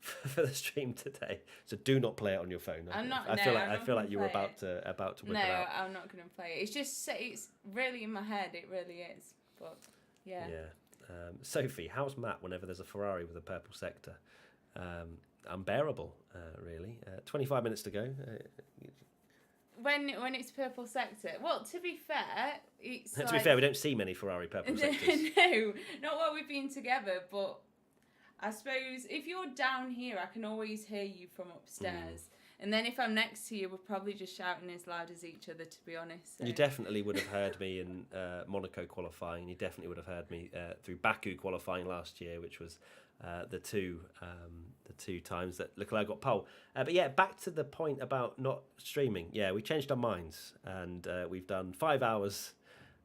for the stream today. So do not play it on your phone. I feel like you were about to whip it out. No, I'm not going to play it. It's just it's really in my head. It really is. But yeah. Yeah. Sophie, how's Matt whenever there's a Ferrari with a purple sector? Unbearable, really. 25 minutes to go. When it's purple sector. Well, to be fair, it's to be fair, we don't see many Ferrari purple sectors. No, not while we've been together. But I suppose if you're down here, I can always hear you from upstairs. And then if I'm next to you, we're probably just shouting as loud as each other, to be honest. So. You definitely would have heard me in Monaco qualifying. You definitely would have heard me through Baku qualifying last year, which was the two times that Leclerc got pole. But yeah, back to the point about not streaming. Yeah, we changed our minds, and we've done 5 hours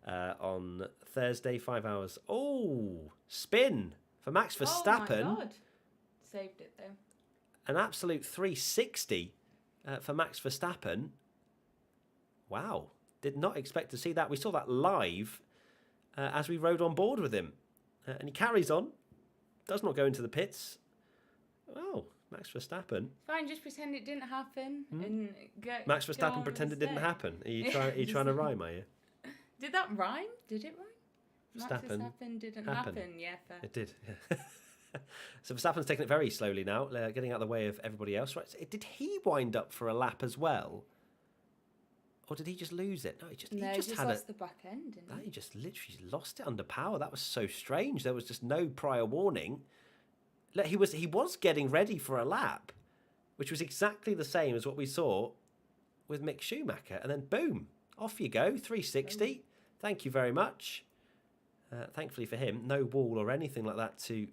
on Thursday. 5 hours. Oh, spin for Max Verstappen. Oh my God. Saved it though. An absolute 360 for Max Verstappen. Wow. Did not expect to see that. We saw that live as we rode on board with him. And he carries on. Does not go into the pits. Oh, Max Verstappen. Fine, just pretend it didn't happen. And Max go Verstappen on pretend it didn't with the day. happen. Are you trying to rhyme, are you? Did that rhyme? Did it rhyme? Max Verstappen Verstappen didn't happen. happen. Yeah, fair. It did. Yeah. So Verstappen's taking it very slowly now, getting out of the way of everybody else. Right? So did he wind up for a lap as well? Or did he just lose it? No, he just had lost the back end. Didn't he just literally lost it under power. That was so strange. There was just no prior warning. Look, he was getting ready for a lap, which was exactly the same as what we saw with Mick Schumacher. And then boom, off you go, 360. Thank you very much. Thankfully for him, no wall or anything like that to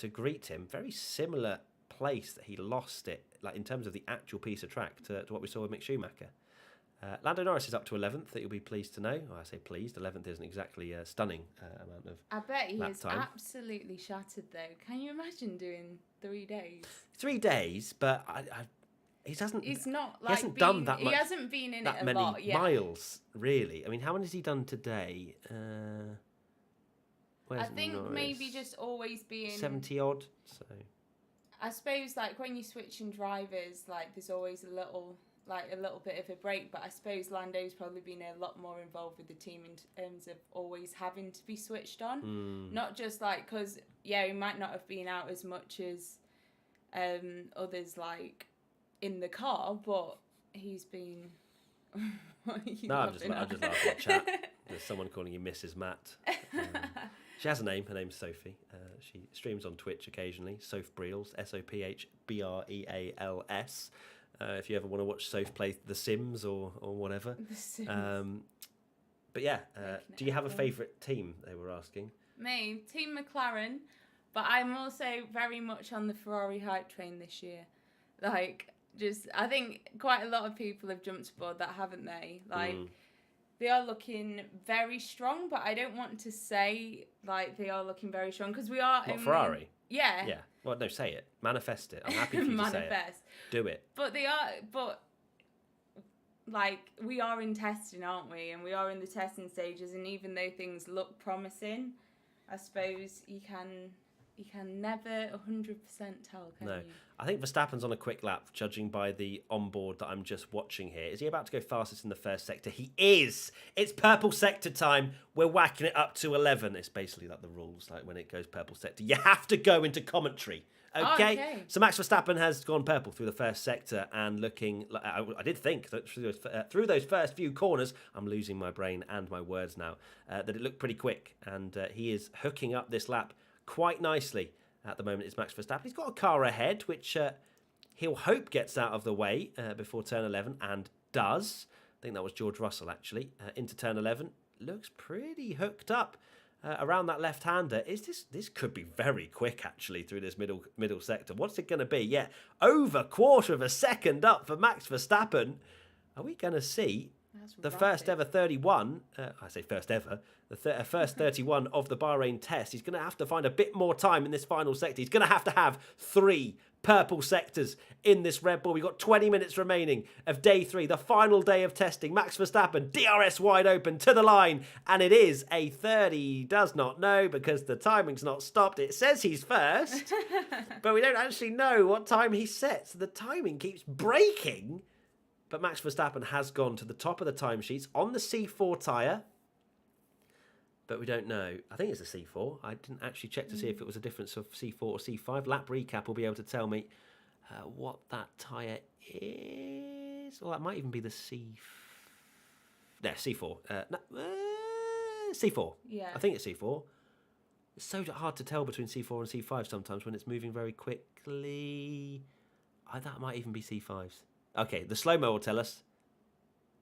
greet him. Very similar place that he lost it, like in terms of the actual piece of track to what we saw with Mick Schumacher. Lando Norris is up to 11th, that you'll be pleased to know. Well, I say pleased, 11th isn't exactly a stunning amount of I bet he lap is time. absolutely shattered though. Can you imagine doing 3 days? 3 days, but he hasn't. He's not He like hasn't done that much. He hasn't been in that it a many lot yet. miles, really. I mean, how many has he done today? I think maybe just always being 70 odd. So I suppose like when you're switching drivers, like there's always a little bit of a break. But I suppose Lando's probably been a lot more involved with the team in terms of always having to be switched on, not just like because he might not have been out as much as others like in the car, but he's been. No, I'm just laughing at chat. There's someone calling you Mrs. Matt. She has a name. Her name's Sophie. She streams on Twitch occasionally. Soph Breals, SOPHBREALS. If you ever want to watch Soph play The Sims or whatever. The Sims. But yeah, do you have a favourite team? They were asking. Me, Team McLaren, but I'm also very much on the Ferrari hype train this year. Like, I think quite a lot of people have jumped aboard that, haven't they? Like. They are looking very strong, but I don't want to say like they are looking very strong because we are. What, Ferrari? Yeah. Yeah. Well, no, say it. Manifest it. I'm happy for you to say it. Manifest. Do it. But like we are in testing, aren't we? And we are in the testing stages. And even though things look promising, I suppose you can never 100% tell, can you? I think Verstappen's on a quick lap, judging by the onboard that I'm just watching here. Is he about to go fastest in the first sector? He is! It's purple sector time. We're whacking it up to 11. It's basically like the rules, like when it goes purple sector. You have to go into commentary. Okay? So Max Verstappen has gone purple through the first sector and looking like, I did think that through those first few corners, I'm losing my brain and my words now, that it looked pretty quick. And he is hooking up this lap quite nicely at the moment. It's Max Verstappen. He's got a car ahead, which he'll hope gets out of the way before turn 11, and does. I think that was George Russell, actually. Into turn 11. Looks pretty hooked up around that left-hander. This could be very quick, actually, through this middle sector. What's it going to be? Yeah, over quarter of a second up for Max Verstappen. Are we going to see the first ever 31, I say first ever, the first 31 of the Bahrain test? He's going to have to find a bit more time in this final sector. He's going to have 3 purple sectors in this Red Bull. We've got 20 minutes remaining of day 3, the final day of testing. Max Verstappen, DRS wide open to the line, and it is a 30. He does not know because the timing's not stopped. It says he's first, but we don't actually know what time he sets. The timing keeps breaking. But Max Verstappen has gone to the top of the timesheets on the C4 tyre. But we don't know. I think it's a C4. I didn't actually check to see if it was a difference of C4 or C5. Lap recap will be able to tell me what that tyre is. Or that might even be the C4. C4. Yeah. I think it's C4. It's so hard to tell between C4 and C5 sometimes when it's moving very quickly. That might even be C5s. Okay, the slow-mo will tell us.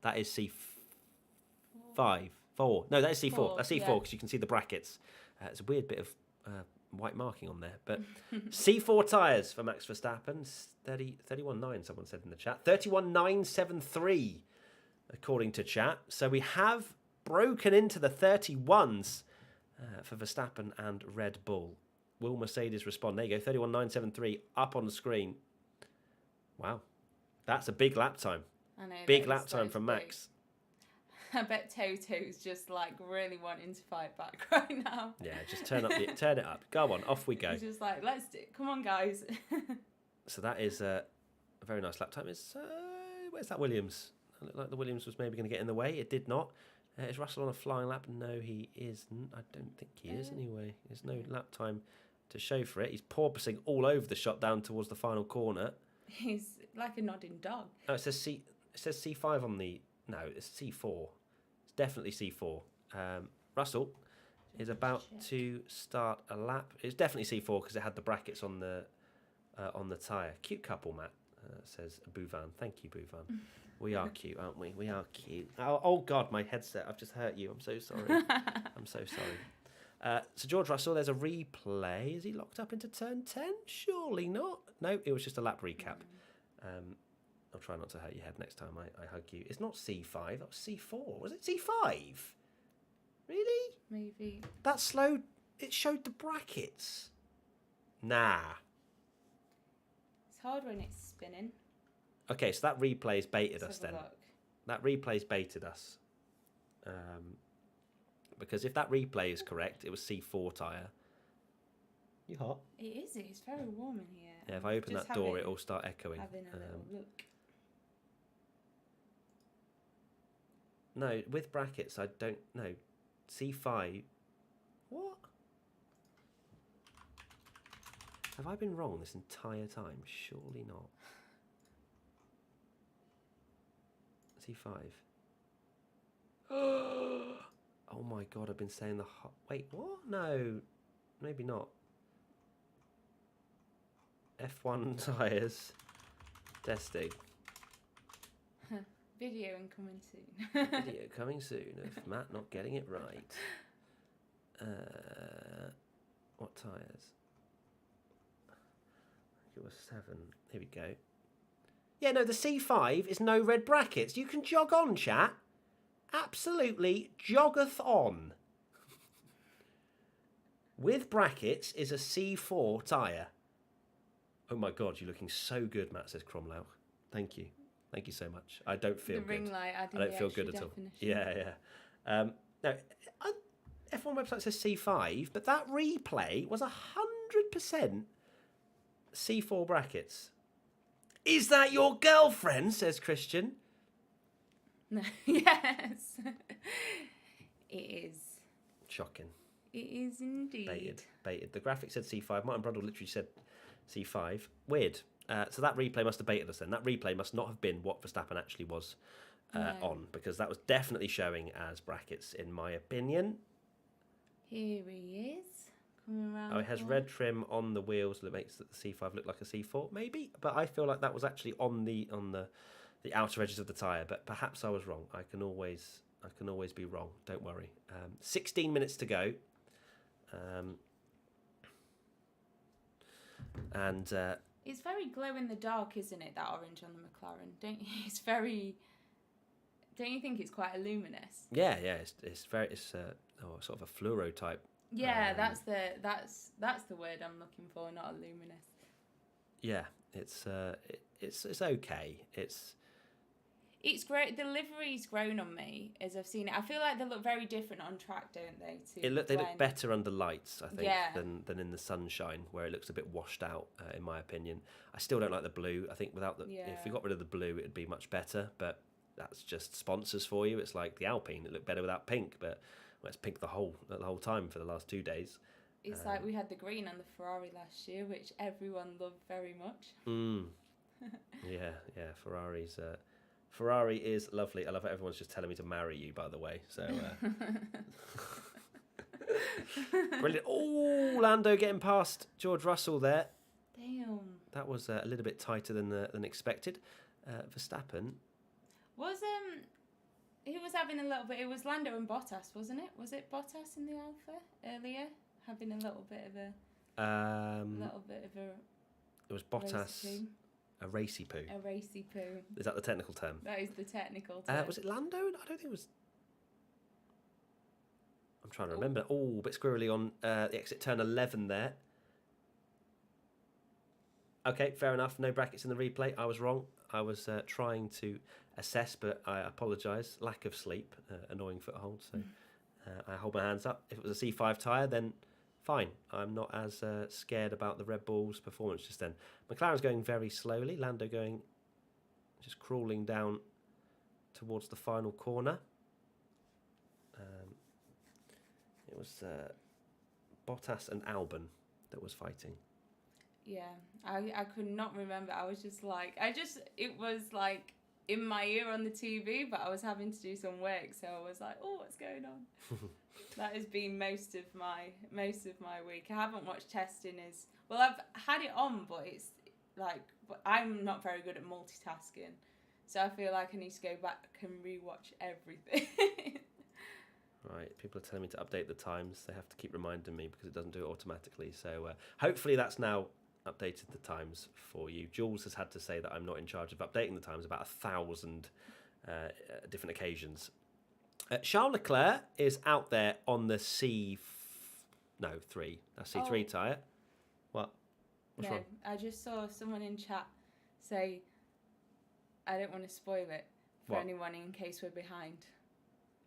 That is C5. 4. No, that is C4. That's C4 because you can see the brackets. It's a weird bit of white marking on there. But C4 tyres for Max Verstappen. 31.9, someone said in the chat. 31.973, according to chat. So we have broken into the 31s for Verstappen and Red Bull. Will Mercedes respond? There you go, 31.973 up on the screen. Wow, that's a big lap time. I know. Big lap time from Max. I bet Toto's just like really wanting to fight back right now. Yeah, just turn it up. Go on, off we go. He's just like, let's do it. Come on, guys. So that is a very nice lap time. Where's that Williams? It looked like the Williams was maybe going to get in the way. It did not. Is Russell on a flying lap? No, he isn't. I don't think he is anyway. There's no lap time to show for it. He's porpoising all over the shot down towards the final corner. He's like a nodding dog. Oh, it says C5 on the... No, it's C4. It's definitely C4. Russell is about to start a lap. It's definitely C4 because it had the brackets on the tyre. Cute couple, Matt, says Bouvan. Thank you, Bouvan. We are cute, aren't we? We are cute. Oh, God, my headset. I've just hurt you. I'm so sorry. I'm so sorry. So George Russell, there's a replay. Is he locked up into turn 10? Surely not. No, it was just a lap recap. I'll try not to hurt your head next time I hug you. It's not C5. That was C4. Was it C5? Really? Maybe. That slowed... It showed the brackets. Nah. It's hard when it's spinning. Okay, so that replay's baited us then. Look. That replay's baited us. Because if that replay is correct, it was C4 tyre. You hot? It is. It's very warm in here. Yeah, if I open that door, it'll start echoing. Having a little look. No, with brackets, I don't know. C5. What? Have I been wrong this entire time? Surely not. C5. Oh my God, I've been saying the hot... Wait, what? No, maybe not. F1 tyres. Testing. Video incoming soon. Video coming soon of Matt not getting it right. What tyres? It was 7. Here we go. Yeah, no, the C5 is no red brackets. You can jog on, chat. Absolutely joggeth on. With brackets is a C4 tyre. Oh my God, you're looking so good, Matt, says Cromwell. Thank you. Thank you so much. I don't feel the good. Ring light adding I don't the feel extra good at all. definition. Yeah. No, F1 website says C5, but that replay was 100% C4 brackets. Is that your girlfriend? Says Christian. No. Yes. It is. Shocking. It is indeed. Baited. The graphic said C5. Martin Brundle literally said C5. Weird. So that replay must have baited us then. That replay must not have been what Verstappen actually was on, because that was definitely showing as brackets, in my opinion. Here he is. Coming around. Oh, it has red trim on the wheels that makes the C5 look like a C4, maybe. But I feel like that was actually on the outer edges of the tyre. But perhaps I was wrong. I can always be wrong. Don't worry. 16 minutes to go. It's very glow in the dark, isn't it? That orange on the McLaren. Don't you think it's quite luminous? Yeah. It's sort of a fluoro type. Yeah, that's the word I'm looking for, not a luminous. Yeah, it's okay. It's great. The livery's grown on me as I've seen it. I feel like they look very different on track, don't they? They look better under lights, I think, than in the sunshine, where it looks a bit washed out, in my opinion. I still don't like the blue. I think if we got rid of the blue, it'd be much better. But that's just sponsors for you. It's like the Alpine; it looked better without pink, but it's pink the whole time for the last 2 days. It's like we had the green on the Ferrari last year, which everyone loved very much. Yeah. Ferrari is lovely. I love it. Everyone's just telling me to marry you, by the way. So brilliant. Oh, Lando getting past George Russell there. Damn. That was a little bit tighter than expected. Verstappen was who was having a little bit? It was Lando and Bottas, wasn't it? Was it Bottas in the Alpha earlier, having a little bit of a? It was Bottas. A racy poo. A racy poo. Is that the technical term? That is the technical term. Was it Lando? I don't think it was. I'm trying to remember. Oh, a bit squirrely on the exit turn 11 there. Okay, fair enough. No brackets in the replay. I was wrong. I was trying to assess, but I apologise. Lack of sleep, annoying foothold. So I hold my hands up. If it was a C5 tyre, then fine. I'm not as scared about the Red Bull's performance just then. McLaren's going very slowly. Lando going just crawling down towards the final corner. It was Bottas and Albon that was fighting. Yeah, I could not remember. I was just like, it was like in my ear on the TV, but I was having to do some work, so I was like, oh, what's going on? That has been most of my week. I haven't watched testing well, I've had it on, but it's like, I'm not very good at multitasking, so I feel like I need to go back and rewatch everything. Right, people are telling me to update the times. They have to keep reminding me because it doesn't do it automatically. So hopefully that's now updated the times for you. Jules has had to say that I'm not in charge of updating the times about 1,000 different occasions. Charles Leclerc is out there on the C3 tyre. What? What's wrong? I just saw someone in chat say, I don't want to spoil it for anyone in case we're behind.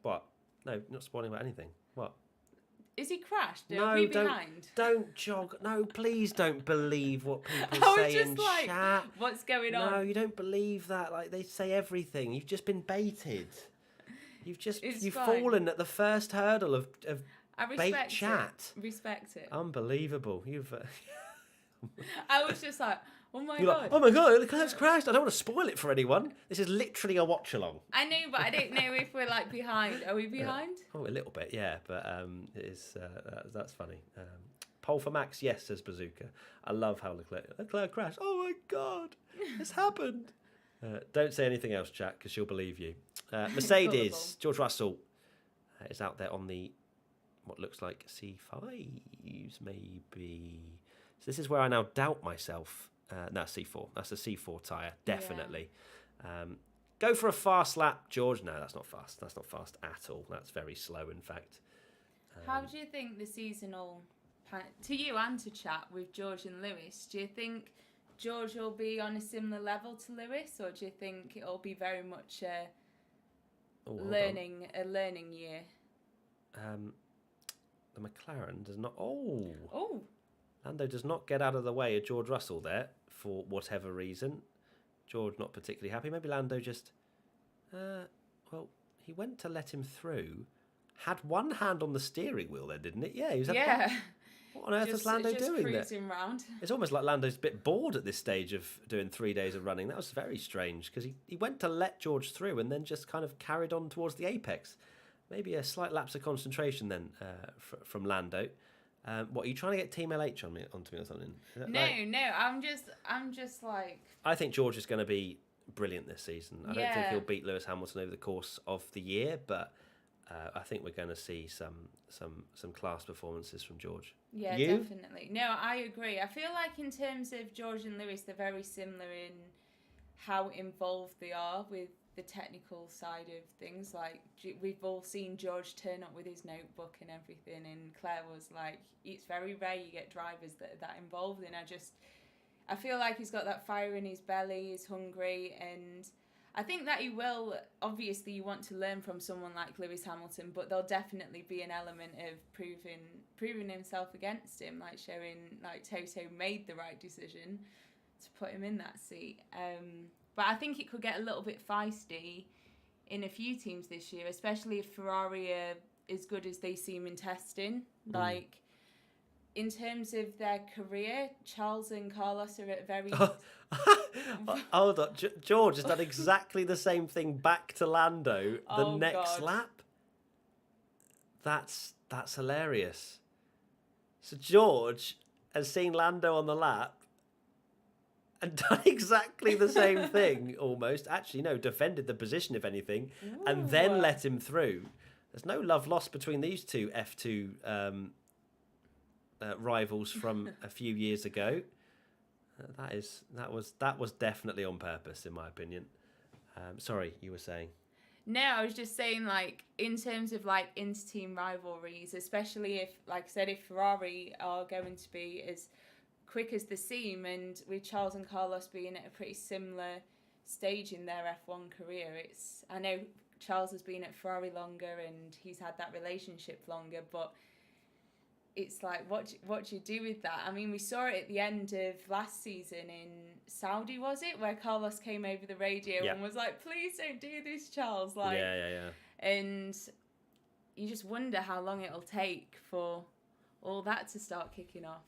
What? No, not spoiling about anything. What? Is he crashed? No, Are we behind? Don't jog. No, please don't believe what people say in chat. What's going on? No, you don't believe that. Like, they say everything. You've just been baited. You've fallen at the first hurdle of bait chat. Respect it. Unbelievable. You've. I was just like, oh my You're god. Like, oh my god, the car's crashed. I don't want to spoil it for anyone. This is literally a watch along. I know, but I don't know if we're like behind. Are we behind? Oh, a little bit, yeah. But it is that's funny. Pole for Max, yes, says Bazooka. I love how Leclerc crashed. Oh my god, this happened. Don't say anything else, chat, because she'll believe you. Mercedes, George Russell is out there on the what looks like C5s, maybe. So this is where I now doubt myself. No, C4. That's a C4 tyre, definitely. Yeah. Go for a fast lap, George. No, that's not fast. That's not fast at all. That's very slow, in fact. How do you think the seasonal, to you and to chat with George and Lewis, do you think George will be on a similar level to Lewis, or do you think it'll be very much a learning year? The McLaren does not... Oh! Lando does not get out of the way of George Russell there for whatever reason. George not particularly happy. Maybe Lando just... he went to let him through. Had one hand on the steering wheel there, didn't it? Yeah, he was... What on earth is Lando doing there? Round. It's almost like Lando's a bit bored at this stage of doing 3 days of running. That was very strange because he went to let George through and then just kind of carried on towards the apex. Maybe a slight lapse of concentration then from Lando. What, are you trying to get Team LH onto me or something? No, I'm just like... I think George is going to be brilliant this season. I don't think he'll beat Lewis Hamilton over the course of the year, but I think we're going to see some class performances from George. Yeah, definitely. No, I agree. I feel like in terms of George and Lewis, they're very similar in how involved they are with the technical side of things. Like, we've all seen George turn up with his notebook and everything, and Claire was like, it's very rare you get drivers that are that involved, and I feel like he's got that fire in his belly, he's hungry, and I think that he will. Obviously, you want to learn from someone like Lewis Hamilton, but there'll definitely be an element of proving himself against him, like showing like Toto made the right decision to put him in that seat. But I think it could get a little bit feisty in a few teams this year, especially if Ferrari are as good as they seem in testing. Like, in terms of their career, Charles and Carlos are at very... Hold on. George has done exactly the same thing back to Lando the next lap. That's hilarious. So George has seen Lando on the lap and done exactly the same thing, almost. Actually, no, defended the position, if anything, and then let him through. There's no love lost between these two F2 rivals from a few years ago. That was definitely on purpose, in my opinion. Sorry, you were saying? No, I was just saying, like, in terms of, like, inter-team rivalries, especially if, like I said, if Ferrari are going to be as quick as they seem, and with Charles and Carlos being at a pretty similar stage in their F1 career, I know Charles has been at Ferrari longer and he's had that relationship longer, but it's like, what do you do with that? I mean, we saw it at the end of last season in Saudi, was it? Where Carlos came over the radio and was like, please don't do this, Charles. Like, Yeah. And you just wonder how long it'll take for all that to start kicking off.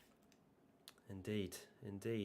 Indeed.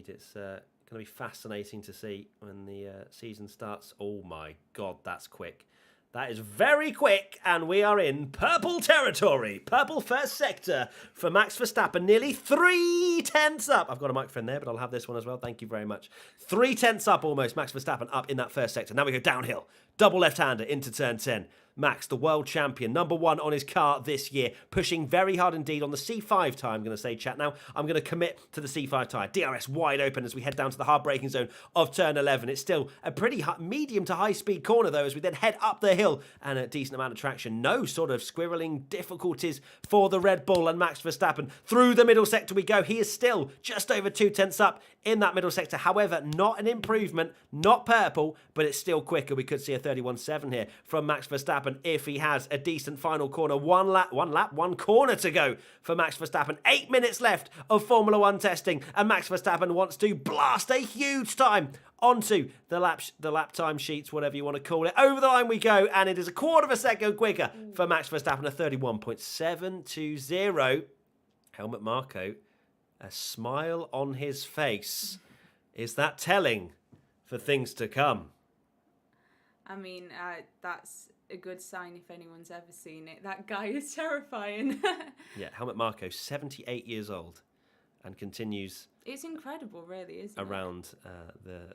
It's going to be fascinating to see when the season starts. Oh my God, that's quick. That is very quick, and we are in purple territory. Purple first sector for Max Verstappen, nearly 3/10 up. I've got a microphone there, but I'll have this one as well. Thank you very much. 3/10 up almost, Max Verstappen up in that first sector. Now we go downhill. Double left-hander into turn 10. Max, the world champion, number one on his car this year, pushing very hard indeed on the C5 tyre, I'm going to say, chat now. I'm going to commit to the C5 tyre. DRS wide open as we head down to the hard braking zone of turn 11. It's still a pretty medium to high speed corner, though, as we then head up the hill and a decent amount of traction. No sort of squirreling difficulties for the Red Bull and Max Verstappen. Through the middle sector we go. He is still just over 2/10 up in that middle sector. However, not an improvement, not purple, but it's still quicker. We could see a 31.7 here from Max Verstappen if he has a decent final corner. One corner to go for Max Verstappen. 8 minutes left of Formula One testing, and Max Verstappen wants to blast a huge time onto the lap time sheets, whatever you want to call it. Over the line we go, and it is a quarter of a second quicker for Max Verstappen, a 31.720. Helmut Marko, a smile on his face. Is that telling for things to come? I mean, that's a good sign if anyone's ever seen it. That guy is terrifying. Yeah, Helmut Marko, 78 years old, and continues. It's incredible, really, isn't around the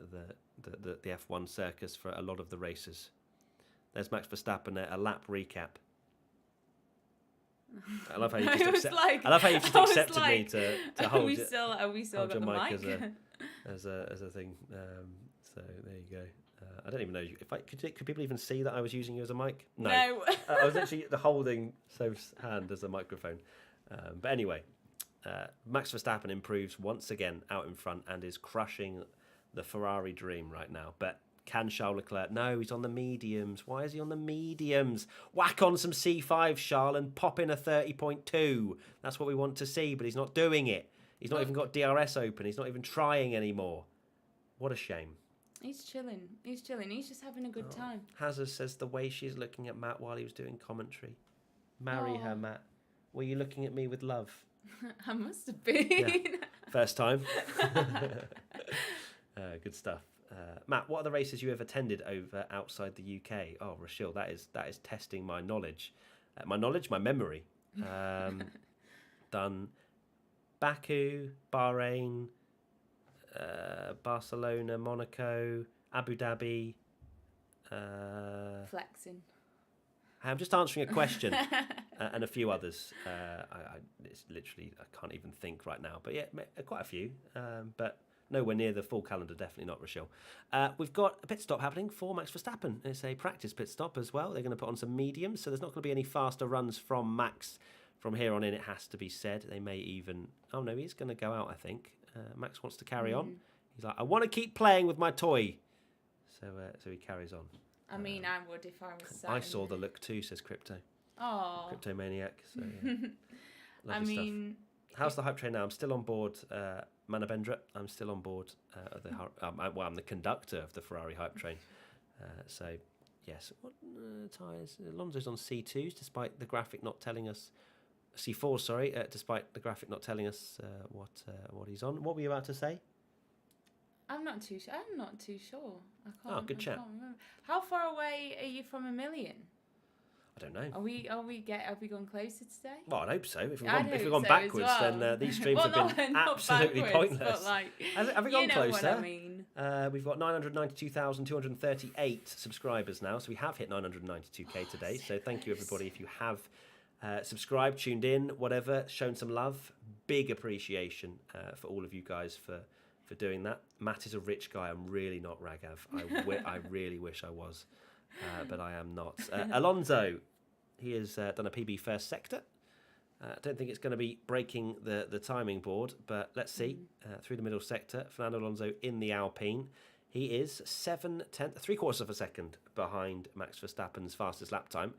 F1 circus for a lot of the races. There's Max Verstappen, a lap recap. I love how you just accepted me to hold. Are we still got the mic? as a thing. So there you go. I don't even know if could people even see that I was using you as a mic? No. I was literally holding Soph's hand as a microphone. But anyway, Max Verstappen improves once again out in front and is crushing the Ferrari dream right now. But can Charles Leclerc? No, he's on the mediums. Why is he on the mediums? Whack on some C5, Charles, and pop in a 30.2. That's what we want to see, but he's not doing it. He's not even got DRS open. He's not even trying anymore. What a shame. He's chilling. He's just having a good time. Hazard says the way she's looking at Matt while he was doing commentary. Marry her, Matt. Were you looking at me with love? I must have been. Yeah. First time. Good stuff. Matt, what are the races you have attended over outside the UK? Oh, Rachel, that is testing my knowledge. My memory. Done Baku, Bahrain, Barcelona, Monaco, Abu Dhabi. Flexing. I'm just answering a question and a few others. It's literally, I can't even think right now. But yeah, quite a few. But nowhere near the full calendar, definitely not, Rochelle. We've got a pit stop happening for Max Verstappen. It's a practice pit stop as well. They're going to put on some mediums, so there's not going to be any faster runs from Max from here on in, it has to be said. They may even... Oh, no, he's going to go out, I think. Max wants to carry on. He's like, I want to keep playing with my toy. So he carries on. I mean, I would if I was sat I saw the look too, says Crypto. Oh. Cryptomaniac. So, yeah. I mean... stuff. How's the hype train now? I'm still on board Manabendra. I'm still on board. I'm the conductor of the Ferrari hype train. So, yes. What tyres? Alonso's on C2s, despite the graphic not telling us... C4, sorry, despite the graphic not telling us what he's on. What were you about to say? I'm not too sure. I can't. Oh, good chat. How far away are you from a million? I don't know. Are we gone closer today? Well, I'd hope so. If we've gone backwards, well. Then these streams have been absolutely pointless. Have we gone closer? What I mean. We've got 992,238 subscribers now, so we have hit 992k today. So thank you, everybody, if you have subscribed, tuned in, whatever, shown some love. Big appreciation for all of you guys for doing that. Matt is a rich guy. I'm really not, Raghav. I really wish I was, but I am not. Alonso, he has done a PB first sector. I don't think it's going to be breaking the timing board, but let's see. Through the middle sector, Fernando Alonso in the Alpine. He is 3/4 of a second behind Max Verstappen's fastest lap time.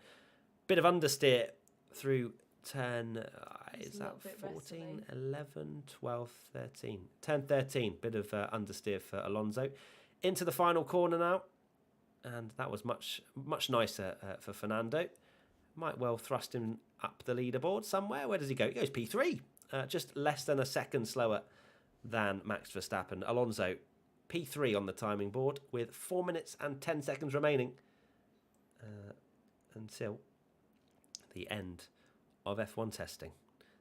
Bit of understeer through turn, is that 14, 11, 12, 13? Turn 13, bit of understeer for Alonso. Into the final corner now, and that was much nicer for Fernando. Might well thrust him up the leaderboard somewhere. Where does he go? He goes P3, just less than a second slower than Max Verstappen. Alonso, P3 on the timing board with 4 minutes and 10 seconds remaining until the end of F1 testing.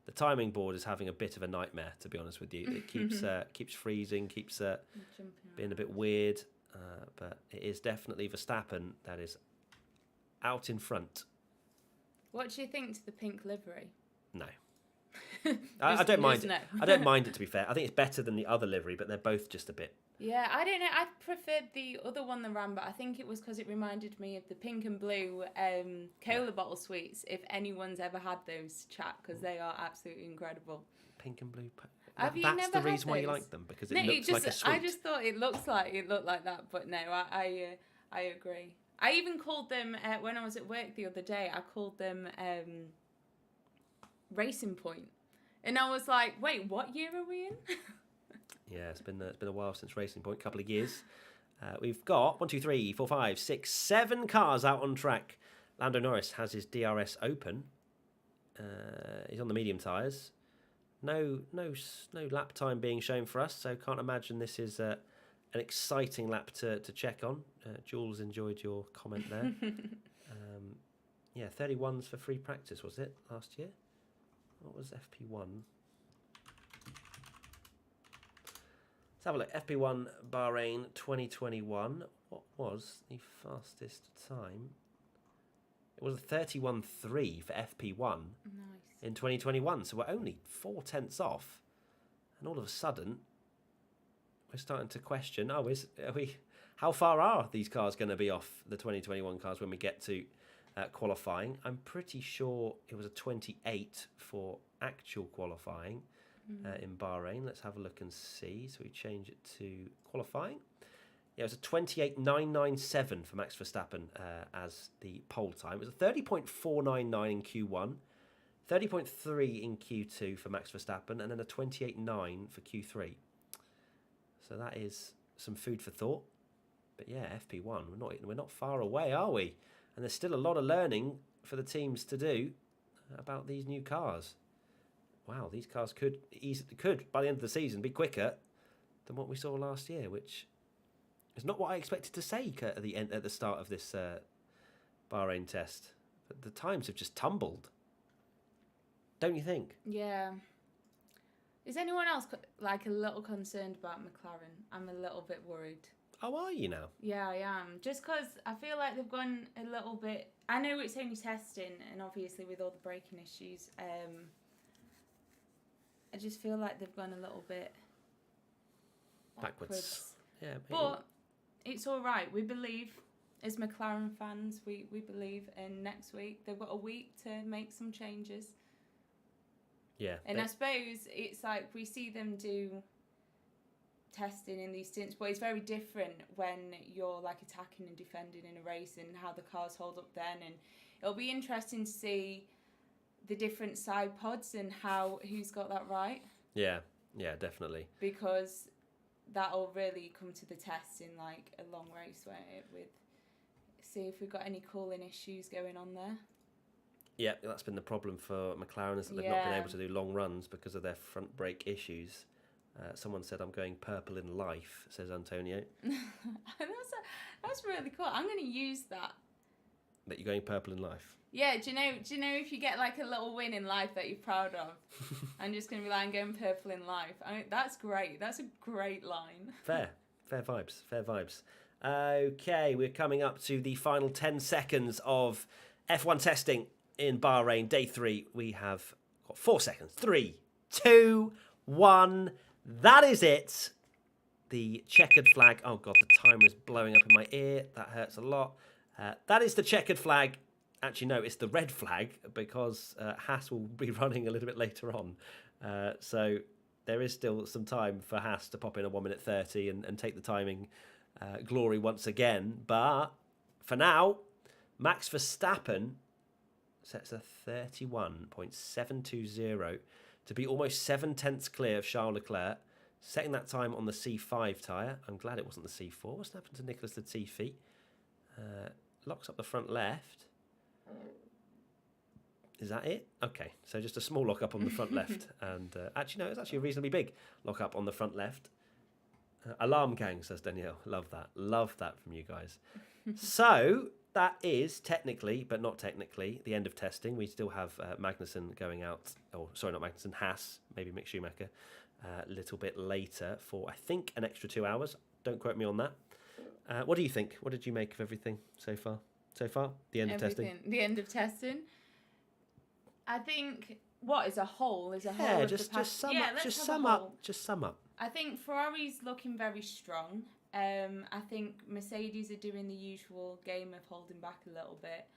The timing board is having a bit of a nightmare, to be honest with you. It keeps freezing, keeps being a bit weird, but it is definitely Verstappen that is out in front. What do you think to the pink livery? No. I don't mind it. I don't mind it, to be fair. I think it's better than the other livery, but they're both just a bit. Yeah, I don't know. I preferred the other one than ran, but I think it was because it reminded me of the pink and blue cola bottle sweets. If anyone's ever had those, chat, because they are absolutely incredible. Pink and blue. Have you That's never the had reason why you those? like them, because it looks like a sweet. I just thought it looked like that, but no, I agree. I even called them when I was at work the other day. I called them Racing Point, and I was like, "Wait, what year are we in?" Yeah, it's been a while since Racing Point, a couple of years. We've got 1, 2, 3, 4, 5, 6, 7 cars out on track. Lando Norris has his DRS open. He's on the medium tyres. No lap time being shown for us, so can't imagine this is an exciting lap to check on. Jules enjoyed your comment there. 31s for free practice, was it, last year? What was FP1? Let's have a look. FP1 Bahrain 2021. What was the fastest time? It was a 31.3 for FP1 in 2021. So we're only 4 tenths off. And all of a sudden, we're starting to question, how far are these cars going to be off the 2021 cars when we get to qualifying? I'm pretty sure it was a 28 for actual qualifying in Bahrain. Let's have a look and see. So we change it to qualifying. Yeah, it was a 28.997 for Max Verstappen as the pole time. It was a 30.499 in Q1, 30.3 in Q2 for Max Verstappen, and then a 28.9 for Q3. So that is some food for thought. But yeah, FP1, we're not far away, are we? And there's still a lot of learning for the teams to do about these new cars. Wow, these cars could by the end of the season be quicker than what we saw last year, which is not what I expected to say at the start of this Bahrain test. But the times have just tumbled, don't you think? Yeah. Is anyone else like a little concerned about McLaren? I'm a little bit worried. How are you now? Yeah, I am. Just because I feel like they've gone a little bit. I know it's only testing, and obviously with all the braking issues, I just feel like they've gone a little bit backwards. Yeah, but it's all right. We believe, as McLaren fans, we believe in next week. They've got a week to make some changes. Yeah. And I suppose it's like we see them do testing in these stints, but it's very different when you're like attacking and defending in a race and how the cars hold up then. And it'll be interesting to see the different side pods and who's got that right. Yeah, definitely. Because that'll really come to the test in like a long race where see if we've got any cooling issues going on there. Yeah, that's been the problem for McLaren, is that they've not been able to do long runs because of their front brake issues. Someone said, "I'm going purple in life," says Antonio. That's really cool. I'm going to use that. That you're going purple in life. Yeah, do you know if you get like a little win in life that you're proud of, I'm just going to be like, I'm going purple in life. That's great. That's a great line. Fair vibes. Okay, we're coming up to the final 10 seconds of F1 testing in Bahrain, day 3. We have got 4 seconds. 3, 2, 1. That is it. The checkered flag. Oh, God, the timer is blowing up in my ear. That hurts a lot. That is the checkered flag. actually, no, it's the red flag because Haas will be running a little bit later on. So there is still some time for Haas to pop in a 1:30 and take the timing glory once again. But for now, Max Verstappen sets a 31.720 to be almost 7/10 clear of Charles Leclerc, setting that time on the C5 tyre. I'm glad it wasn't the C4. What's happened to Nicholas Latifi? Locks up the front left. Is that it? Okay, so just a small lock up on the front left. And actually, no, it's actually a reasonably big lock up on the front left. Alarm gang, says Danielle. Love that. Love that from you guys. So that is technically, but not technically, the end of testing. We still have Magnussen going out, or sorry, not Magnussen, Haas, maybe Mick Schumacher, a little bit later for, I think, an extra 2 hours. Don't quote me on that. What do you think? What did you make of everything so far? The end of testing? The end of testing. I think what is a whole is a whole. Yeah, of just the past... sum yeah, up. let's Just have sum a up. whole. Just sum up. I think Ferrari's looking very strong. I think Mercedes are doing the usual game of holding back a little bit.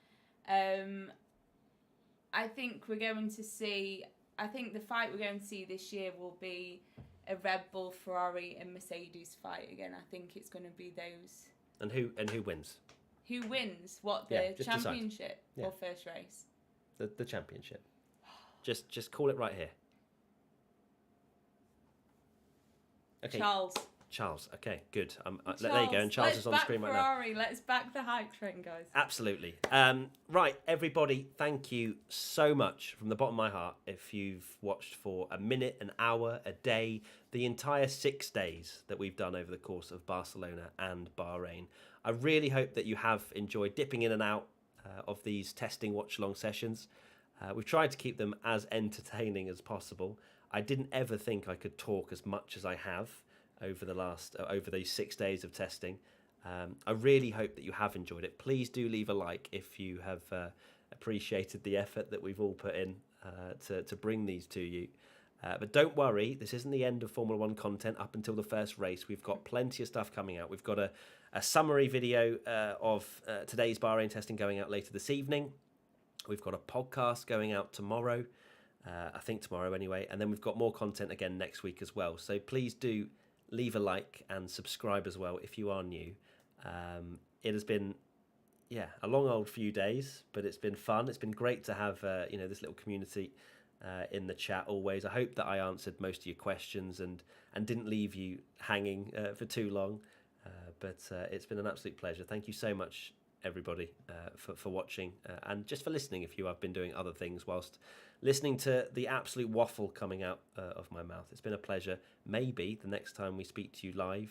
I think we're going to see. I think the fight we're going to see this year will be a Red Bull, Ferrari, and Mercedes fight again. I think it's going to be those. And who wins? Who wins? What, Yeah, the just decide. championship Yeah. or first race? The championship. Just call it right here. Okay. Charles. Okay, good. There you go. And Charles is on the screen right now. Ferrari. Let's back the hype train, guys. Absolutely. Right, everybody, thank you so much from the bottom of my heart if you've watched for a minute, an hour, a day, the entire 6 days that we've done over the course of Barcelona and Bahrain. I really hope that you have enjoyed dipping in and out of these testing watch-along sessions. We've tried to keep them as entertaining as possible. I didn't ever think I could talk as much as I have over these 6 days of testing. I really hope that you have enjoyed it. Please do leave a like if you have appreciated the effort that we've all put in to bring these to you. But don't worry, this isn't the end of Formula One content up until the first race. We've got plenty of stuff coming out. We've got a summary video of today's Bahrain testing going out later this evening. We've got a podcast going out tomorrow, I think tomorrow anyway. And then we've got more content again next week as well. So please do leave a like and subscribe as well if you are new. It has been, a long old few days, but it's been fun. It's been great to have, this little community in the chat always. I hope that I answered most of your questions and didn't leave you hanging for too long. But it's been an absolute pleasure. Thank you so much, everybody, for watching and just for listening if you have been doing other things whilst listening to the absolute waffle coming out of my mouth. It's been a pleasure. Maybe the next time we speak to you live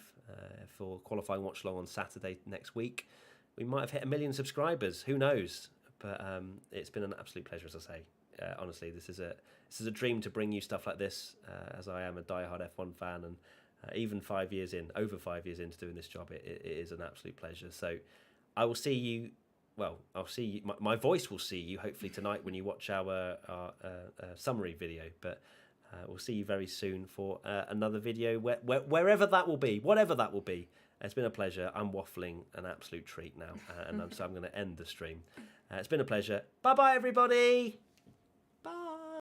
for qualifying watch along on Saturday next week, we might have hit 1 million subscribers. Who knows? But it's been an absolute pleasure, as I say. Honestly, this is a dream to bring you stuff like this, as I am a diehard F1 fan, and even over 5 years into doing this job, it is an absolute pleasure. So I will see you. Well, I'll see you. My voice will see you hopefully tonight when you watch our summary video. But we'll see you very soon for another video, wherever that will be, whatever that will be. It's been a pleasure. I'm waffling an absolute treat now, so I'm going to end the stream. It's been a pleasure. Bye bye, everybody.